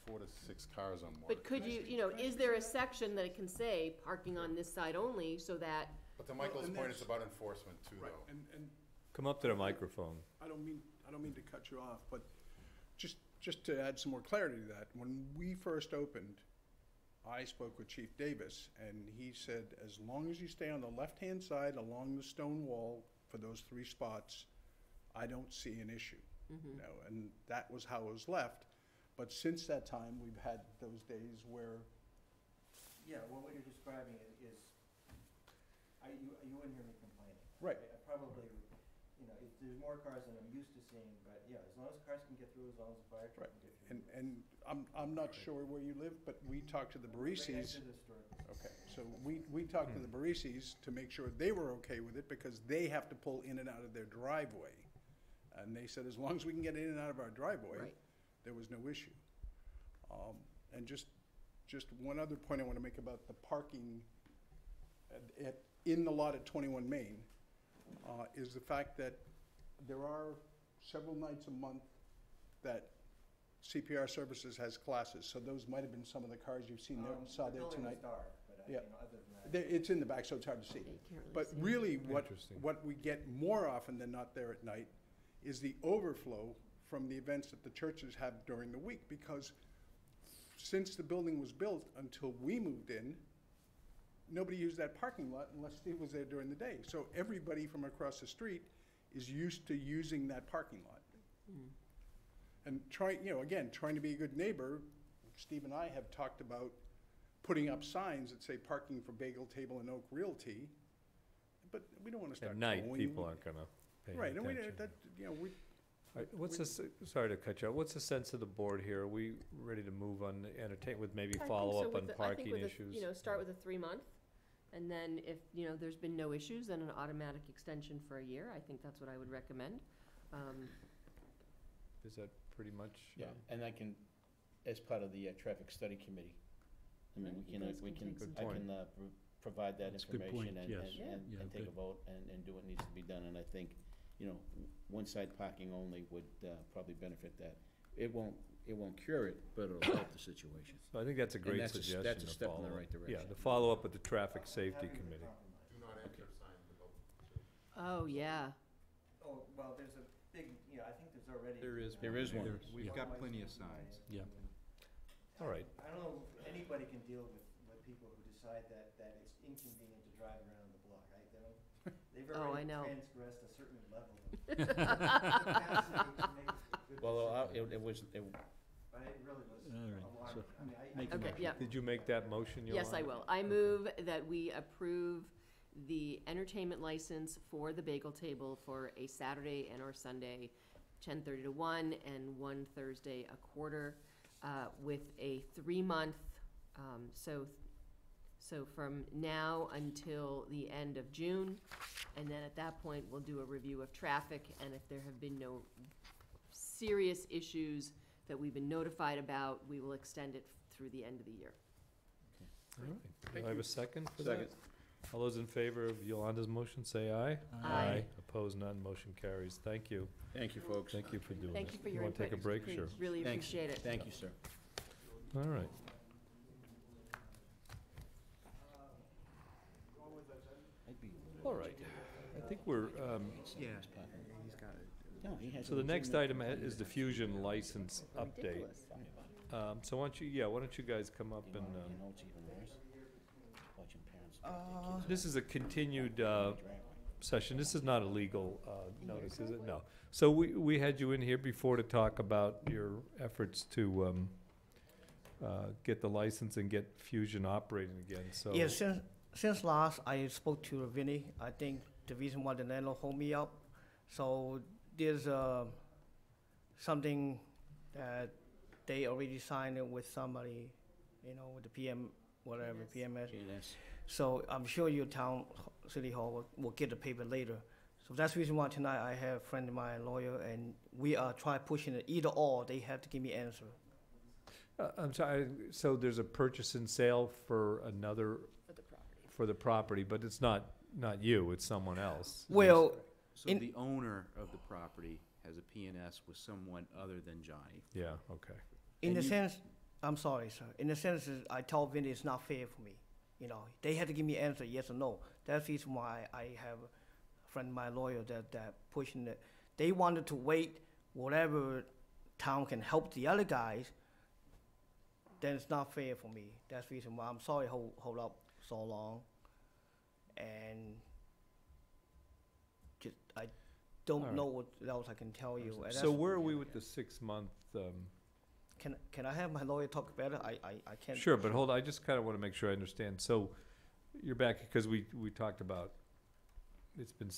4 to 6 cars on Water. But could you, is there a section that it can say parking on this side only so that, But to Michael's and point, that's- it's about enforcement too, Right, though. and Come up to the microphone. I don't mean to cut you off, but just to add some more clarity to that, when we first opened, I spoke with Chief Davis, and he said, as long as you stay on the left-hand side along the stone wall for those 3 spots, I don't see an issue. And that was how it was left. But since that time, we've had those days where Yeah, well, what you're describing is, you wouldn't hear me complaining. Right. I probably, there's more cars than I'm used to seeing, but yeah, as long as cars can get through, as long as the fire truck Right. can get through. And I'm not sure where you live, but we talked to the Right next Barisis. to the historical. Okay, so we talked to the Barisis to make sure they were okay with it, because they have to pull in and out of their driveway. And they said, as long as we can get in and out of our driveway, Right. there was no issue. And just one other point I want to make about the parking in the lot at 21 Main, is the fact that there are several nights a month that CPR Services has classes, so those might have been some of the cars you've seen there, saw The there building was tonight. dark, but Yeah. other than that. It's in the back, so it's hard to see. You can't really But see. really, Interesting. what we get more often than not there at night is the overflow from the events that the churches have during the week, because since the building was built until we moved in, nobody used that parking lot unless Steve was there during the day. So everybody from across the street is used to using that parking lot. And trying to be a good neighbor, Steve and I have talked about putting up signs that say parking for Bagel Table and Oak Realty, but we don't want to start At night, going. people aren't gonna pay Right, and we, attention. that, we, All right, what's this, sorry to cut you off, what's the sense of the board here? Are we ready to move on, entertain, with maybe I think follow so up with on the- I think parking with a, issues? You know, start with a 3-month, and then if, there's been no issues, then an automatic extension for a year. I think that's what I would recommend. Is that pretty much? Yeah, and I can, as part of the traffic study committee, I mean, Right, we you can, guys we can can, take some I time. can provide that That's a good point, information yes. Yeah. and take a good. vote and do what needs to be done. And I think, one-side parking only would probably benefit that. It won't cure it, but it'll help the situation. So I think that's a great that's a suggestion that's a to step in the follow right up. Yeah, direction. to follow up with the traffic safety committee. Do not enter sign the building. Oh, yeah. Oh, well, there's a big, I think there's already. There is one. We've Yeah. got plenty of signs. Yeah. All right. I don't know if anybody can deal with people who decide that it's inconvenient to drive around the block, right? They've Oh, I already know. transgressed a certain level of capacity to make good Well, decisions. it was, But it really was All right, alarming. so I mean, make a Okay, motion. yeah. Did you make that motion, Yolanda? Yes, I will. I move that we approve the entertainment license for the Bagel Table for a Saturday and/or Sunday, 10:30 to 1, and one Thursday a quarter, with a 3-month, so from now until the end of June, and then at that point, we'll do a review of traffic, and if there have been no serious issues that we've been notified about, we will extend it through the end of the year. All right. Do I have a second for that? All those in favor of Yolanda's motion, say aye. Aye. Opposed, none, motion carries. Thank you. thank you, folks. Thank you for doing this. Thank you for your Want input. to take a break? We Sure. really Thanks. appreciate it. Thank you, sir. All right. All right. I think we're, Yeah, he's got it. No, he has so a the next legitimate- item is the Fusion license update. Ridiculous. So why don't you guys come up and, You know, it's even worse. Watching parents. this is a continued, session. This is not a legal, notice, is it? No. So we had you in here before to talk about your efforts to, get the license and get Fusion operating again, so. Yes, since last I spoke to Vinny, I think the reason why the landlord hold me up, so there's something that they already signed it with somebody, with the PM, whatever, PMS. Yes. So I'm sure your town, city hall will get the paper later. So that's the reason why tonight I have a friend of mine, lawyer, and we are try pushing it either or, they have to give me answer. I'm sorry, so there's a purchase and sale for another, For the property. for the property, but it's not you, it's someone else. Well, So In- the owner of the property has a P&S with someone other than Johnny. Yeah, okay. in And the you- sense, I'm sorry, sir. In the sense that I told Vinny it's not fair for me. They had to give me answer yes or no. That's the reason why I have a friend of my lawyer that pushing it. They wanted to wait whatever town can help the other guys. Then it's not fair for me. That's the reason why I'm sorry hold up so long. And just I don't All right. know what else I can tell you. And So that's- where are we with the 6-month, Can I have my lawyer talk better? I can't. sure, but hold on, I just kinda wanna make sure I understand. So you're back, because we talked about it's been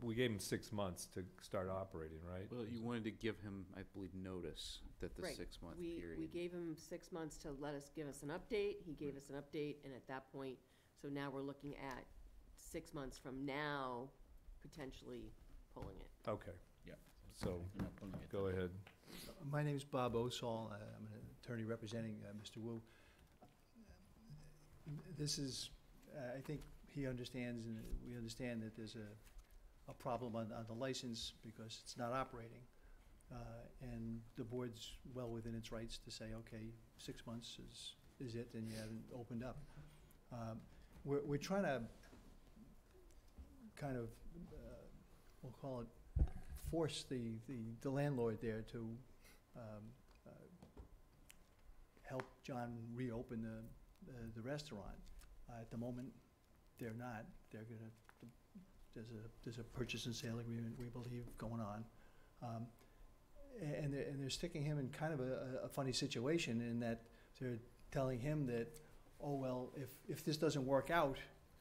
we gave him 6 months to start operating, right? Well, you wanted to give him, I believe, notice that the Right. 6-month We period. gave him 6 months to give us an update. He gave us an update, and at that point, so now we're looking at 6 months from now, potentially pulling it. Okay. Yeah. So, go ahead. My name is Bob Osall. I'm an attorney representing Mr. Wu. This is, I think he understands, and we understand that there's a problem on the license because it's not operating. And the board's well within its rights to say, okay, 6 months is it, and you haven't opened up. We're trying to kind of, we'll call it, force the landlord there to help John reopen the restaurant. At the moment, they're not. They're gonna, there's a purchase and sale agreement, we believe, going on. And they're sticking him in kind of a funny situation in that they're telling him that, oh, well, if this doesn't work out,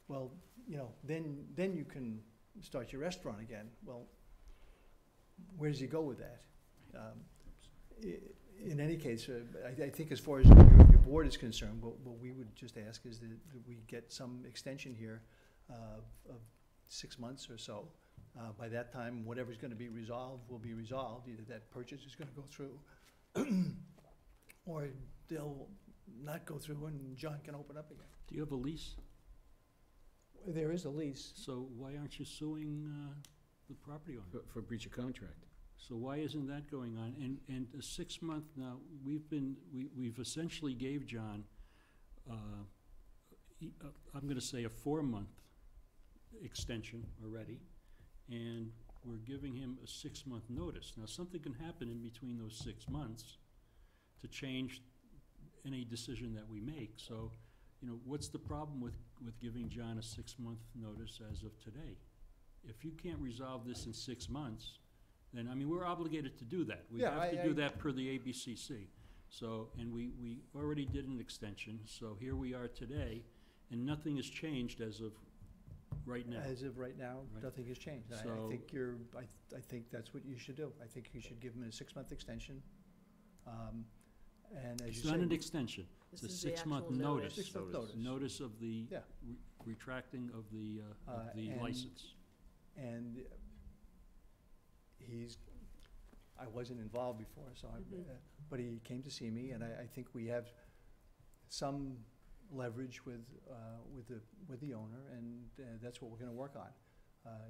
well, you know, then you can start your restaurant again. Well, where does he go with that? In any case, I think as far as your board is concerned, what we would just ask is that we get some extension here of 6 months or so. By that time, whatever's going to be resolved will be resolved. Either that purchase is going to go through, or they'll not go through and John can open up again. Do you have a lease? There is a lease. So why aren't you suing the property owner? For breach of contract. So why isn't that going on? And a 6 month now, we've essentially gave John, I'm gonna say a 4 month extension already, and we're giving him a 6 month notice. Now, something can happen in between those 6 months to change any decision that we make. So, you know, what's the problem with giving John a 6 month notice as of today? If you can't resolve this in 6 months, then, I mean, we're obligated to do that. We have to do that per the ABCC. So, and we already did an extension, so here we are today, and nothing has changed as of right now. As of right now, Right. nothing has changed. I So- think I think that's what you should do. I think you should give him a 6 month extension. And as you It's say. not an extension, it's a This is the 6 month actual notice. 6 month notice. Notice of the Yeah. retracting of the And- license. And I wasn't involved before, so but he came to see me, and I think we have some leverage with the owner, and that's what we're gonna work on.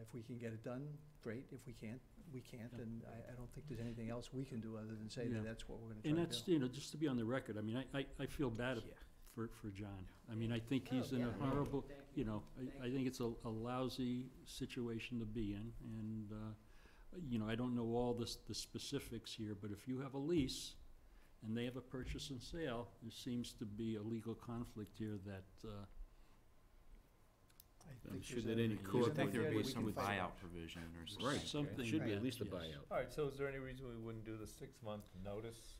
If we can get it done, great. If we can't, we can't, Yeah. and I don't think there's anything else we can do other than say Yeah. that that's what we're gonna try And to that's, do. you know, just to be on the record, I mean, I feel bad for John. I mean, I think he's in a horrible, you know, I think it's a lousy situation to be in, and, you know, I don't know all the specifics here, but if you have a lease and they have a purchase and sale, there seems to be a legal conflict here that, I think should there's at any there's court, I think enough there'd there be that we some can fight buyout it. provision or Right. something. something. Should be yeah, at least a yes. buyout. All right, so is there any reason we wouldn't do the 6 month notice?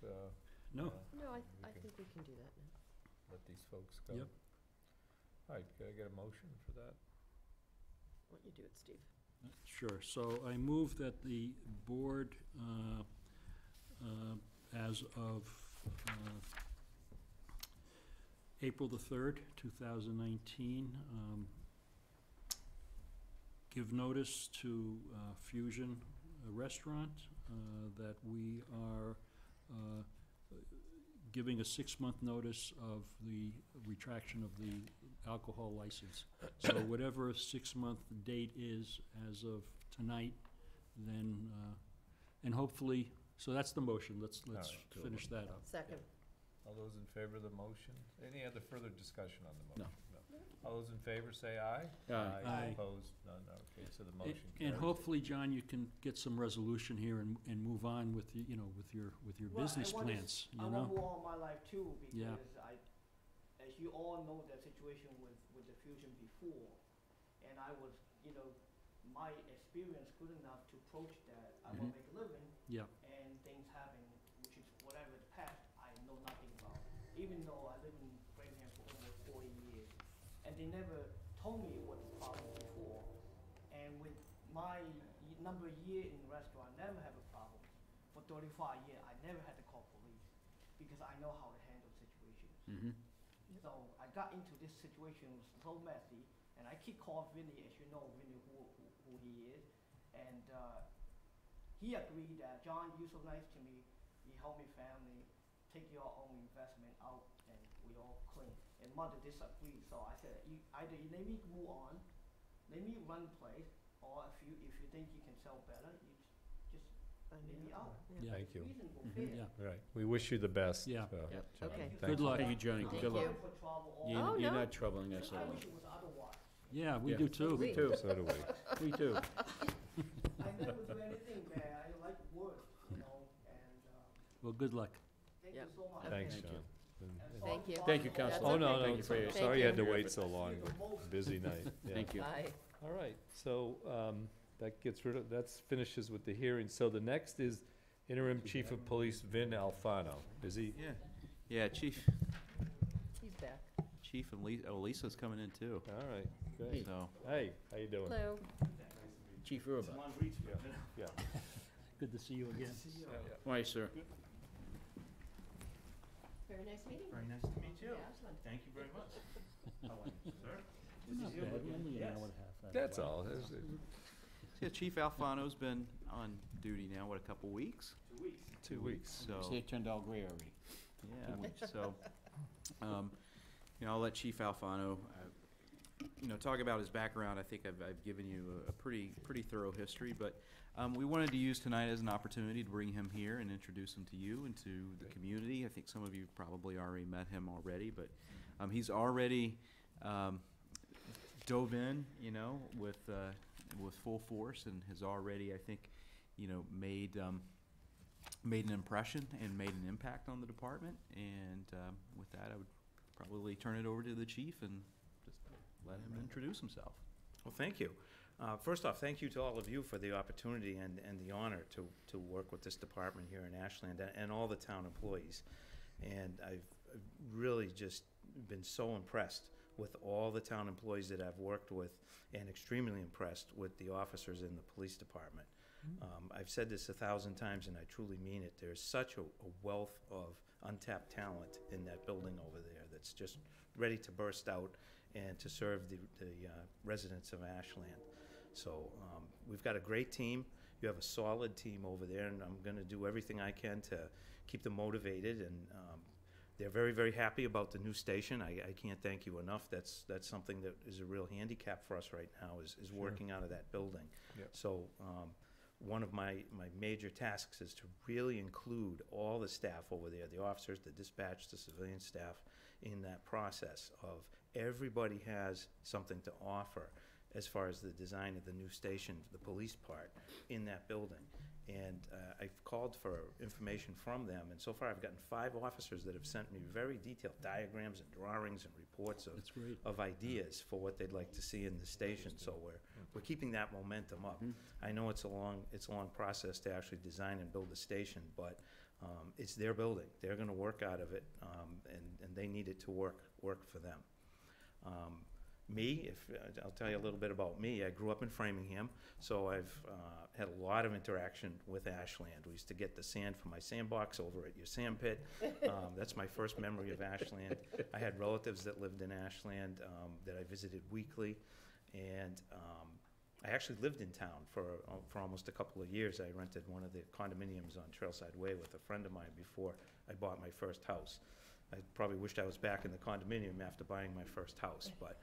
No. No, I Okay. think we can do that now. Let these folks go? Yep. All right, can I get a motion for that? Why don't you do it, Steve? Sure, so I move that the board, as of April the 3rd, 2019, give notice to Fusion Restaurant that we are giving a 6 month notice of the retraction of the alcohol license. So whatever 6 month date is as of tonight, then, and hopefully, so that's the motion, let's right. finish that up. Second. All those in favor of the motion? Any other further discussion on the No. motion? All those in favor say aye. Aye. Aye. Opposed? None, okay, so the A- motion And carries. hopefully, John, you can get some resolution here and move on with, you know, with your business plans, you I want know? to move on my life too, Yeah. because as you all know, the situation with the Fusion before, and I was, you know, my experience good enough to approach that. I want to make a living, Yeah. and things happen, which is whatever the past, I know nothing about. Even though I lived in Framingham for almost 40 years, and they never told me what the problem before. my number of year in restaurant never have a problem. For 35 years, I never had to call police because I know how to handle situations. Mm-hmm. So I got into this situation, it was so messy, and I keep calling Vinny, as you know, Vinny who he is, and he agreed that, John, you're so nice to me, you help me family, take your own investment out, and we all clean. And mother disagreed, so I said, either you let me move on, let me run the place, or if you think you can sell better, you just let me out. Yeah. Thank you. Reasonable, Mhm. fair. Right, we wish you the best. Yeah. John. Okay. Thank Good you. luck. Thank you, Johnny. Thank Good luck. you. For trouble all You're, Oh, you're no. not troubling us I at all. wish it was otherwise. Yeah, we Yeah. do too. We too. So do we. Me too. I never do anything bad, I like work, and, Well, good luck. thank Yep. you so much. Thanks, Okay. John. Thank you. Thank you, That's Counselor. Oh, no, okay. no, Thank you it's- for your- sorry you had to Thank you. wait so long, but busy night. Yeah. Thank you. Bye. All right, so that gets rid of, that finishes with the hearing. So the next is Interim Chief of Police Vin Alfano. Is he? Yeah, yeah, Chief, He's back. Chief and Lisa's coming in too, All right, good. so. Hey, how you doing? Hello. Chief Ruba. Yeah. Good to see you again. Why, sir? Very nice meeting. Very nice to meet you. Yeah, Ashland. Thank you very much. How are you, sir? Not bad, only an hour and a half. That's all. Yeah, Chief Alfano's been on duty now, what, a couple weeks? 2 weeks. 2 weeks, so. See, it turned all gray already. Yeah, so, I'll let Chief Alfano, talk about his background. I think I've given you a pretty thorough history, but we wanted to use tonight as an opportunity to bring him here and introduce him to you and to the community. I think some of you probably already met him already, but he's already dove in, with full force, and has already, I think, made an impression and made an impact on the department. And with that, I would probably turn it over to the chief and just let him introduce himself. Well, thank you. First off, thank you to all of you for the opportunity and the honor to work with this department here in Ashland and all the town employees. And I've really just been so impressed with all the town employees that I've worked with, and extremely impressed with the officers in the police department. I've said this 1,000 times, and I truly mean it. There's such a wealth of untapped talent in that building over there that's just ready to burst out and to serve the residents of Ashland. So we've got a great team. You have a solid team over there, and I'm going to do everything I can to keep them motivated. And they're very, very happy about the new station. I can't thank you enough. That's something that is a real handicap for us right now, is working out of that building. Yep. So one of my major tasks is to really include all the staff over there, the officers, the dispatch, the civilian staff, in that process of everybody has something to offer as far as the design of the new station, the police part, in that building. And I've called for information from them, and so far I've gotten 5 officers that have sent me very detailed diagrams and drawings and reports of ideas for what they'd like to see in the station. So we're keeping that momentum up. I know it's a long process to actually design and build a station, but it's their building. They're going to work out of it, and they need it to work for them. I'll tell you a little bit about me. I grew up in Framingham, so I've had a lot of interaction with Ashland. We used to get the sand from my sandbox over at your sand pit. That's my first memory of Ashland. I had relatives that lived in Ashland that I visited weekly, and I actually lived in town for almost a couple of years. I rented one of the condominiums on Trailside Way with a friend of mine before I bought my first house. I probably wished I was back in the condominium after buying my first house, but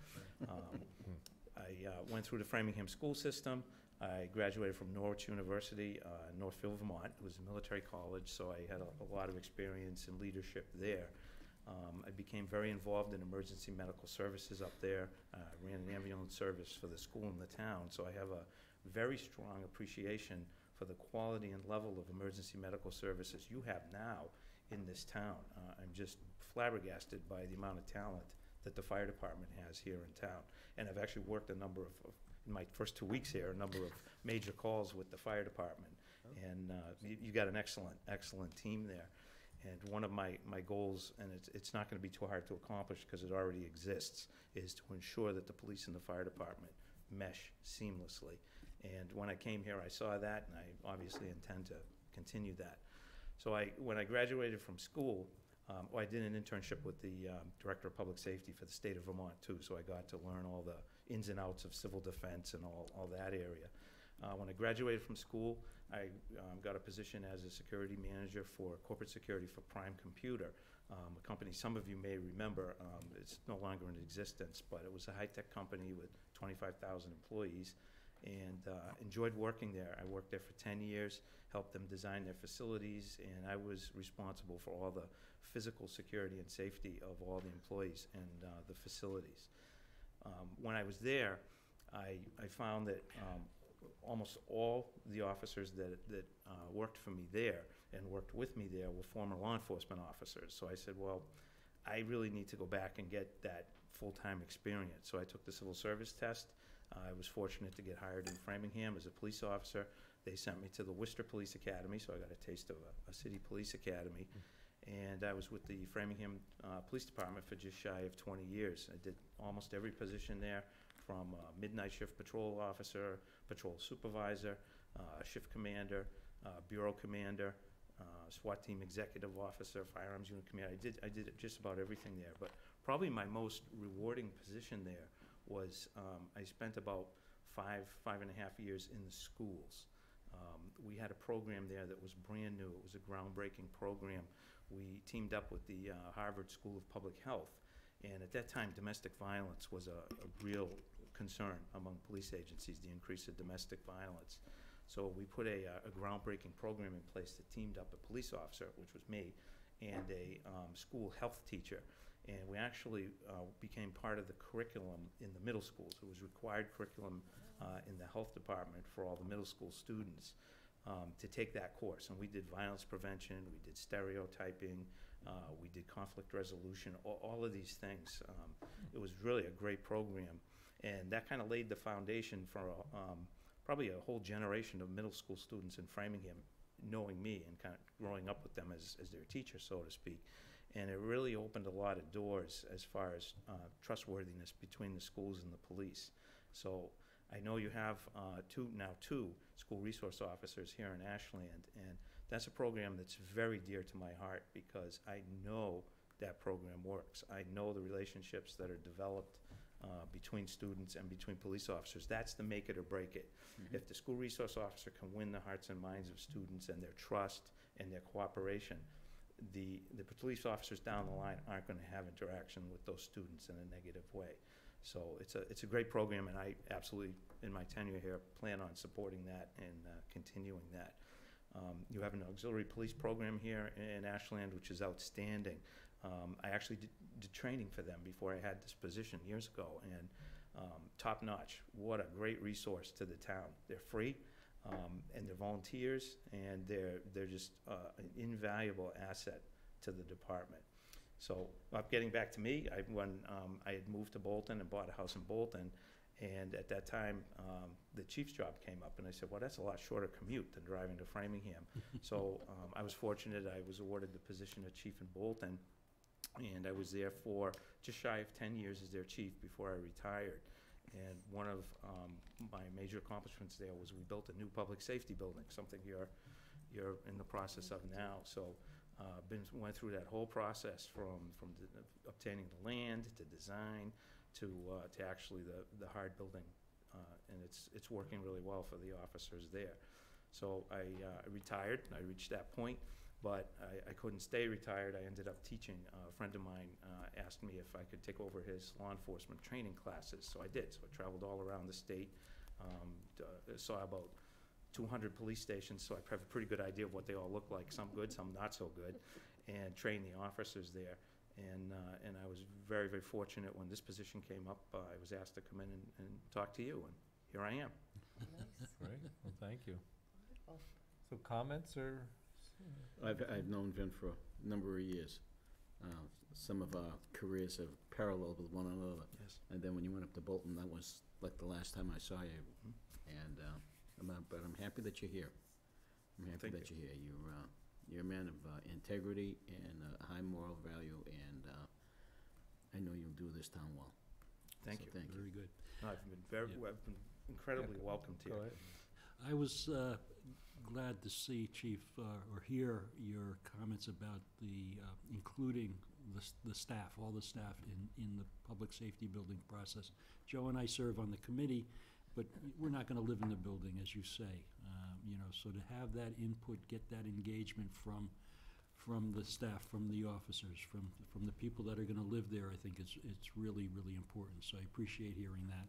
I went through the Framingham school system. I graduated from Norwich University in Northfield, Vermont. It was a military college, so I had a lot of experience in leadership there. I became very involved in emergency medical services up there. I ran an ambulance service for the school and the town, so I have a very strong appreciation for the quality and level of emergency medical services you have now in this town. I'm just flabbergasted by the amount of talent that the fire department has here in town. And I've actually worked in my first 2 weeks here, a number of major calls with the fire department. And you got an excellent team there. And one of my goals, and it's not going to be too hard to accomplish because it already exists, is to ensure that the police and the fire department mesh seamlessly. And when I came here, I saw that, and I obviously intend to continue that. So when I graduated from school, I did an internship with the Director of Public Safety for the state of Vermont, too, so I got to learn all the ins and outs of civil defense and all that area. When I graduated from school, I got a position as a security manager for corporate security for Prime Computer, a company some of you may remember. It's no longer in existence, but it was a high-tech company with 25,000 employees, and enjoyed working there. I worked there for 10 years, helped them design their facilities, and I was responsible for all the physical security and safety of all the employees and the facilities. When I was there, I found that almost all the officers that worked for me there and worked with me there were former law enforcement officers. So I said, well, I really need to go back and get that full-time experience. So I took the civil service test. I was fortunate to get hired in Framingham as a police officer. They sent me to the Worcester Police Academy, so I got a taste of a city police academy. And I was with the Framingham Police Department for just shy of 20 years. I did almost every position there, from midnight shift patrol officer, patrol supervisor, shift commander, bureau commander, SWAT team executive officer, firearms unit commander. I did just about everything there. But probably my most rewarding position there was I spent about five and a half years in the schools. We had a program there that was brand new. It was a groundbreaking program. We teamed up with the Harvard School of Public Health, and at that time domestic violence was a real concern among police agencies, the increase of domestic violence. So we put a groundbreaking program in place that teamed up a police officer, which was me, and a school health teacher. And we actually became part of the curriculum in the middle schools. It was required curriculum in the health department for all the middle school students to take that course. And we did violence prevention, we did stereotyping, we did conflict resolution, all of these things. It was really a great program. And that kind of laid the foundation for probably a whole generation of middle school students in Framingham knowing me and kind of growing up with them as their teacher, so to speak. And it really opened a lot of doors as far as trustworthiness between the schools and the police. So I know you have two school resource officers here in Ashland, and that's a program that's very dear to my heart because I know that program works. I know the relationships that are developed between students and between police officers. That's the make it or break it. Mm-hmm. If the school resource officer can win the hearts and minds of students and their trust and their cooperation, the police officers down the line aren't going to have interaction with those students in a negative way. So it's a great program, and I absolutely, in my tenure here, plan on supporting that and continuing that. You have an auxiliary police program here in Ashland, which is outstanding. I actually did training for them before I had this position years ago, and top notch. What a great resource to the town. They're free, and they're volunteers, and they're just an invaluable asset to the department. So getting back to me, when I had moved to Bolton and bought a house in Bolton, and at that time the chief's job came up, and I said, well, that's a lot shorter commute than driving to Framingham. So I was fortunate. I was awarded the position of chief in Bolton, and I was there for just shy of 10 years as their chief before I retired. And one of my major accomplishments there was we built a new public safety building, something you're in the process of now. So went through that whole process from obtaining the land to design to actually the hard building, and it's working really well for the officers there. So I retired. I reached that point, but I couldn't stay retired. I ended up teaching. A friend of mine asked me if I could take over his law enforcement training classes, so I did. So I traveled all around the state, saw about 200 police stations, so I have a pretty good idea of what they all look like, some good, some not so good, and trained the officers there. And I was very, very fortunate when this position came up. I was asked to come in and talk to you, and here I am. Nice. Great, well, thank you. So comments or? I've known Vin for a number of years. Some of our careers have paralleled with one another. Yes. And then when you went up to Bolton, that was like the last time I saw you. And but I'm happy that you're here. I'm happy that you're here. You're a man of integrity and high moral value, and I know you'll do this town well. Thank you. Thank you. Very good. I've been incredibly welcomed here. Go ahead. I was glad to see, Chief, or hear your comments about the including the staff, all the staff in the public safety building process. Joe and I serve on the committee, but we're not going to live in the building, as you say. You know, so to have that input, get that engagement from the staff, from the officers, from the people that are going to live there, I think it's really, really important. So I appreciate hearing that.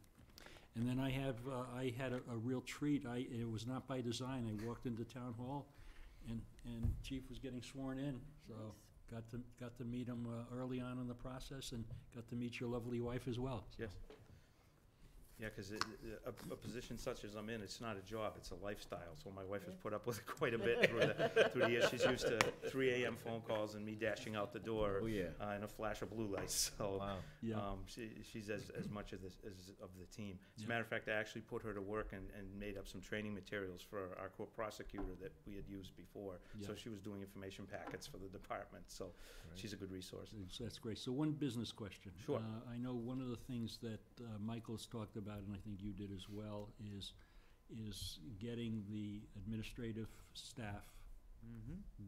And then I had a real treat. It was not by design. I walked into town hall, and Chief was getting sworn in. So got to meet him early on in the process, and got to meet your lovely wife as well. So. Yes. Yeah, because a position such as I'm in, it's not a job, it's a lifestyle. So my wife has put up with it quite a bit through the years. She's used to 3 a.m. phone calls and me dashing out the door in a flash of blue lights. So she's as much of the team. As a matter of fact, I actually put her to work and made up some training materials for our court prosecutor that we had used before. So she was doing information packets for the department. So she's a good resource. That's great. So one business question. Sure. I know one of the things that Michael's talked about, and I think you did as well, is getting the administrative staff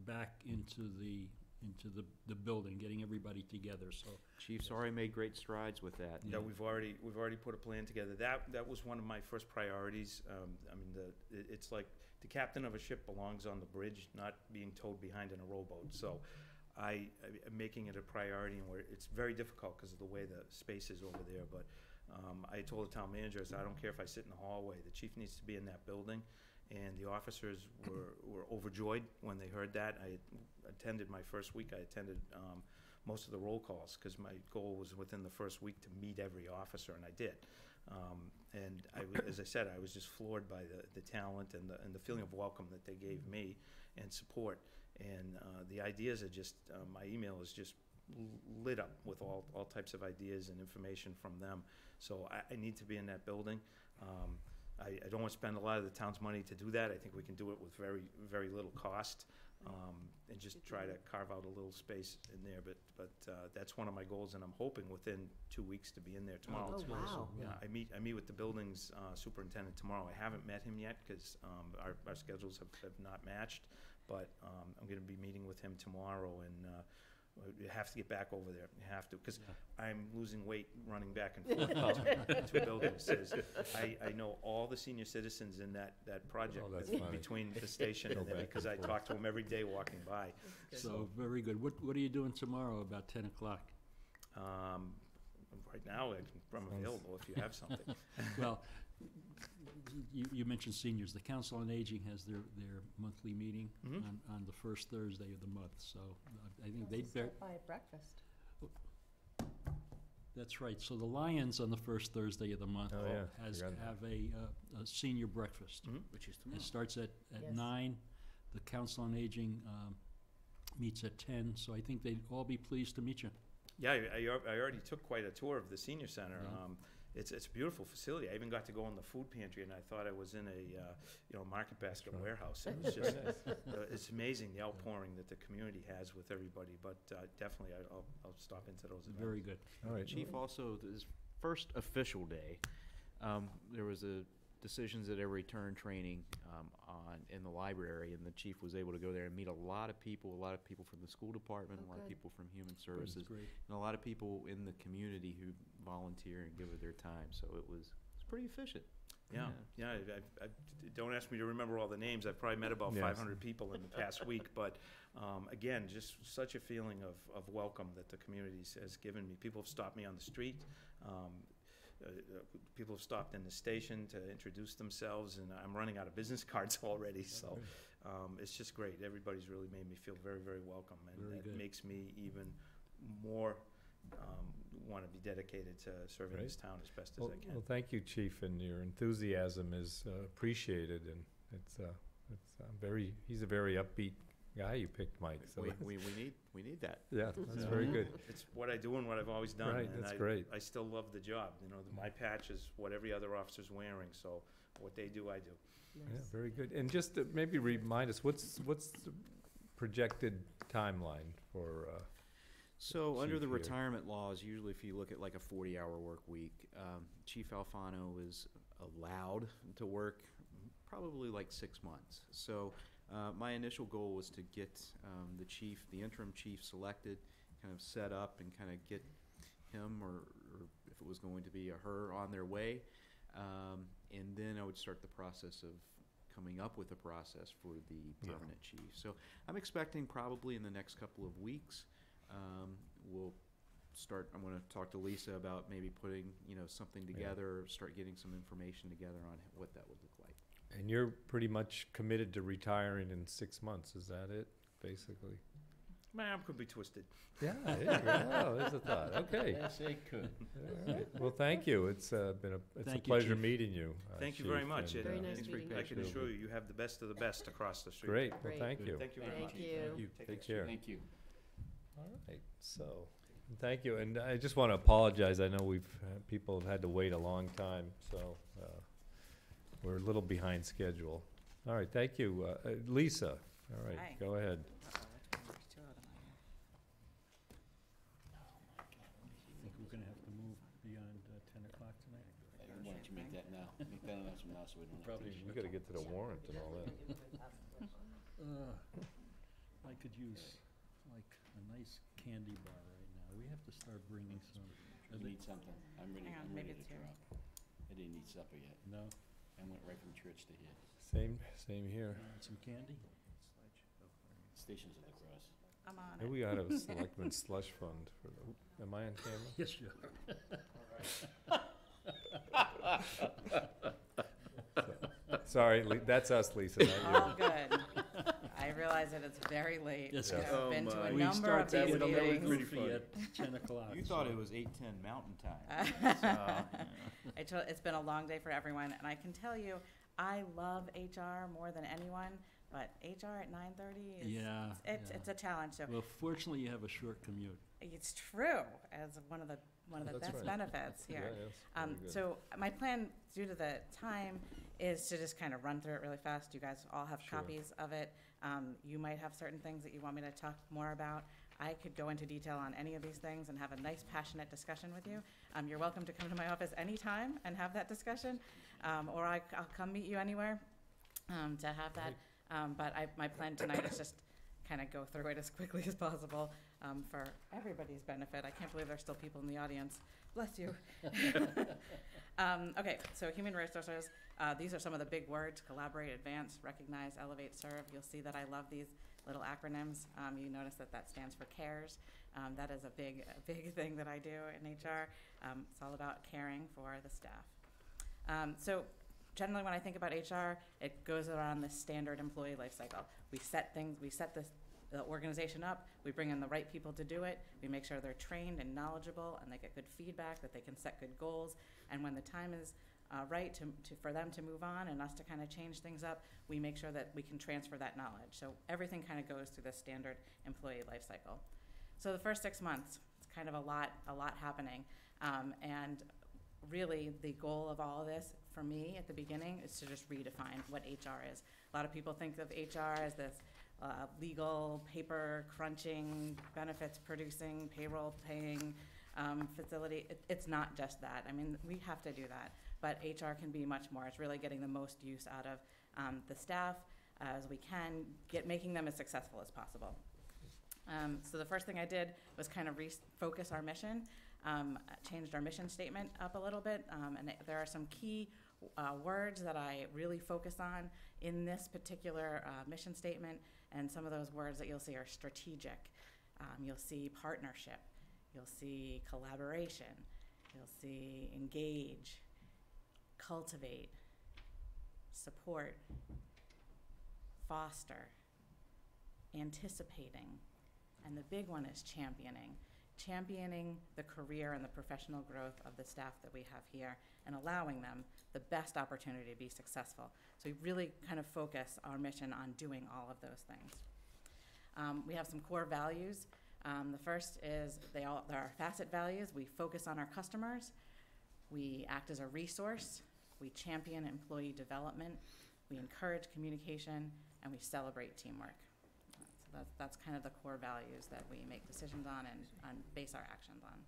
back into the building, getting everybody together. So Chief's already made great strides with that. Yeah, we've already put a plan together. That was one of my first priorities. I mean, it's like the captain of a ship belongs on the bridge, not being towed behind in a rowboat. So I'm making it a priority, and it's very difficult because of the way the space is over there. But I told the town manager, I said, I don't care if I sit in the hallway. The chief needs to be in that building. And the officers were overjoyed when they heard that. I attended my first week. I attended most of the roll calls because my goal was within the first week to meet every officer, and I did. And as I said, I was just floored by the talent and the feeling of welcome that they gave me and support. And the ideas are just, my email is just lit up with all types of ideas and information from them. So I need to be in that building. I don't want to spend a lot of the town's money to do that. I think we can do it with very, very little cost, and just try to carve out a little space in there. But that's one of my goals, and I'm hoping within 2 weeks to be in there tomorrow. Oh, wow. Yeah, I meet with the building's superintendent tomorrow. I haven't met him yet because our schedules have not matched, but I'm going to be meeting with him tomorrow, and you have to get back over there. You have to, because I'm losing weight running back and forth between two buildings. I know all the senior citizens in that project between the station and then, because I talk to them every day walking by. So very good. What are you doing tomorrow about 10 o'clock? Right now, I'm available if you have something. Well, you mentioned seniors. The Council on Aging has their monthly meeting on the first Thursday of the month. So I think they'd buy a breakfast. That's right. So the Lions on the first Thursday of the month have a senior breakfast, which is tomorrow. It starts at 9. The Council on Aging meets at 10. So I think they'd all be pleased to meet you. Yeah, I already took quite a tour of the senior center. It's a beautiful facility. I even got to go in the food pantry, and I thought I was in a market basket warehouse. It was just it's amazing the outpouring that the community has with everybody. But definitely, I'll stop into those events. Very good. All right, Chief. Also, his first official day, there was a decisions at every turn training in the library, and the chief was able to go there and meet a lot of people from the school department, a lot of people from human services, and a lot of people in the community who volunteer and give of their time. So it's pretty efficient. Yeah. Don't ask me to remember all the names. I've probably met about 500 people in the past week, but again, just such a feeling of welcome that the community has given me. People have stopped me on the street. People have stopped in the station to introduce themselves, and I'm running out of business cards already. So it's just great. Everybody's really made me feel very, very welcome, and it makes me even more want to be dedicated to serving this town as best as I can. Well, thank you, Chief, and your enthusiasm is appreciated, and he's a very upbeat guy you picked, Mike. So we need that. Yeah, that's very good. It's what I do and what I've always done. Right, and that's great. I still love the job. My patch is what every other officer's wearing, so what they do, I do. Nice. Yeah, very good. And just to maybe remind us, what's the projected timeline for? So under the retirement laws, usually if you look at like a 40-hour work week, Chief Alfano is allowed to work probably like 6 months. So my initial goal was to get the interim chief selected, kind of set up and kind of get him or if it was going to be a her on their way. And then I would start the process of coming up with a process for the permanent chief. So I'm expecting probably in the next couple of weeks, I'm going to talk to Lisa about maybe putting, something together, start getting some information together on what that would look like. And you're pretty much committed to retiring in 6 months, is that it, basically? My arm could be twisted. Yeah, there's a thought. Okay. Yes, it could. All right. Well, thank you. It's been a Thank you, pleasure Chief. meeting you. Thank you Chief, very much. and, Very nice meeting you. I can assure you, you have the best of the best across the street. Great. Well, Great. thank you. Thank you very much. Thank you. Take care. Thank you. All right. So, thank you. And I just want to apologize. I know people have had to wait a long time, so we're a little behind schedule. All right. Thank you, Lisa. All right. Hi. Go ahead. I think we're going to have to move beyond 10 o'clock tonight. Why don't you make that now? Make that announcement now so we don't have to. We got to get to the warrant and all that. I could use like a nice candy bar right now. We have to start bringing some. You need something. I'm ready. Hang on, I'm ready maybe to it's here. drop. I didn't eat supper yet. No? I went right from church to here. Same here. Some candy? Stations of the Cross. I'm on Maybe it. we ought to have a selectman slush fund for am I on camera? Yes, you are. Sorry, that's us, Lisa, not you. All good. I realize that it's very late. Yes, I've Oh been to my. a We number start of these that with a little meetings. goofy at 10 o'clock. You thought it was 8:10 Mountain Time. It's been a long day for everyone, and I can tell you, I love HR more than anyone, but HR at 9:30 is it's a challenge. So Well, fortunately, you have a short commute. it's true as one of the That's best right. benefits here. Yeah, yes, very good. So my plan, due to the time, is to just kind of run through it really fast. You guys all have Sure. copies of it. You might have certain things that you want me to talk more about. I could go into detail on any of these things and have a nice, passionate discussion with you. You're welcome to come to my office anytime and have that discussion, or I'll come meet you anywhere to have that. But my plan tonight is just kind of go through it as quickly as possible for everybody's benefit. I can't believe there's still people in the audience. Bless you. Okay, so human resources. These are some of the big words: collaborate, advance, recognize, elevate, serve. You'll see that I love these little acronyms. You notice that stands for CARES. That is a big thing that I do in HR. It's all about caring for the staff. So generally when I think about HR, it goes around the standard employee life cycle. We set the organization up, we bring in the right people to do it, we make sure they're trained and knowledgeable and they get good feedback, that they can set good goals, and when the time is right for them to move on and us to kind of change things up, we make sure that we can transfer that knowledge. So everything kind of goes through the standard employee life cycle. So the first 6 months, it's kind of a lot happening. And really the goal of all of this for me at the beginning is to just redefine what HR is. A lot of people think of HR as this legal, paper crunching, benefits producing, payroll paying facility. It's not just that. I mean, we have to do that, but HR can be much more. It's really getting the most use out of the staff as we can, making them as successful as possible. So the first thing I did was kind of refocus our mission, changed our mission statement up a little bit, and there are some key words that I really focus on in this particular mission statement, and some of those words that you'll see are strategic. You'll see partnership, you'll see collaboration, you'll see engage, cultivate, support, foster, anticipating, and the big one is championing. Championing the career and the professional growth of the staff that we have here and allowing them the best opportunity to be successful. So we really kind of focus our mission on doing all of those things. We have some core values. The first is there are facet values. We focus on our customers. We act as a resource. We champion employee development. We encourage communication, and we celebrate teamwork. So that's kind of the core values that we make decisions on and base our actions on.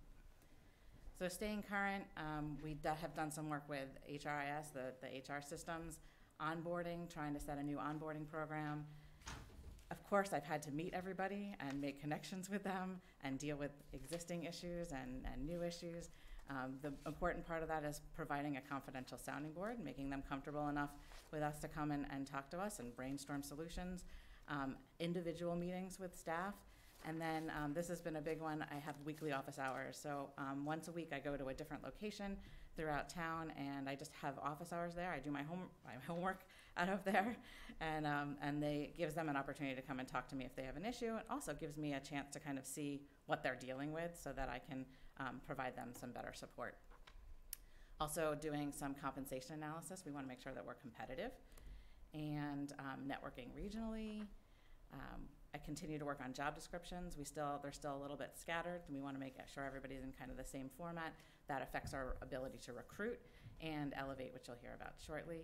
So staying current, we have done some work with HRIS, the HR systems, onboarding, trying to set a new onboarding program. Of course, I've had to meet everybody and make connections with them and deal with existing issues and new issues. The important part of that is providing a confidential sounding board, making them comfortable enough with us to come and talk to us and brainstorm solutions, individual meetings with staff. And then this has been a big one. I have weekly office hours. So once a week I go to a different location throughout town and I just have office hours there. I do my homework out of there, and they gives them an opportunity to come and talk to me if they have an issue. It also gives me a chance to kind of see what they're dealing with so that I can provide them some better support. Also doing some compensation analysis. We want to make sure that we're competitive, and networking regionally. I continue to work on job descriptions. They're still a little bit scattered, and we want to make sure everybody's in kind of the same format. That affects our ability to recruit and elevate, which you'll hear about shortly.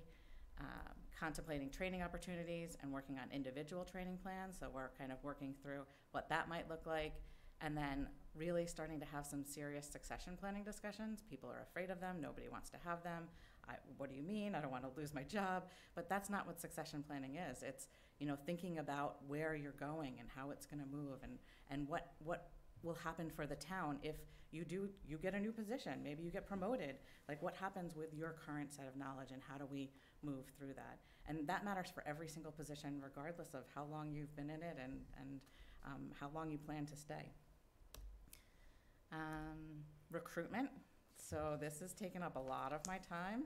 Contemplating training opportunities and working on individual training plans. So we're kind of working through what that might look like. And then really starting to have some serious succession planning discussions. People are afraid of them. Nobody wants to have them. What do you mean? I don't want to lose my job. But that's not what succession planning is. It's, thinking about where you're going and how it's going to move and what will happen for the town if you get a new position. Maybe you get promoted. Like, what happens with your current set of knowledge, and how do we move through that? And that matters for every single position, regardless of how long you've been in it and how long you plan to stay. Recruitment. So this has taken up a lot of my time.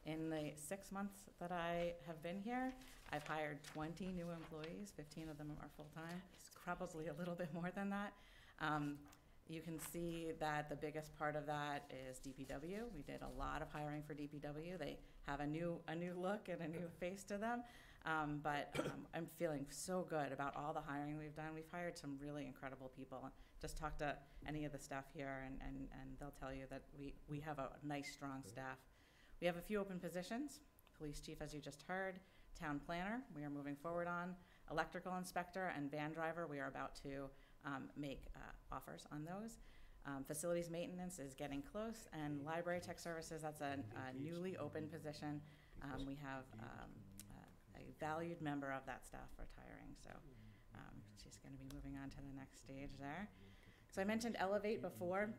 In the 6 months that I have been here, I've hired 20 new employees. 15 of them are full-time. It's probably a little bit more than that. You can see that the biggest part of that is DPW. We did a lot of hiring for DPW. They have a new look and a new face to them. But I'm feeling so good about all the hiring we've done. We've hired some really incredible people. Just talk to any of the staff here and they'll tell you that we have a nice, strong staff. We have a few open positions. Police chief, as you just heard. Town planner, we are moving forward on. Electrical inspector and van driver, we are about to make offers on those. Facilities maintenance is getting close, and library tech services, that's a newly open position. We have a valued member of that staff retiring, so she's going to be moving on to the next stage there. So I mentioned Elevate before.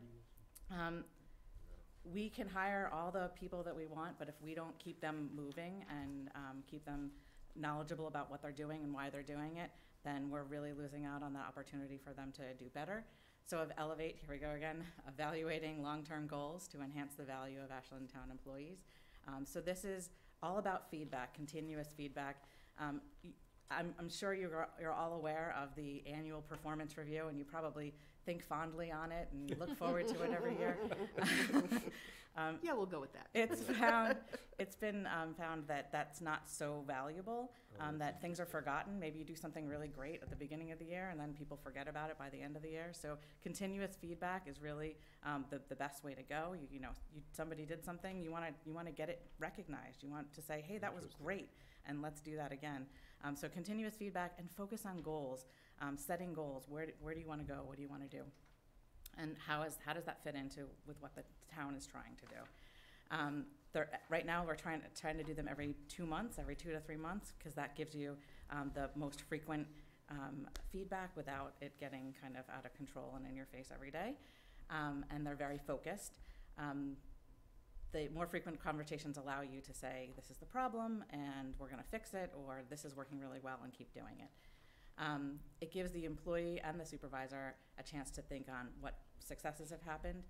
We can hire all the people that we want, but if we don't keep them moving and keep them knowledgeable about what they're doing and why they're doing it, then we're really losing out on the opportunity for them to do better. So of Elevate, here we go again, evaluating long-term goals to enhance the value of Ashland Town employees. So this is all about feedback, continuous feedback. I'm sure you're all aware of the annual performance review, and you probably think fondly on it and look forward to it every year. Yeah, we'll go with that. It's been found that that's not so valuable, that things are forgotten. Maybe you do something really great at the beginning of the year, and then people forget about it by the end of the year. So continuous feedback is really the best way to go. Somebody did something, you want to get it recognized. You want to say, hey, that was great, and let's do that again. So continuous feedback and focus on goals, setting goals. Where do you want to go? What do you want to do? And how does that fit into with what the town is trying to do? Right now, we're trying to do them every 2 months, every 2 to 3 months, because that gives you the most frequent feedback without it getting kind of out of control and in your face every day. And they're very focused. The more frequent conversations allow you to say, this is the problem, and we're going to fix it, or this is working really well, and keep doing it. It gives the employee and the supervisor a chance to think on what successes have happened,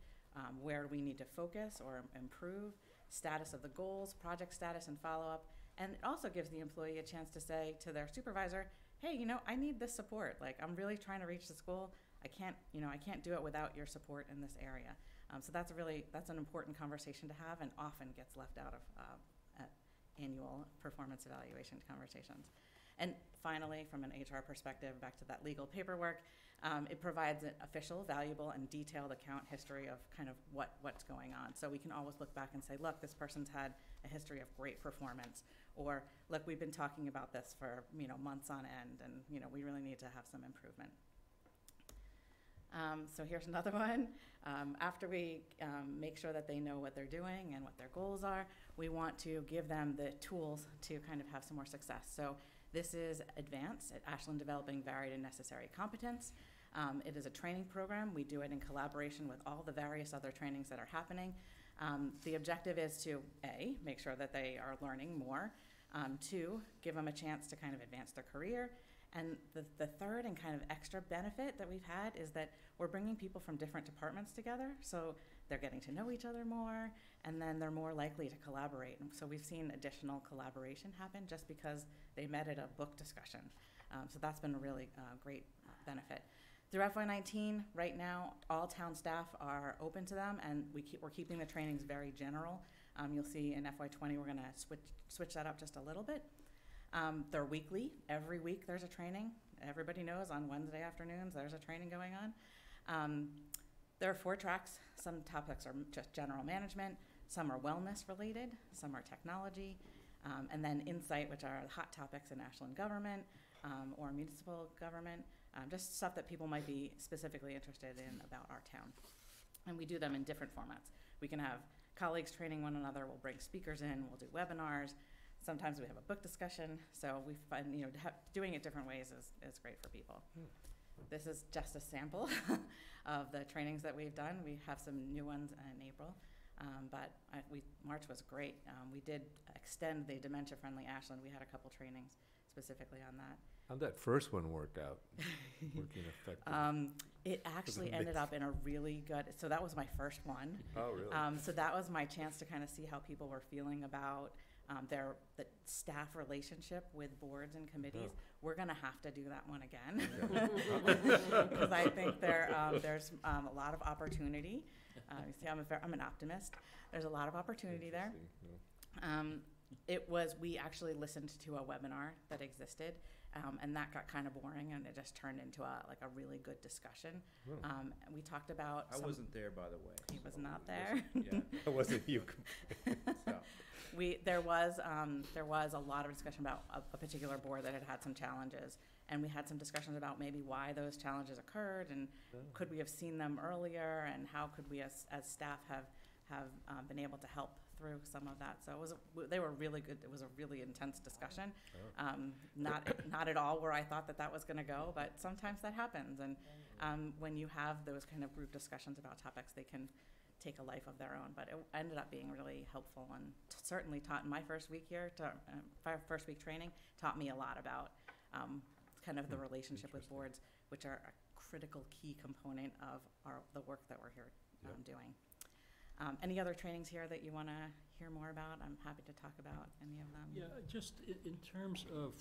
where we need to focus or improve, status of the goals, project status and follow-up. And it also gives the employee a chance to say to their supervisor, hey, I need this support. Like, I'm really trying to reach the school. I can't do it without your support in this area. So that's an important conversation to have, and often gets left out of annual performance evaluation conversations. And finally, from an HR perspective, back to that legal paperwork, it provides an official, valuable, and detailed account history of kind of what's going on. So we can always look back and say, look, this person's had a history of great performance, or look, we've been talking about this for months on end, and we really need to have some improvement. So here's another one. After we make sure that they know what they're doing and what their goals are, we want to give them the tools to kind of have some more success. So this is Advance at Ashland, Developing Varied and Necessary Competence. It is a training program. We do it in collaboration with all the various other trainings that are happening. The objective is to, A, make sure that they are learning more, 2, give them a chance to kind of advance their career, and the third and kind of extra benefit that we've had is that we're bringing people from different departments together, so they're getting to know each other more, and then they're more likely to collaborate. And so we've seen additional collaboration happen just because they met at a book discussion. So that's been a really great benefit. Through FY19, right now, all town staff are open to them, and we're keeping the trainings very general. You'll see in FY20 we're going to switch that up just a little bit. They're weekly. Every week there's a training. Everybody knows on Wednesday afternoons there's a training going on. There are 4 tracks. Some topics are just general management. Some are wellness related. Some are technology. And then insight, which are hot topics in Ashland government or municipal government. Just stuff that people might be specifically interested in about our town. And we do them in different formats. We can have colleagues training one another. We'll bring speakers in. We'll do webinars. Sometimes we have a book discussion. So we find, doing it different ways is great for people. This is just a sample of the trainings that we've done. We have some new ones in April, but March was great. We did extend the dementia-friendly Ashland. We had a couple trainings specifically on that. How'd that first one work out? Working effectively? It actually ended up in a really good, so that was my first one. Oh, really? So that was my chance to kind of see how people were feeling about the staff relationship with boards and committees. Oh. We're going to have to do that one again because I think there's a lot of opportunity. You see, I'm an optimist. There's a lot of opportunity there. We actually listened to a webinar that existed, and that got kind of boring, and it just turned into a really good discussion. We talked about. I wasn't there, by the way. He was not there. Yeah, that wasn't you. So. There was a lot of discussion about a particular board that had some challenges, and we had some discussions about maybe why those challenges occurred, and could we have seen them earlier, and how could we as staff have been able to help through some of that. So they were really good. It was a really intense discussion. Not at all where I thought that was going to go, but sometimes that happens. And when you have those kind of group discussions about topics, they can take a life of their own. But it ended up being really helpful, and certainly taught my first week here, first week training, taught me a lot about kind of the relationship with boards, which are a critical key component of the work that we're here doing. Any other trainings here that you want to hear more about? I'm happy to talk about any of them. Yeah, just in terms of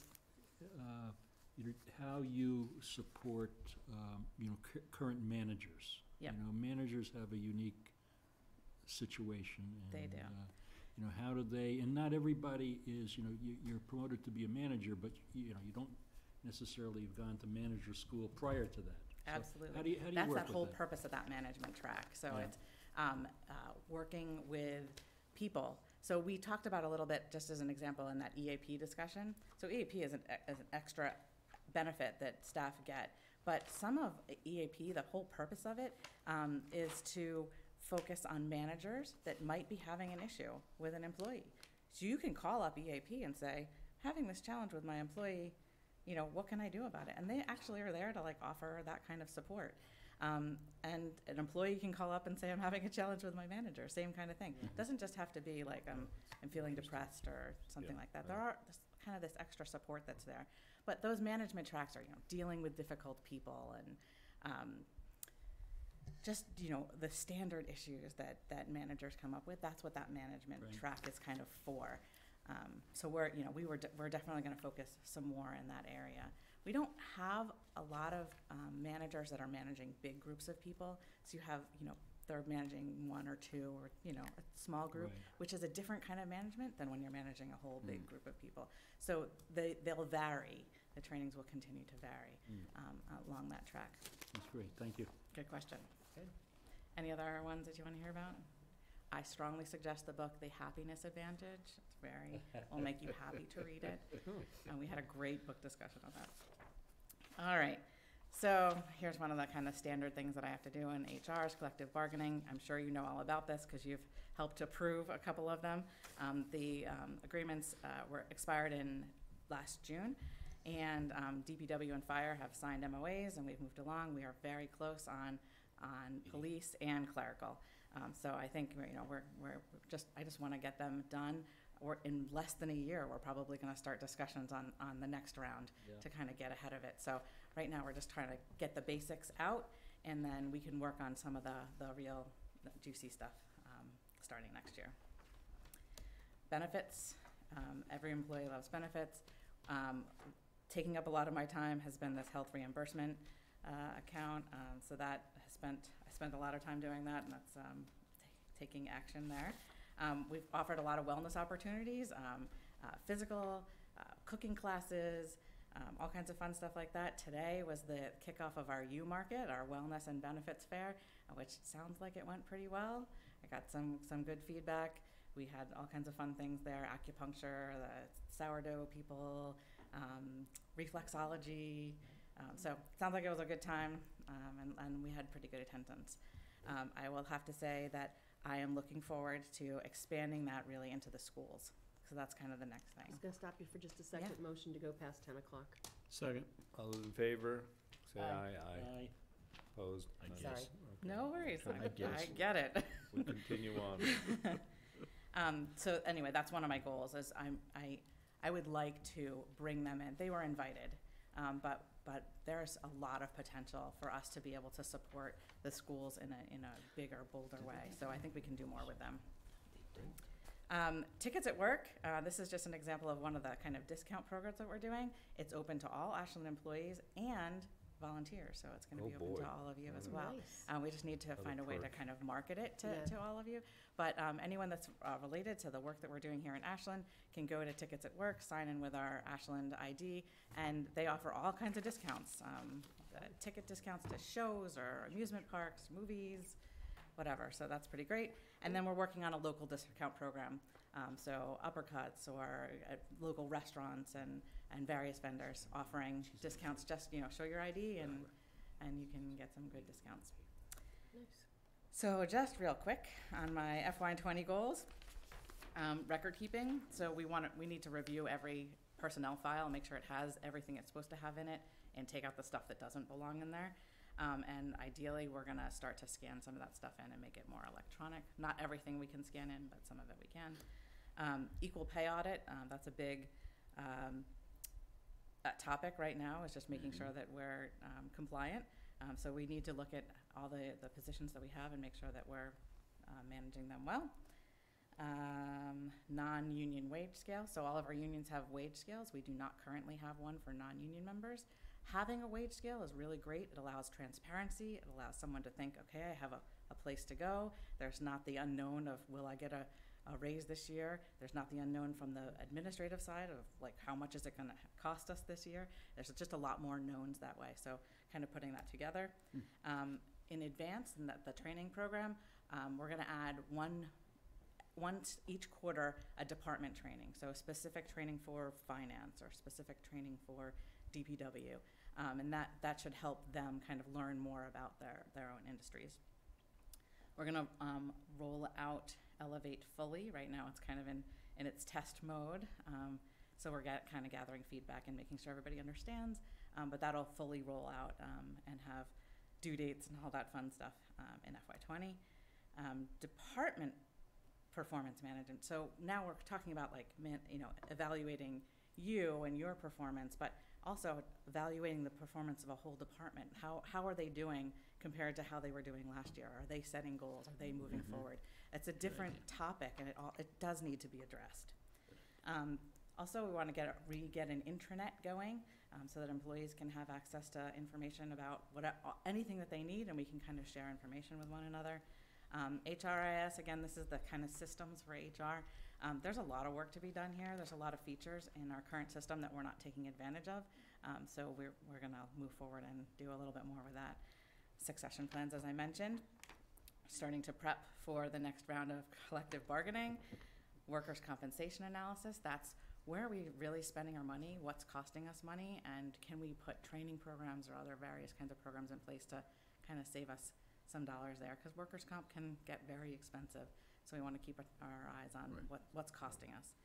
how you support current managers. Yep. Managers have a unique situation. They do. How do they? And not everybody is. You're promoted to be a manager, but you don't necessarily have gone to manager school prior to that. Absolutely. So how do you That's work that with whole that? purpose of that management track. So it's working with people. So we talked about a little bit, just as an example, in that EAP discussion. So EAP is an extra benefit that staff get. But some of EAP, the whole purpose of it, is to focus on managers that might be having an issue with an employee. So you can call up EAP and say, having this challenge with my employee, what can I do about it? And they actually are there to offer that kind of support. And an employee can call up and say, I'm having a challenge with my manager, same kind of thing. It doesn't just have to be like I'm feeling depressed or something like that. There are kind of this extra support that's there. But those management tracks are, dealing with difficult people and just, the standard issues that managers come up with. That's what that management track is kind of for. So we're definitely going to focus some more in that area. We don't have a lot of managers that are managing big groups of people. So you have, they're managing one or two or, a small group, which is a different kind of management than when you're managing a whole big group of people. So they'll vary. The trainings will continue to vary along that track. That's great. Thank you. Good question. Good. Any other ones that you want to hear about? I strongly suggest the book, The Happiness Advantage. It's will make you happy to read it. And we had a great book discussion on that. All right. So here's one of the kind of standard things that I have to do in HR is collective bargaining. I'm sure you know all about this because you've helped approve a couple of them. The agreements were expired in last June, and DPW and fire have signed MOAs, and we've moved along. We are very close on police and clerical. So I think I just want to get them done. Or in less than a year, we're probably going to start discussions on the next round to kind of get ahead of it. So right now, we're just trying to get the basics out, and then we can work on some of the real juicy stuff starting next year. Benefits. Every employee loves benefits. Taking up a lot of my time has been this health reimbursement account. So that I spent a lot of time doing that, and that's taking action there. We've offered a lot of wellness opportunities, physical, cooking classes, all kinds of fun stuff like that. Today was the kickoff of our U Market, our wellness and benefits fair, which sounds like it went pretty well. I got some good feedback. We had all kinds of fun things there, acupuncture, the sourdough people, reflexology. So it sounds like it was a good time, and we had pretty good attendance. I will have to say that I am looking forward to expanding that really into the schools. So that's kind of the next thing. I was going to stop you for just a second. Motion to go past 10 o'clock. Second. All those in favor, say Aye. aye. Aye. Opposed? Sorry. Okay. No worries. I guess. I get it. We continue on. So anyway, that's one of my goals is I would like to bring them in. They were invited, but there's a lot of potential for us to be able to support the schools in a bigger, bolder way. So I think we can do more with them. Tickets at Work. This is just an example of one of the kind of discount programs that we're doing. It's open to all Ashland employees and volunteers, so it's going to be open to all of you as well. Nice. We just need to find a way to kind of market it to all of you. But anyone that's related to the work that we're doing here in Ashland can go to Tickets at Work, sign in with our Ashland ID, and they offer all kinds of discounts. Ticket discounts to shows or amusement parks, movies, whatever. So that's pretty great. And then we're working on a local discount program. So Uppercuts or local restaurants and various vendors offering discounts. Just show your ID and you can get some good discounts. Nice. So just real quick on my FY20 goals, record keeping. So we need to review every personnel file and make sure it has everything it's supposed to have in it and take out the stuff that doesn't belong in there. And ideally, we're going to start to scan some of that stuff in and make it more electronic. Not everything we can scan in, but some of it we can. Equal pay audit, that's a big topic right now, is just making sure that we're compliant. So we need to look at all the positions that we have and make sure that we're managing them well. Non-union wage scale. So all of our unions have wage scales. We do not currently have one for non-union members. Having a wage scale is really great. It allows transparency. It allows someone to think, okay, I have a place to go. There's not the unknown of, will I get a raise this year? There's not the unknown from the administrative side of, like, how much is it going to cost us this year? There's just a lot more knowns that way. So kind of putting that together. In advance, in the training program, we're going to add once each quarter a department training. So a specific training for finance or specific training for DPW. And that should help them kind of learn more about their own industries. We're going to roll out Elevate fully. Right now it's kind of in its test mode. So we're kind of gathering feedback and making sure everybody understands. But that'll fully roll out and have due dates and all that fun stuff in FY20. Department performance management. So now we're talking about evaluating you and your performance, but also evaluating the performance of a whole department. How are they doing compared to how they were doing last year? Are they setting goals? Are they moving forward? It's a different topic, and it does need to be addressed. Also, we want to get an intranet going so that employees can have access to information about anything that they need, and we can kind of share information with one another. HRIS, again, this is the kind of systems for HR. There's a lot of work to be done here. There's a lot of features in our current system that we're not taking advantage of. So we're going to move forward and do a little bit more with that. Succession plans, as I mentioned. Starting to prep for the next round of collective bargaining. Workers' compensation analysis. That's where are we really spending our money, what's costing us money, and can we put training programs or other various kinds of programs in place to kind of save us some dollars there, because workers' comp can get very expensive, so we want to keep our eyes on what's costing us.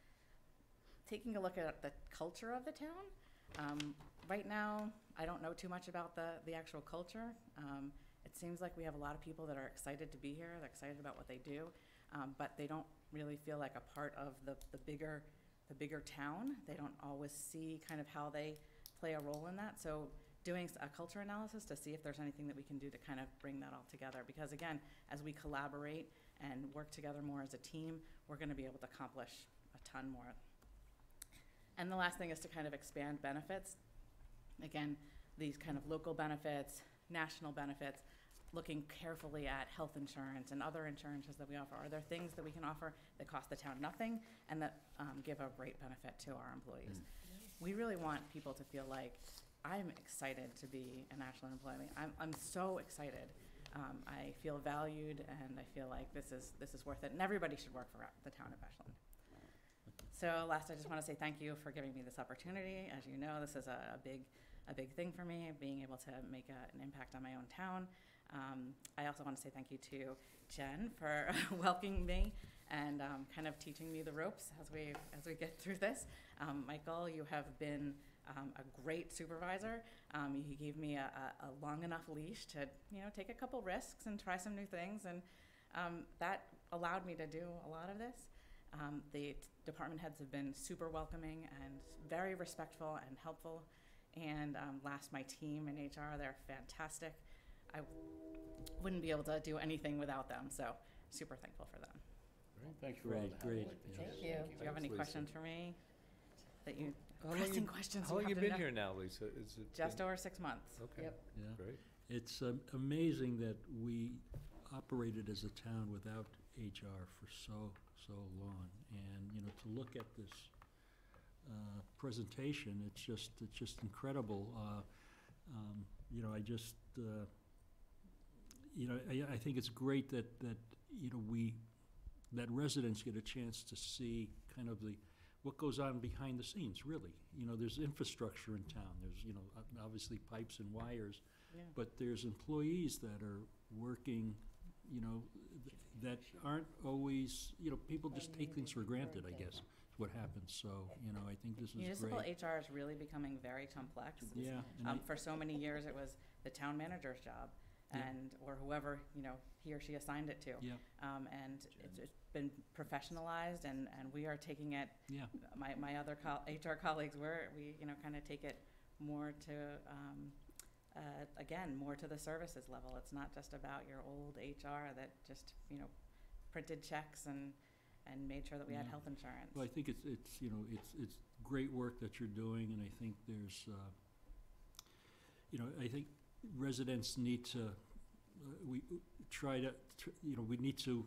Taking a look at the culture of the town, right now, I don't know too much about the actual culture. It seems like we have a lot of people that are excited to be here, they're excited about what they do, but they don't really feel like a part of the bigger town. They don't always see kind of how they play a role in that. So doing a culture analysis to see if there's anything that we can do to kind of bring that all together. Because again, as we collaborate and work together more as a team, we're going to be able to accomplish a ton more. And the last thing is to kind of expand benefits. Again, these kind of local benefits, national benefits, looking carefully at health insurance and other insurances that we offer. Are there things that we can offer that cost the town nothing and that give a great benefit to our employees? We really want people to feel like, I'm excited to be an Ashland employee. I'm so excited. I feel valued, and I feel like this is worth it, and everybody should work for the town of Ashland. So last, I just want to say thank you for giving me this opportunity. As you know, this is a big thing for me, being able to make an impact on my own town. I also want to say thank you to Jen for welcoming me and kind of teaching me the ropes as we get through this. Michael, you have been a great supervisor. You gave me a long enough leash to take a couple risks and try some new things, and that allowed me to do a lot of this. The department heads have been super welcoming and very respectful and helpful. And last, my team in HR, they're fantastic. I wouldn't be able to do anything without them, so super thankful for them. Great, thank you for all the help. Thank you. Do you have any questions for me? Pressing questions How long have you been here now, Lisa? Is it just over 6 months? Okay. Yep. Yeah. Great. It's amazing that we operated as a town without HR for so long. And, to look at this presentation, it's just incredible. I think it's great that residents get a chance to see kind of what goes on behind the scenes, really. There's infrastructure in town. There's, obviously pipes and wires, but there's employees that are working, that aren't always, people just take things for granted, I guess, is what happens. So, I think this is Municipal great. HR is really becoming very complex. Yeah. For so many years, it was the town manager's job, or whoever, he or she assigned it to. Yeah. And it's been professionalized, and we are taking it, my other HR colleagues, we kind of take it more to, again, more to the services level. It's not just about your old HR that just, printed checks and made sure that we had health insurance. Well, I think it's great work that you're doing, and I think there's, I think residents need to, we need to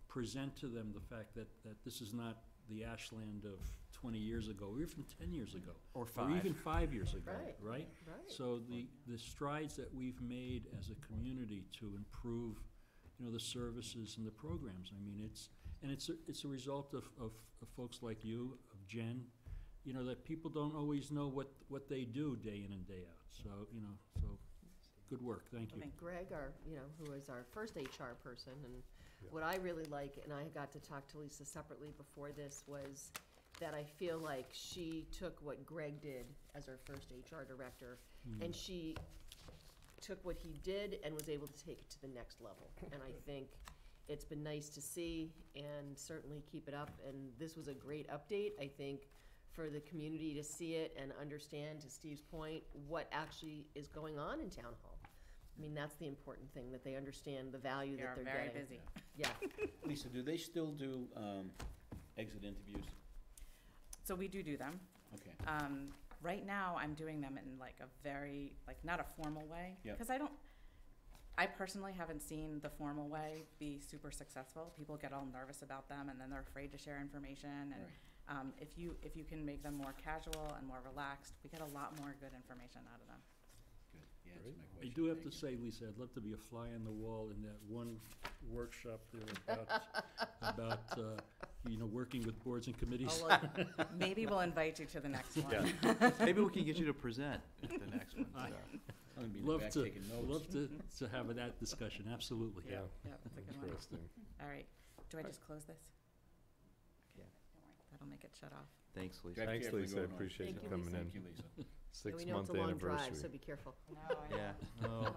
present to them the fact that this is not the Ashland of 20 years ago, or even 10 years ago. Or 5. Or even 5 years ago, Right. So the strides that we've made as a community to improve, the services and the programs, I mean, it's a result of folks like you, of Jen, that people don't always know what they do day in and day out. So, so good work, thank you. Greg, who is our first HR person, and what I really like, and I got to talk to Lisa separately before this, was that I feel like she took what Greg did as our first HR director, and she took what he did and was able to take it to the next level. And I think it's been nice to see, and certainly keep it up. And this was a great update, I think, for the community to see it and understand, to Steve's point, what actually is going on in Town Hall. I mean, that's the important thing, that they understand the value that they're very getting. busy. Yeah. Lisa, do they still do exit interviews? So we do them. Okay. Right now, I'm doing them in a very, not a formal way. Yep. Because I personally haven't seen the formal way be super successful. People get all nervous about them, and then they're afraid to share information. And if you can make them more casual and more relaxed, we get a lot more good information out of them. Yeah, Right. I do have to say, Lisa, I'd love to be a fly on the wall in that one workshop there about working with boards and committees. Oh, well, maybe we'll invite you to the next one. Yeah. Maybe we can get you to present at the next one. I'm gonna be in the Love back to, taking notes. love to have that discussion, absolutely. Yeah, that's a good one. Interesting. All right, do I just close this? Yeah. Don't worry, that'll make it shut off. Thanks, Lisa. Drive Thanks, carefully Lisa, I going home. appreciate you Thank you, coming Lisa. in. Thank you, Lisa. Yeah, we know Six-month it's a long drive, anniversary. so be careful. No, I know. Yeah. Oh.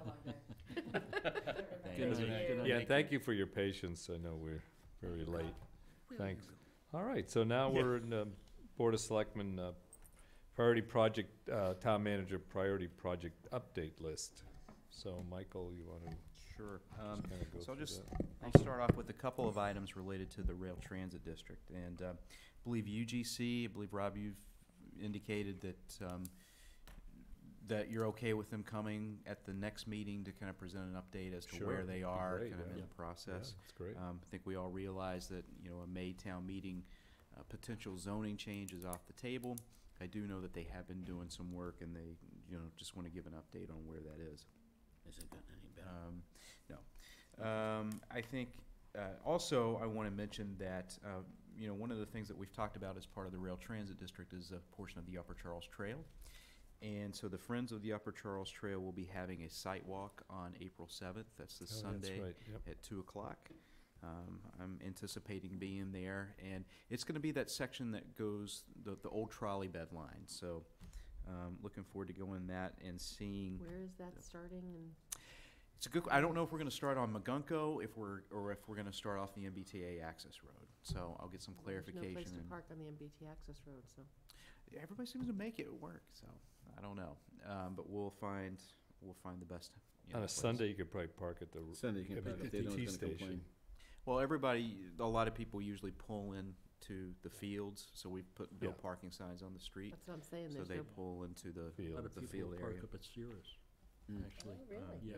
Good Thanks. night. Yeah, thank you for your patience. I know we're very late. Thanks. All right, so now we're in the Board of Selectmen priority project, town manager priority project update list. So, Michael, you want to Sure. kind of go So I'll through just, that? I'll start off with a couple of items related to the Rail Transit District. And I believe UGC, I believe, Rob, you've indicated that you're okay with them coming at the next meeting to kind of present an update as to Sure, where they that'd be are great, kind of yeah. in the process. That's great. I think we all realize that, a May town meeting, potential zoning change is off the table. I do know that they have been doing some work, and they, just want to give an update on where that is. Has it gotten any better? No. I think, also, I want to mention that, one of the things that we've talked about as part of the Rail Transit District is a portion of the Upper Charles Trail. And so the Friends of the Upper Charles Trail will be having a site walk on April 7th. That's this Sunday right. Yep. at 2 o'clock. I'm anticipating being there, and it's going to be that section that goes the old trolley bed line. So, looking forward to going that and seeing. Where is that starting? And It's a good. I don't know if we're going to start on Magunko, if we're going to start off the MBTA access road. So I'll get some clarification. There's no place to and- park on the MBT access road, so. Everybody seems to make it work, so I don't know. But we'll find the best. On a place. Sunday, you could probably park at the Sunday you can park if they know MBT it's gonna station. complain. Well, a lot of people usually pull in to the fields, so we put no Yeah. parking signs on the street. That's what I'm saying, So there's they no. pull into the A lot Field. of the people field park area. up at Scherer, Mm. actually. Oh, really? Yeah,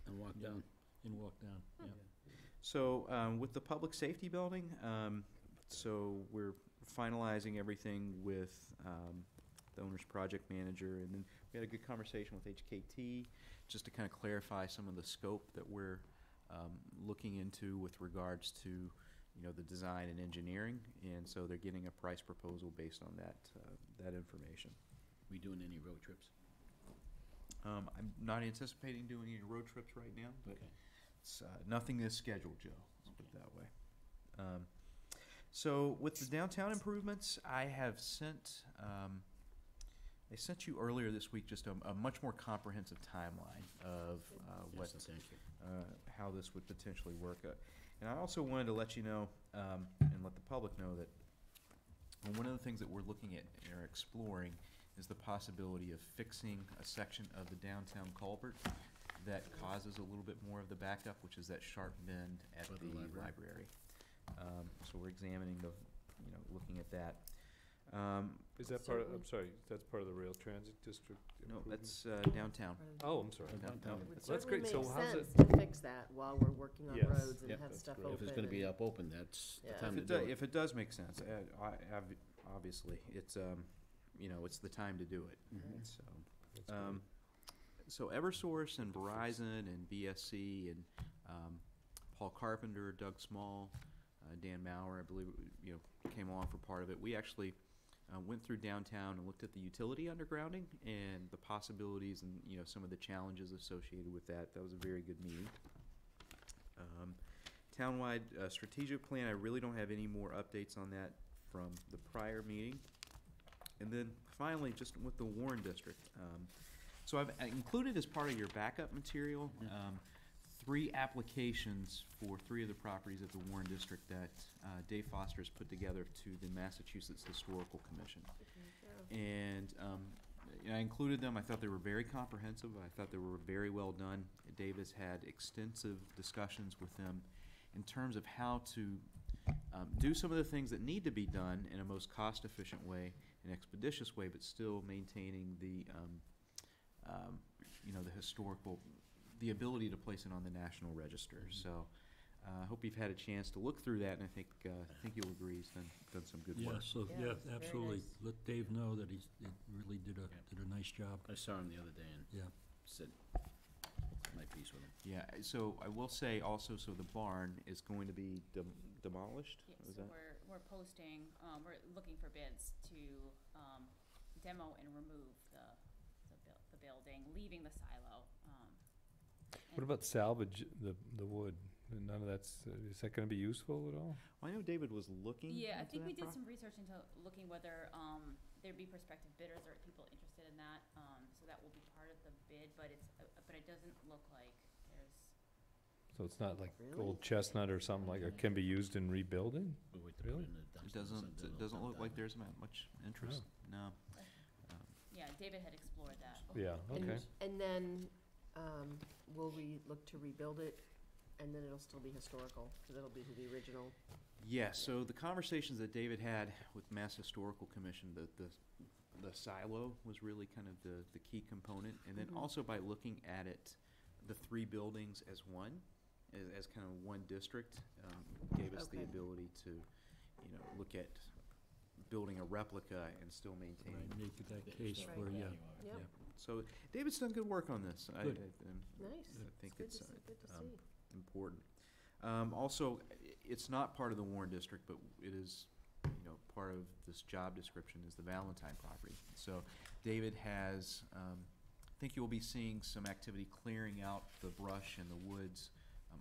And walk Yeah. down. and walk down, yeah. So with the public safety building, so we're finalizing everything with the owner's project manager, and then we had a good conversation with HKT just to kind of clarify some of the scope that we're looking into with regards to the design and engineering, and so they're getting a price proposal based on that information. We doing any road trips? I'm not anticipating doing any road trips right now, but Okay. it's, nothing is scheduled, Joe. Let's put it that way. So with the downtown improvements, I have sent, I sent you earlier this week just a much more comprehensive timeline of what, Yes, thank you. how this would potentially work. And I also wanted to let you know, and let the public know that one of the things that we're looking at or exploring is the possibility of fixing a section of the downtown culvert that causes a little bit more of the backup, which is that sharp bend at By the the library. library. So we're examining looking at that. Is that part of, I'm sorry, that's part of the Rail Transit District No, improvement? that's downtown. Oh, I'm sorry. Downtown. It would That's great. certainly So make how's sense it- to fix that while we're working on Yes. roads and Yep. have That's stuff great. open. If it's gonna be and- up open, that's the Yeah. time If to it, do it. if it does make sense, obviously, it's, it's the time to do it. Mhm. So, That's great. so Eversource and Verizon and BSC and Paul Carpenter, Doug Small, Dan Maurer, I believe, came along for part of it. We actually went through downtown and looked at the utility undergrounding and the possibilities and, some of the challenges associated with that. That was a very good meeting. Townwide strategic plan, I really don't have any more updates on that from the prior meeting. And then finally, just with the Warren District. So I've included as part of your backup material, 3 applications for 3 of the properties of the Warren District that Dave Foster's put together to the Massachusetts Historical Commission. And I included them. I thought they were very comprehensive. I thought they were very well done. Dave has had extensive discussions with them in terms of how to do some of the things that need to be done in a most cost-efficient way, an expeditious way, but still maintaining the, the historical, the ability to place it on the National Register. So I hope you've had a chance to look through that, and I think you'll agree he's done some good work. Yeah, so, Yeah, yeah, it's very absolutely. nice. Let Dave know that he really did a nice job. I saw him the other day, and Yeah, said my piece with him. Yeah, so I will say also, so the barn is going to be demolished? Yes, Is so that- we're posting, we're looking for bids to, demo and remove the building, leaving the silo. What about salvage the wood? None of that's, is that gonna be useful at all? Well, I know David was looking Yeah, I into think we that did some research into looking whether, there'd be prospective bidders or people interested in that, so that will be part of the bid, but but it doesn't look like there's. So it's not like Really? old chestnut or something like, it can be used in rebuilding? Really? It doesn't look like there's much interest, no. Yeah, David had explored that. Yeah, okay. And then, will we look to rebuild it, and then it'll still be historical, because it'll be the original? Yeah, so the conversations that David had with Mass Historical Commission, the silo was really kind of the key component. And then Mhm. also by looking at it, the three buildings as one, as kind of one district, gave us the Okay. ability to, look at building a replica and still maintain. Right, make that case Right. for, yeah. Yep. yeah. So David's done good work on this. Good. Nice. I think Good it's to see, good to see. important. Also, it's not part of the Warren District, but it is, part of this job description is the Valentine property. So David has, I think you'll be seeing some activity clearing out the brush and the woods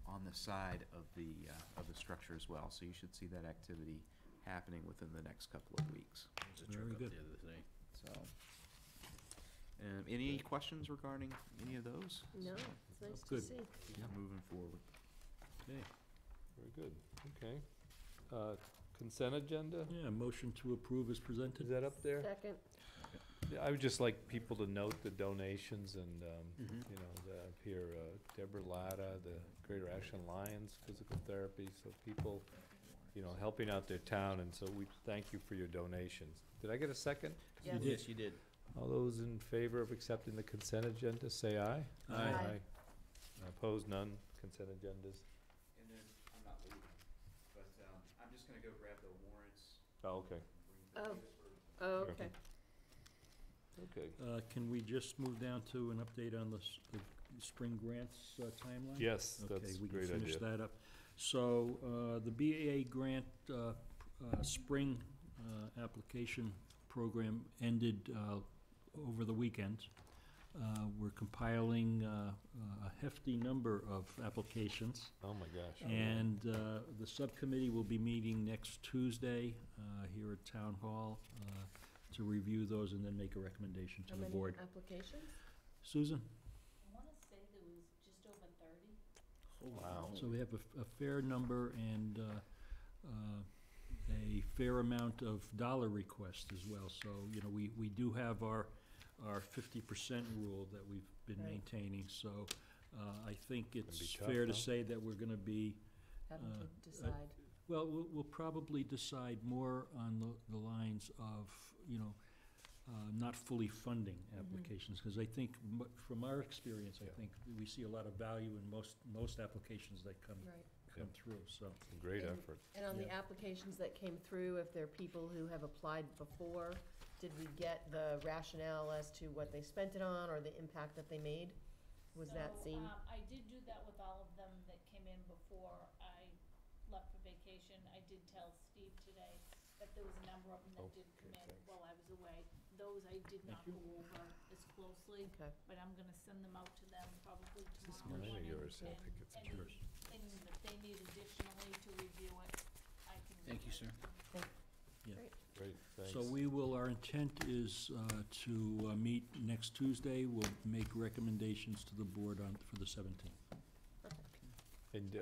on the side of the structure as well. So you should see that activity happening within the next couple of weeks. There's a truck Very up good. the other day. So, any questions regarding any of those? No, it's nice to Good. see. Moving forward. Okay, very good, okay. Consent agenda? Yeah, motion to approve is presented. Is that up there? Second. Yeah, I would just like people to note the donations and, Mhm. up here, Deborah Latta, the Greater Ashland Lions Physical Therapy, so people, helping out their town, and so we thank you for your donations. Did I get a second? Yes. Yes, you did. All those in favor of accepting the consent agenda, say aye. Aye. Opposed, none, consent agendas. And then, I'm not leaving, but I'm just gonna go grab the warrants. Oh, okay. Oh, okay. Okay. Can we just move down to an update on the spring grants timeline? Yes, that's Okay, we a can great finish idea. that up. So, the BAA grant, spring application program ended over the weekend. We're compiling a hefty number of applications. Oh, my gosh. And the subcommittee will be meeting next Tuesday here at Town Hall to review those and then make a recommendation to How the many board. applications? Susan? I wanna say there was just over 30. Wow. So we have a fair number and a fair amount of dollar requests as well. So, we do have our 50% rule that we've been Right. maintaining. So I think be it's tough, fair to huh? say that we're going to be, Having to decide. well, we'll probably decide more on the lines of, not fully funding applications. Because I think, from our experience, I think we see a lot of value in most applications that come Right. through, so. Great And- effort. And on the Yeah. applications that came through, if there are people who have applied before, did we get the rationale as to what they spent it on or the impact that they made? Was that So, seen? I did do that with all of them that came in before I left for vacation. I did tell Steve today that there was a number of them that did come in while I was away. Those I did not go over as closely, Okay. but I'm gonna send them out to them probably this tomorrow mine or morning. yours? I and think it's any- yours. Anything that they need additionally to review it, I can. Thank you, sir. Yeah. Great, thanks. So our intent is to meet next Tuesday. We'll make recommendations to the board for the 17th. And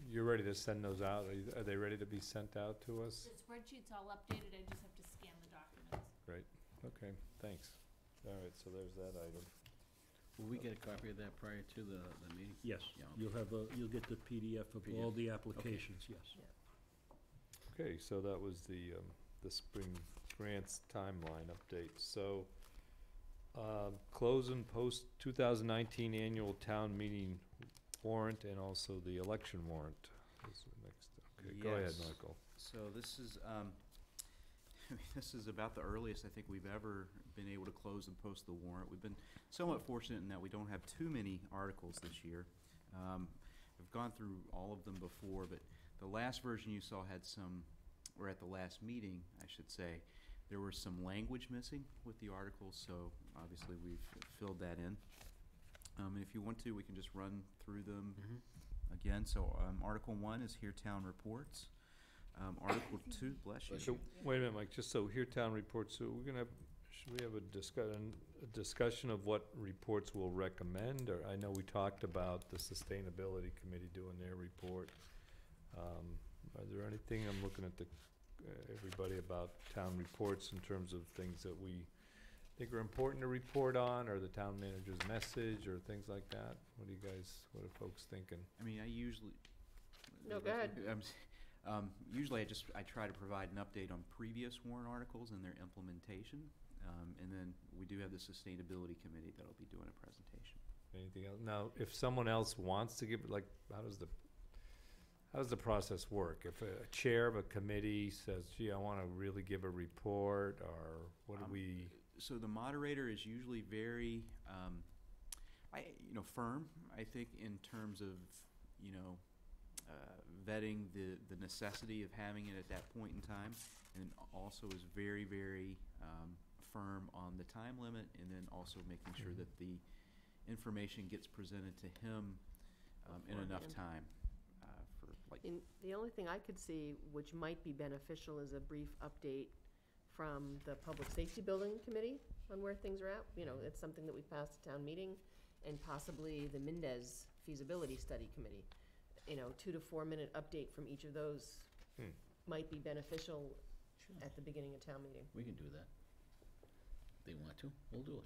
you're ready to send those out? Are they ready to be sent out to us? The spreadsheet's all updated, I just have to scan the documents. Great, okay, thanks. All right, so there's that item. Will we get a copy of that prior to the meeting? Yes, Yeah, you'll get the PDF of all PDF. the applications, yes. Okay, so that was the spring grants timeline update. So, close and post 2019 annual town meeting warrant and also the election warrant is the next. Okay, go ahead, Yes. Michael. So this is, I mean, this is about the earliest I think we've ever been able to close and post the warrant. We've been somewhat fortunate in that we don't have too many articles this year. I've gone through all of them before, but the last version you saw had some, or at the last meeting, I should say, there was some language missing with the articles, so obviously we've filled that in. And if you want to, we can just run through them again. So Article 1 is Here Town Reports. Article 2, bless you. So, wait a minute, Mike, just so here town reports, so we're gonna, should we have a discussion of what reports we'll recommend? Or I know we talked about the Sustainability Committee doing their report. Are there anything, I'm looking at the, everybody about town reports in terms of things that we think are important to report on, or the town manager's message, or things like that? What do you guys, what are folks thinking? I mean, I usually... No, go ahead. Usually I try to provide an update on previous warrant articles and their implementation. And then we do have the Sustainability Committee that'll be doing a presentation. Anything else? Now, if someone else wants to give, like, how does the process work? If a chair of a committee says, gee, I want to really give a report, or what do we? So the moderator is usually very, firm, I think, in terms of, vetting the necessity of having it at that point in time, and also is very, very firm on the time limit, and then also making sure that the information gets presented to him in enough time. The only thing I could see which might be beneficial is a brief update from the Public Safety Building Committee on where things are at. It's something that we passed at town meeting, and possibly the Mendez Feasibility Study Committee. 2 to 4 minute update from each of those might be beneficial at the beginning of town meeting. We can do that. If they want to, we'll do it.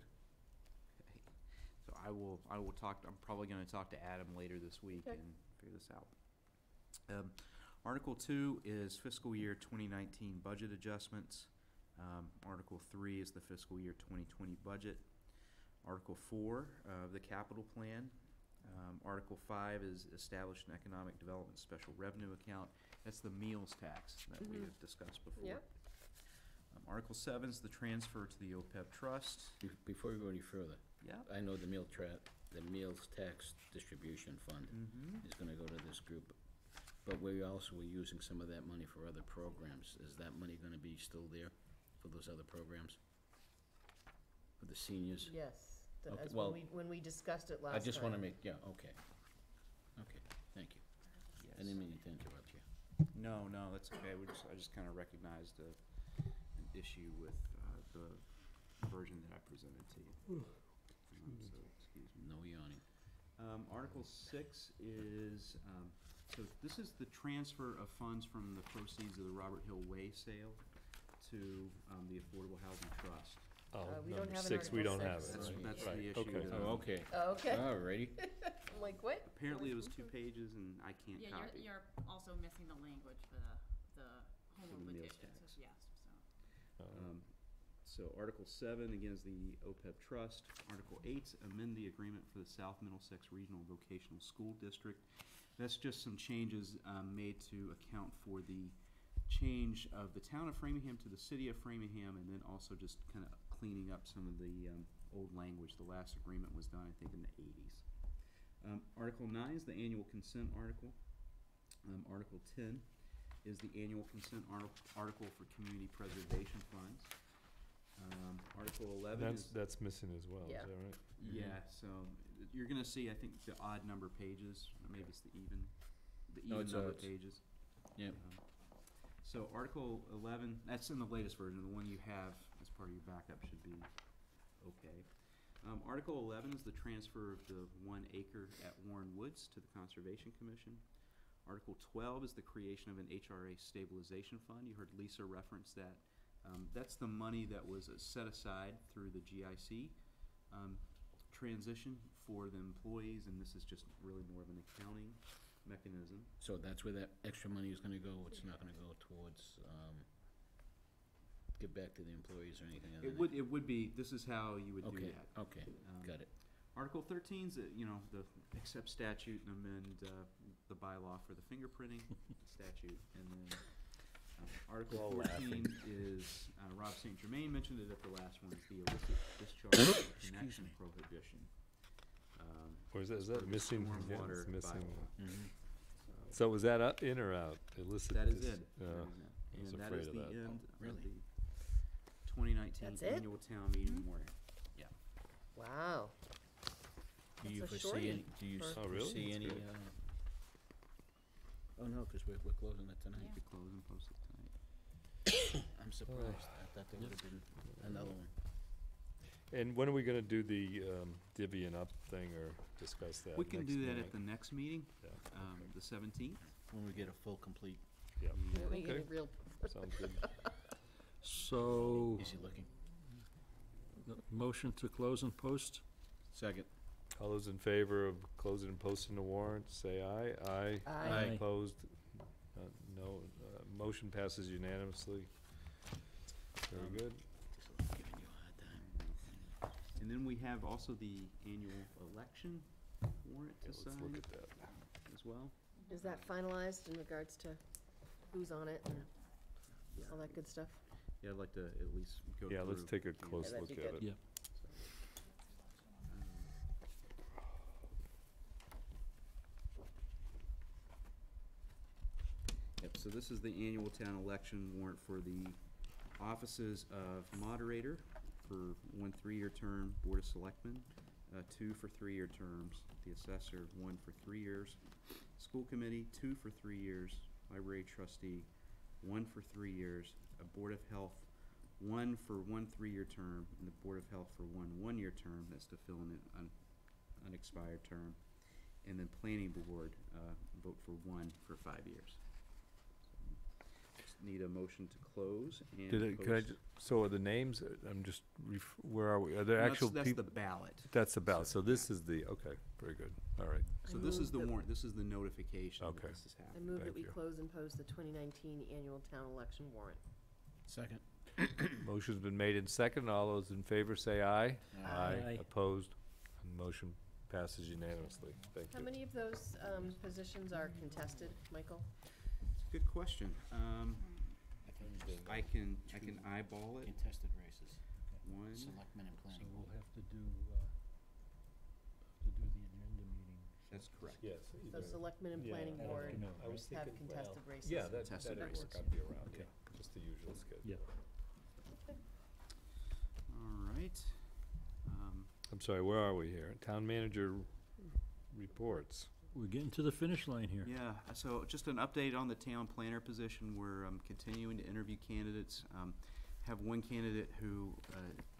So I will talk, I'm probably going to talk to Adam later this week and figure this out. Article 2 is fiscal year 2019 budget adjustments. Article 3 is the fiscal year 2020 budget. Article 4, the capital plan. Article 5 is establish an economic development special revenue account. That's the meals tax that we have discussed before. Yep. Article 7 is the transfer to the OPEB trust. Before we go any further, Yeah. I know the meals tax distribution fund is gonna go to this group, but we also were using some of that money for other programs. Is that money gonna be still there for those other programs? For the seniors? Yes, Okay, as well, when we discussed it last time. I just wanna make, okay, thank you. Yes. I didn't mean to interrupt you. No, that's okay. I just kind of recognized an issue with the version that I presented to you. So, excuse me. No yawning. Article 6 is, so this is the transfer of funds from the proceeds of the Robert Hill Way sale to the Affordable Housing Trust. Oh, we don't number have an 6, we Article don't have 6. it. That's Right. the issue. Okay. that, Oh, okay. Okay. Alrighty. I'm like, what? Apparently it was 2 pages and I can't Yeah, copy. you're also missing the language for the home For rule the meals petitions, tax. yes, so. So Article 7, again, is the OPEB trust. Article 8, amend the agreement for the South Middlesex Regional Vocational School District. That's just some changes made to account for the change of the town of Framingham to the city of Framingham, and then also just kind of cleaning up some of the old language. The last agreement was done, I think, in the 80s. Article 9 is the annual consent article. Article 10 is the annual consent article for community preservation funds. Article 11 is... That's missing as well, Yeah. is that right? Yeah, so you're gonna see, I think, the odd number pages, or maybe it's the even No, it's number odds. pages. Yep. So Article 11, that's in the latest version. The one you have as part of your backup should be okay. Article 11 is the transfer of the 1 acre at Warren Woods to the Conservation Commission. Article 12 is the creation of an HRA stabilization fund. You heard Lisa reference that. That's the money that was set aside through the GIC transition for the employees, and this is just really more of an accounting mechanism. So that's where that extra money is gonna go, it's not gonna go towards, give back to the employees or anything? It would be, this is how you would do Okay, that. okay, got it. Article 13 is, the accept statute and amend the bylaw for the fingerprinting statute. And then Article All 14 laughing. is, Rob St. Germain mentioned it at the last one, is the illicit discharge connection prohibition. Or is that for the missing? Yeah, stormwater it's missing. bylaw. So was that in or out? Illicit? That is dis- in. Yeah, That is in. I was And that afraid is of the that. end really? of the 2019 That's it? annual town meeting warrant. Yeah. Wow. Do you That's a foresee shorty any, do you for- Oh, really? foresee That's any, good. oh, no, because we're closing it tonight. You could close and post it tonight. I'm surprised. I thought there would have been another one. And when are we gonna do the divvying up thing or discuss that? We can next do that meeting? at the next meeting, Yeah, the 17th. When we get a full, complete, Yeah, Yeah, we get okay, a real, sounds good. So, easy looking. motion to close and post? Second. All those in favor of closing and posting the warrant, say aye. Aye. Aye. Opposed? No. Motion passes unanimously. Very good. Giving you a hard time. And then we have also the annual election warrant to Let's sign look at that. as well. is that finalized in regards to who's on it and all that good stuff? Yeah, I'd like to at least go through. Yeah, let's take a and- close that'd look be at good. it. Yeah. Yep, so this is the annual town election warrant for the offices of moderator for 1 3-year term, Board of Selectmen, 2 for 3-year terms, the assessor, 1 for 3 years, school committee, 2 for 3 years, library trustee, 1 for 3 years, a Board of Health, 1 for 1 3-year term, and the Board of Health for 1 1-year term, that's to fill in an unexpired term, and then planning board, vote for 1 for 5 years. Just need a motion to close and Could I, post. so are the names, I'm just, where are we? Are there No, actual That's people? the ballot. That's the ballot. So this is the, okay, very good. All right. So I this is move the that- warrant, this is the notification that Okay. this is I happening. move that Thank we you. close and post the 2019 annual town election warrant. Second. Motion's been made and second. All those in favor say aye. Aye. Opposed? And motion passes unanimously. Thank How you. many of those positions are contested, Michael? It's a good question. I can eyeball it. Contested races. One, Selectmen and planning. we'll have to do the agenda meeting. that's correct. Yes. So selectmen and Yeah, planning I don't board know. I was have thinking, contested well, races? Yeah, that Contested would races. work. I'd be around, Okay. yeah. Just the usual schedule. Yeah. All right. I'm sorry, where are we here? Town manager reports. We're getting to the finish line here. Yeah, so just an update on the town planner position. We're continuing to interview candidates. Have one candidate who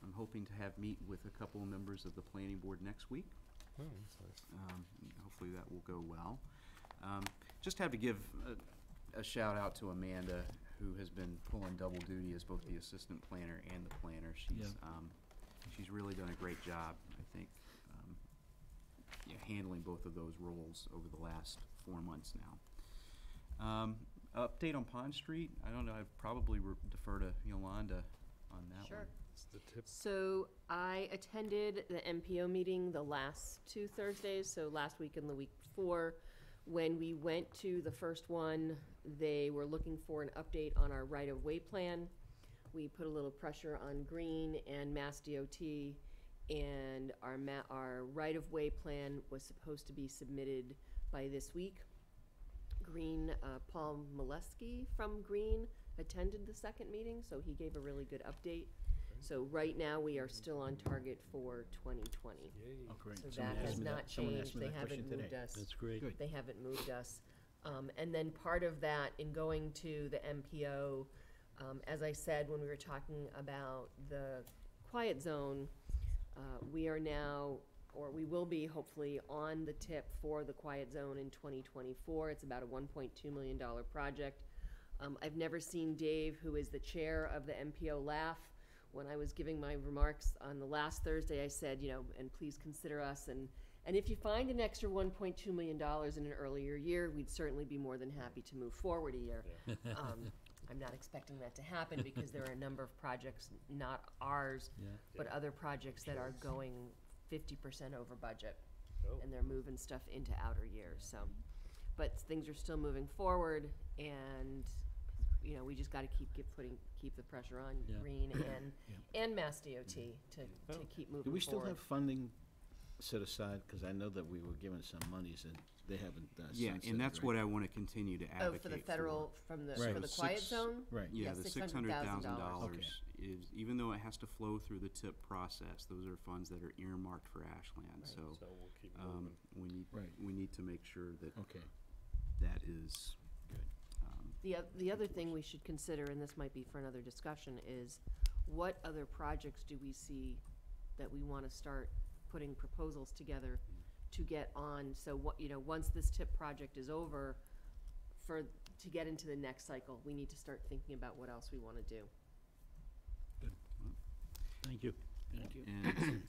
I'm hoping to have meet with a couple of members of the planning board next week. Oh, that's nice. Hopefully that will go well. Just have to give a shout out to Amanda, who has been pulling double duty as both the assistant planner and the planner. She's really done a great job, I think, handling both of those roles over the last 4 months now. Update on Pond Street, I don't know, I'd probably defer to Yolanda on that Sure. one. It's the tip. So I attended the MPO meeting the last 2 Thursdays, so last week and the week before. When we went to the first one, they were looking for an update on our right-of-way plan. We put a little pressure on Green and Mass DOT, and our right-of-way plan was supposed to be submitted by this week. Green, Paul Molesky from Green attended the second meeting, so he gave a really good update. So right now, we are still on target for 2020. Oh, great. So Someone that asked has me not someone asked changed. me They that haven't question moved today. us. That's great. Good. They haven't moved us. And then part of that, in going to the MPO, as I said, when we were talking about the quiet zone, we are now, or we will be hopefully, on the tip for the quiet zone in 2024. It's about a $1.2 million project. I've never seen Dave, who is the chair of the MPO, laugh. When I was giving my remarks on the last Thursday, I said, and please consider us, and if you find an extra $1.2 million in an earlier year, we'd certainly be more than happy to move forward a year. I'm not expecting that to happen because there are a number of projects, not ours, but other projects that are going 50% over budget. Oh. And they're moving stuff into outer years, so. But things are still moving forward, and you know, we just gotta keep the pressure on Yeah. Green and Mass DOT to keep moving forward. Do we still have funding set aside? Because I know that we were given some monies and they haven't Yeah, sunsetted, and that's right? what I want to continue to Oh, advocate for the federal, from the, Right. for the So quiet six- zone? Right. Yeah, the $600,000 Okay. is, even though it has to flow through the TIP process, those are funds that are earmarked for Ashland, so, we'll keep Right. we need to make sure that Okay. that is good. The other thing we should consider, and this might be for another discussion, is what other projects do we see that we wanna start putting proposals together to get on, so what, you know, once this TIP project is over, to get into the next cycle, we need to start thinking about what else we wanna do. Thank you. Thank you. And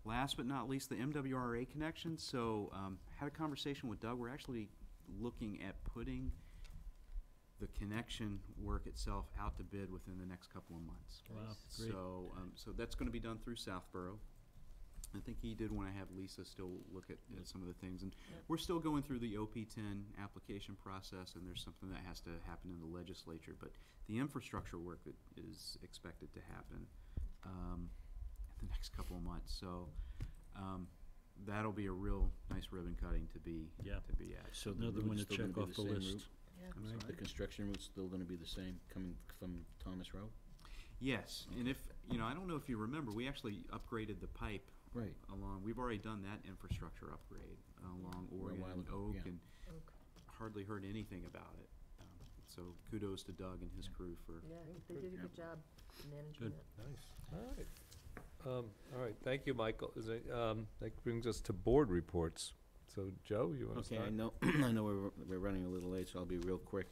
last but not least, the MWRA connection. So, had a conversation with Doug. We're actually looking at putting the connection work itself out to bid within the next couple of months. Wow, great. So, so that's gonna be done through Southborough. I think he did wanna have Lisa still look at some of the things, and we're still going through the OP10 application process, and there's something that has to happen in the legislature, but the infrastructure work that is expected to happen in the next couple of months, so that'll be a real nice ribbon cutting to be at. So the Another one route's to still check gonna be off the the same list. route? Yeah. I'm sorry? The construction route's still gonna be the same, coming from Thomas Rowe? Yes, and if, you know, I don't know if you remember, we actually upgraded the pipe Right. along, we've already done that infrastructure upgrade along Oregon while and ago, Oak, yeah. and hardly heard anything about it. So kudos to Doug and his crew for. Yeah, I think they did a good job managing Good. it. Nice, all right. All right, thank you, Michael. That brings us to board reports. So, Joe, you wanna Okay, start? I know, I know we're running a little late, so I'll be real quick.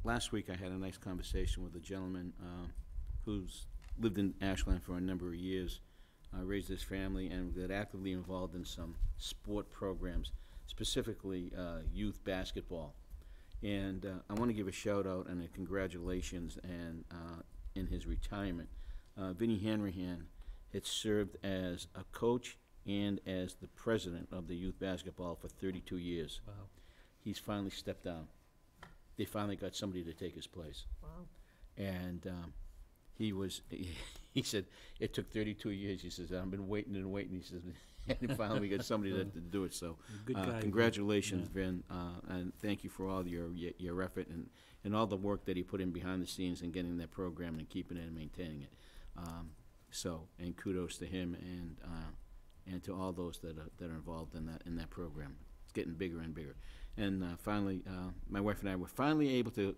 Last week, I had a nice conversation with a gentleman who's lived in Ashland for a number of years, raised his family, and got actively involved in some sport programs, specifically youth basketball. And I want to give a shout out and a congratulations and in his retirement. Vinnie Hanrahan had served as a coach and as the president of the youth basketball for 32 years. Wow. He's finally stepped down. They finally got somebody to take his place. Wow. And he said, it took 32 years. He says, I've been waiting and waiting. He says, and finally we got somebody to do it. So Good guy, congratulations, yeah. Vin, and thank you for all your effort and all the work that he put in behind the scenes in getting that program and keeping it and maintaining it. And kudos to him and to all those that are involved in that program. It's getting bigger and bigger. And finally, my wife and I were finally able to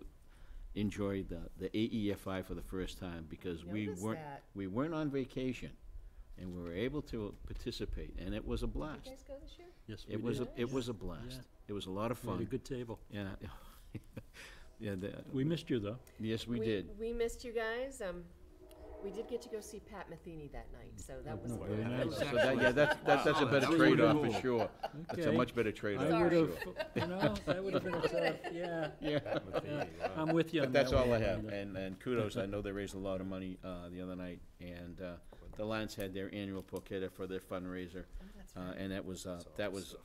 enjoy the AEFI for the first time because we weren't on vacation, and we were able to participate, and it was a blast. Did you guys go this year? Yes, we It was did. it was a blast. Yeah. It was a lot of We had fun. a good table. Yeah, yeah. We missed you, though. Yes, we did. We missed you guys. We did get to go see Pat Metheny that night, so that was. Very nice. That's a better That was trade-off cool. for sure. That's a Okay. much better trade-off I for would sure. have, you know, that would have been a tough, yeah. Yeah. I'm with you on But that's that all I one, have, Linda. and kudos, I know they raised a lot of money, the other night, and, the Lions had their annual porchetta for their fundraiser. And that was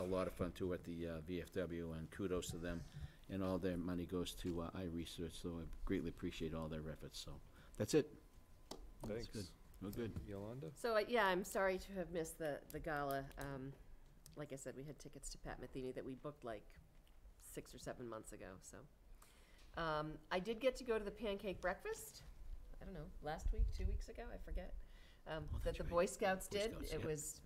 a lot of fun too at the, VFW, and kudos to them. And all their money goes to, iResearch, so I greatly appreciate all their efforts, so, that's it. Thanks. good. Well, good. Yolanda? So, yeah, I'm sorry to have missed the gala. Like I said, we had tickets to Pat Metheny that we booked like 6 or 7 months ago, so. I did get to go to the pancake breakfast, I don't know, last week, 2 weeks ago, I forget, that the Boy Scouts did. It was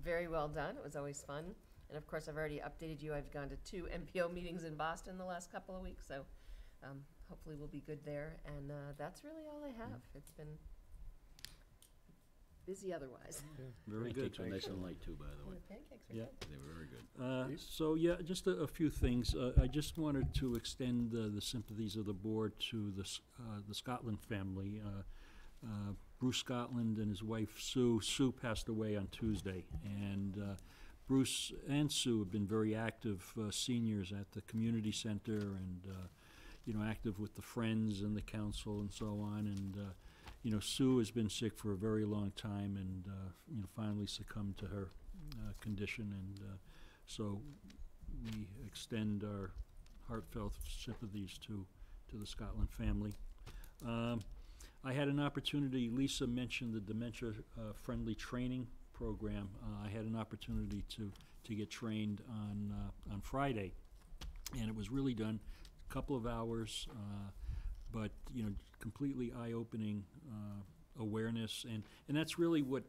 very well done. It was always fun. And of course, I've already updated you. I've gone to 2 MPO meetings in Boston the last couple of weeks, so hopefully we'll be good there. And that's really all I have. It's been busy otherwise. Very good. Pancakes were nice and light too, by the way. The pancakes were Yeah. good. They were very good. So, yeah, just a few things. I just wanted to extend the sympathies of the board to the Scotland family. Bruce Scotland and his wife Sue. Sue passed away on Tuesday, and Bruce and Sue have been very active seniors at the community center, and active with the Friends and the council and so on. And Sue has been sick for a very long time, and finally succumbed to her condition, and so we extend our heartfelt sympathies to the Scotland family. I had an opportunity, Lisa mentioned the dementia-friendly training program. I had an opportunity to get trained on Friday, and it was really done, a couple of hours, but, you know, completely eye-opening awareness, and that's really what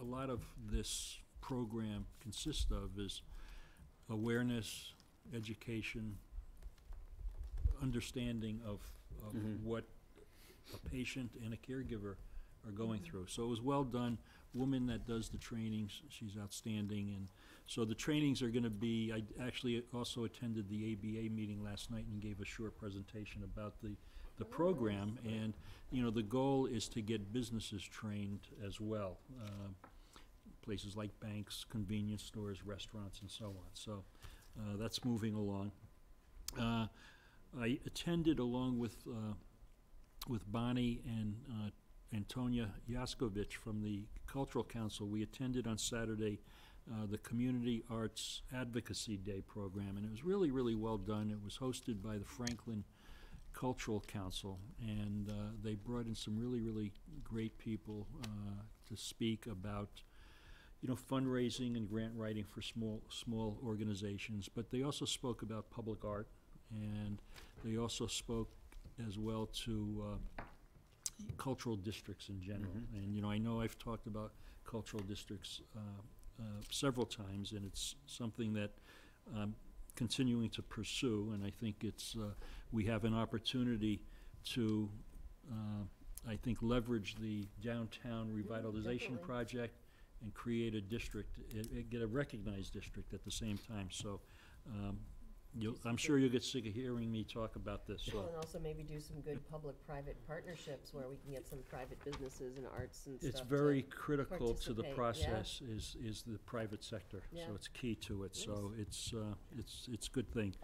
a lot of this program consists of, is awareness, education, understanding of what a patient and a caregiver are going through. So it was well done. Woman that does the trainings, she's outstanding, and so the trainings are gonna be, I actually also attended the ABA meeting last night and gave a short presentation about the program, and, you know, the goal is to get businesses trained as well. Places like banks, convenience stores, restaurants, and so on. So that's moving along. I attended, along with Bonnie and Antonia Jaskovich from the Cultural Council, we attended on Saturday the Community Arts Advocacy Day program, and it was really, really well done. It was hosted by the Franklin Cultural Council, and they brought in some really, really great people to speak about, you know, fundraising and grant writing for small organizations, but they also spoke about public art, and they also spoke as well to cultural districts in general. And, you know, I know I've talked about cultural districts several times, and it's something that I'm continuing to pursue, and I think it's, we have an opportunity to, I think, leverage the downtown revitalization project and create a district, get a recognized district at the same time. So I'm sure you'll get sick of hearing me talk about this. So. Well, and also maybe do some good public-private partnerships where we can get some private businesses and arts and stuff. It's very critical to the participate, process, is the private sector. Yeah. So it's key to it. So it's a good thing.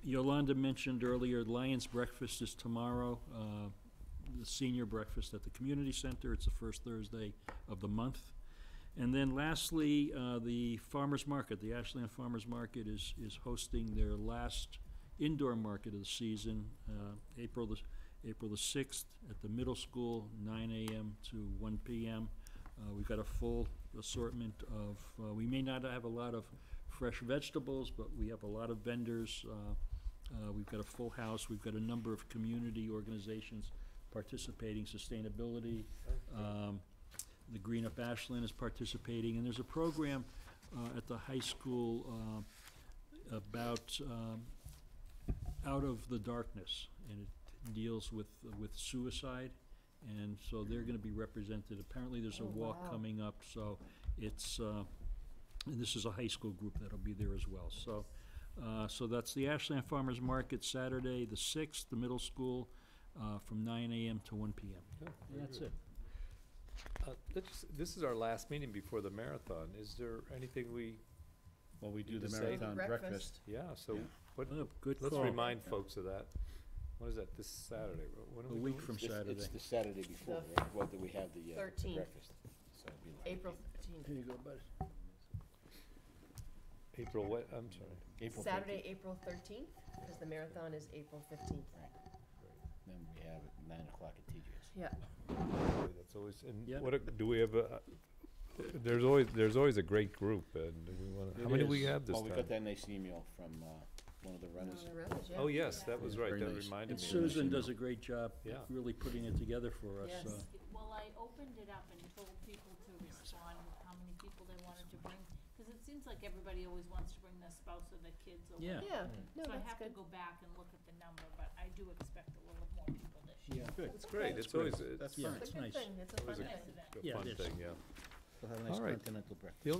Yolanda mentioned earlier, Lions Breakfast is tomorrow. The senior breakfast at the community center. It's the first Thursday of the month. And then lastly, the farmers market, the Ashland Farmers Market is hosting their last indoor market of the season, April the 6th at the middle school, 9 a.m. to 1 p.m. We've got a full assortment of, we may not have a lot of fresh vegetables, but we have a lot of vendors. We've got a full house. We've got a number of community organizations participating, sustainability. The Green Up Ashland is participating, and there's a program at the high school about Out of the Darkness, and it deals with suicide, and so they're going to be represented. Apparently there's a walk coming up, so it's, and this is a high school group that'll be there as well. So, so that's the Ashland Farmers Market, Saturday the 6th, the middle school, from 9 a.m. to 1 p.m. And that's it. This is our last meeting before the marathon. Is there anything we? Well, we do need the to say? marathon breakfast. Yeah, so what, good let's call. remind folks of that. What is that, this Saturday? When are A we week doing from this? Saturday. It's the Saturday before, right? Whether we have the 13th. breakfast. So it'd be like April 13th. Here you go, bud. April what, I'm sorry. April Saturday, 13th. April 13th, because the marathon is April 15th. Then we have it 9 o'clock at TJ's. Yeah. That's always, and Yeah. do we have a, there's always a great group, and do we want to, how many do we have this Well, we got time? that nice email from one of the runners. Oh, yes, that was right, Very that nice. reminded And me. Susan does a great job Yeah. really putting it together for us. Yes. Well, I opened it up and told people to respond with how many people they wanted to bring, because it seems like everybody always wants to bring their spouse or their kids or Yeah. whatever. Yeah, no, So I that's have to good. go back and look at the number, but I do expect a little more people this year. Yeah. Good. It's great, it's great. always, That's Yeah, fine. it's It's a good nice. thing, it's a fun always a thing. a Yeah, fun it is. thing, yeah. We'll have a nice All right. continental breakfast. The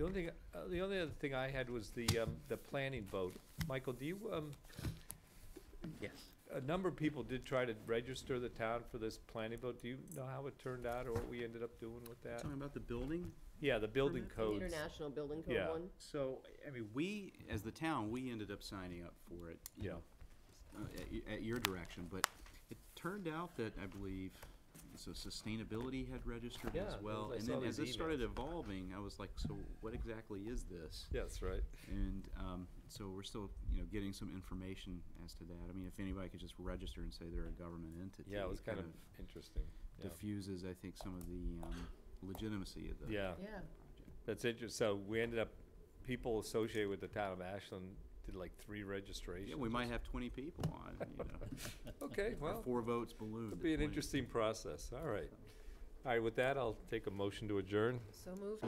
only other thing I had was the planning vote. Michael, do you, Yes. a number of people did try to register the town for this planning vote. Do you know how it turned out, or what we ended up doing with that? Talking about the building? Yeah, the building Permit? codes. International Building Code Yeah. one. So, I mean, we, as the town, we ended up signing up for it. Yeah. At your direction, but it turned out that, I believe, so sustainability had registered Yeah, as well. I And saw then these as it started emails. evolving, I was like, so what exactly is this? Yeah, that's right. And so we're still, you know, getting some information as to that. I mean, if anybody could just register and say they're a government entity. Yeah, it was kind of interesting. Yeah. diffuses, I think, some of the legitimacy of the Yeah. Yeah. That's interesting. So we ended up, people associated with the town of Ashland did like 3 registrations. Yeah, we might have 20 people on, you know. Okay, Our well, 4 votes ballooned. it'll to be an 20. interesting process. All right. All right, with that, I'll take a motion to adjourn. So moved.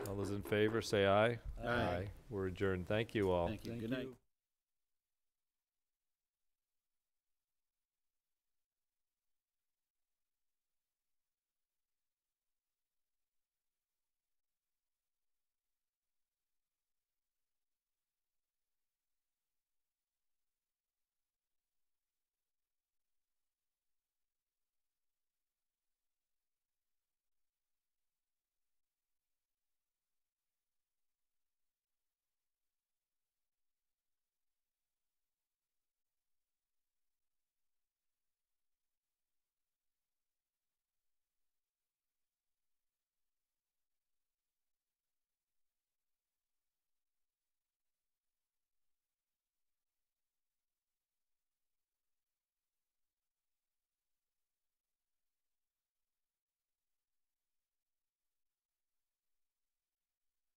All those in favor, say aye. Aye. We're adjourned. Thank you all. Thank you. Good night.